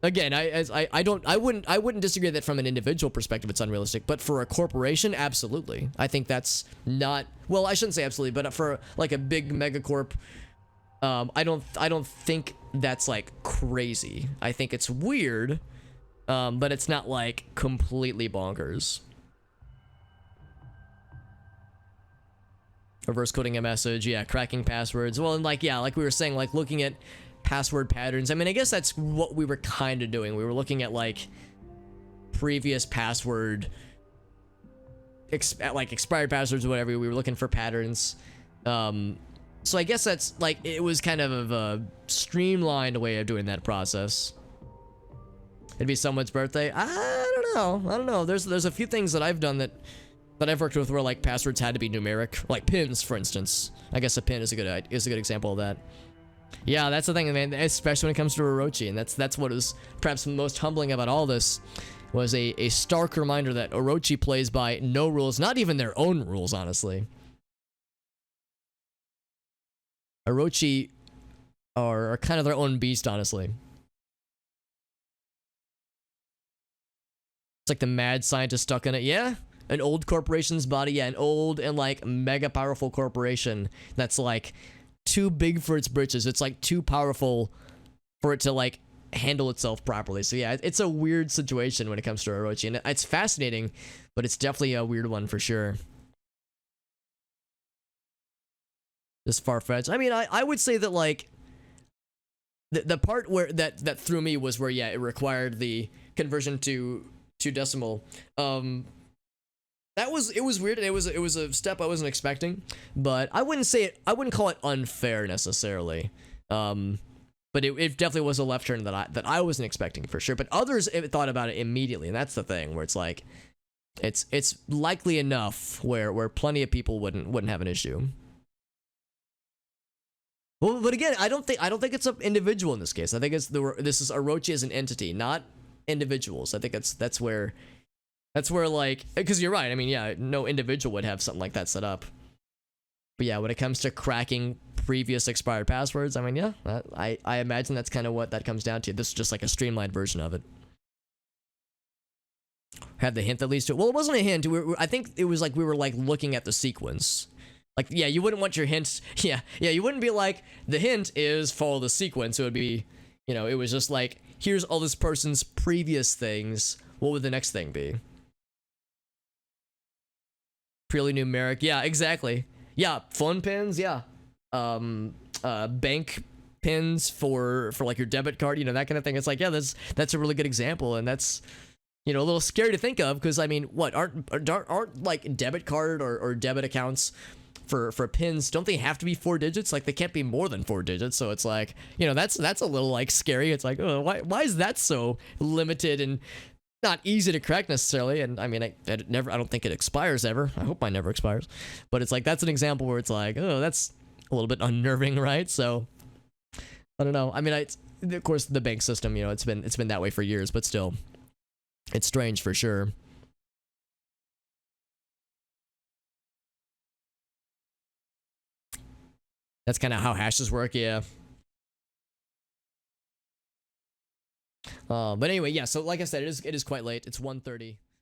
Again, I wouldn't disagree that from an individual perspective it's unrealistic, but for a corporation, absolutely. I think that's not, well, I shouldn't say absolutely, but for like a big megacorp, I don't think that's like crazy. I think it's weird, but it's not like completely bonkers. Reverse coding a message, yeah, cracking passwords. Well, and like, yeah, like we were saying, like looking at password patterns. I mean, I guess that's what we were kind of doing. We were looking at like previous password, like expired passwords or whatever. We were looking for patterns. So I guess that's like, it was kind of a streamlined way of doing that process. It'd be someone's birthday. I don't know. There's a few things that I've done that I've worked with where like passwords had to be numeric, like pins, for instance. I guess a pin is a good example of that. Yeah, that's the thing, man, especially when it comes to Orochi, and that's what is perhaps most humbling about all this, was a stark reminder that Orochi plays by no rules, not even their own rules, honestly. Orochi are kind of their own beast, honestly. It's like the mad scientist stuck in it. Yeah, an old corporation's body. Yeah, an old and like mega powerful corporation that's like too big for its britches. It's like too powerful for it to like handle itself properly. So yeah, it's a weird situation when it comes to Orochi, and it's fascinating, but it's definitely a weird one for sure. This far-fetched. I mean, I would say that like the part where that threw me was where, yeah, it required the conversion to decimal. It was weird, and it was a step I wasn't expecting, but I wouldn't call it unfair necessarily. But it definitely was a left turn that I wasn't expecting for sure. But others thought about it immediately, and that's the thing where it's like it's likely enough where plenty of people wouldn't have an issue. Well, but again, I don't think it's an individual in this case. I think this is Orochi as an entity, not individuals. I think that's where like, because you're right. I mean, yeah, no individual would have something like that set up. But yeah, when it comes to cracking previous expired passwords, I mean, yeah, I imagine that's kind of what that comes down to. This is just like a streamlined version of it. Had the hint that leads to it. Well, it wasn't a hint. I think it was like we were like looking at the sequence. Like, yeah, you wouldn't want your hints. Yeah, you wouldn't be like, the hint is follow the sequence. It would be, you know, it was just like, here's all this person's previous things. What would the next thing be? Purely numeric. Yeah, exactly. Yeah, phone pins. Yeah. Bank pins for like your debit card, you know, that kind of thing. It's like, yeah, that's a really good example, and that's, you know, a little scary to think of, because I mean, what aren't like debit card or debit accounts for pins, don't they have to be 4 digits? Like, they can't be more than 4 digits. So it's like, you know, that's a little like scary. It's like, oh, why is that so limited and not easy to crack necessarily? And I mean, I don't think it expires ever. I hope mine never expires. But it's like, that's an example where it's like, oh, that's a little bit unnerving, right? So I don't know. I mean, of course, the bank system, you know, it's been that way for years, but still, it's strange for sure. That's kind of how hashes work, yeah. But anyway, yeah, so like I said, it is quite late. It's 1:30.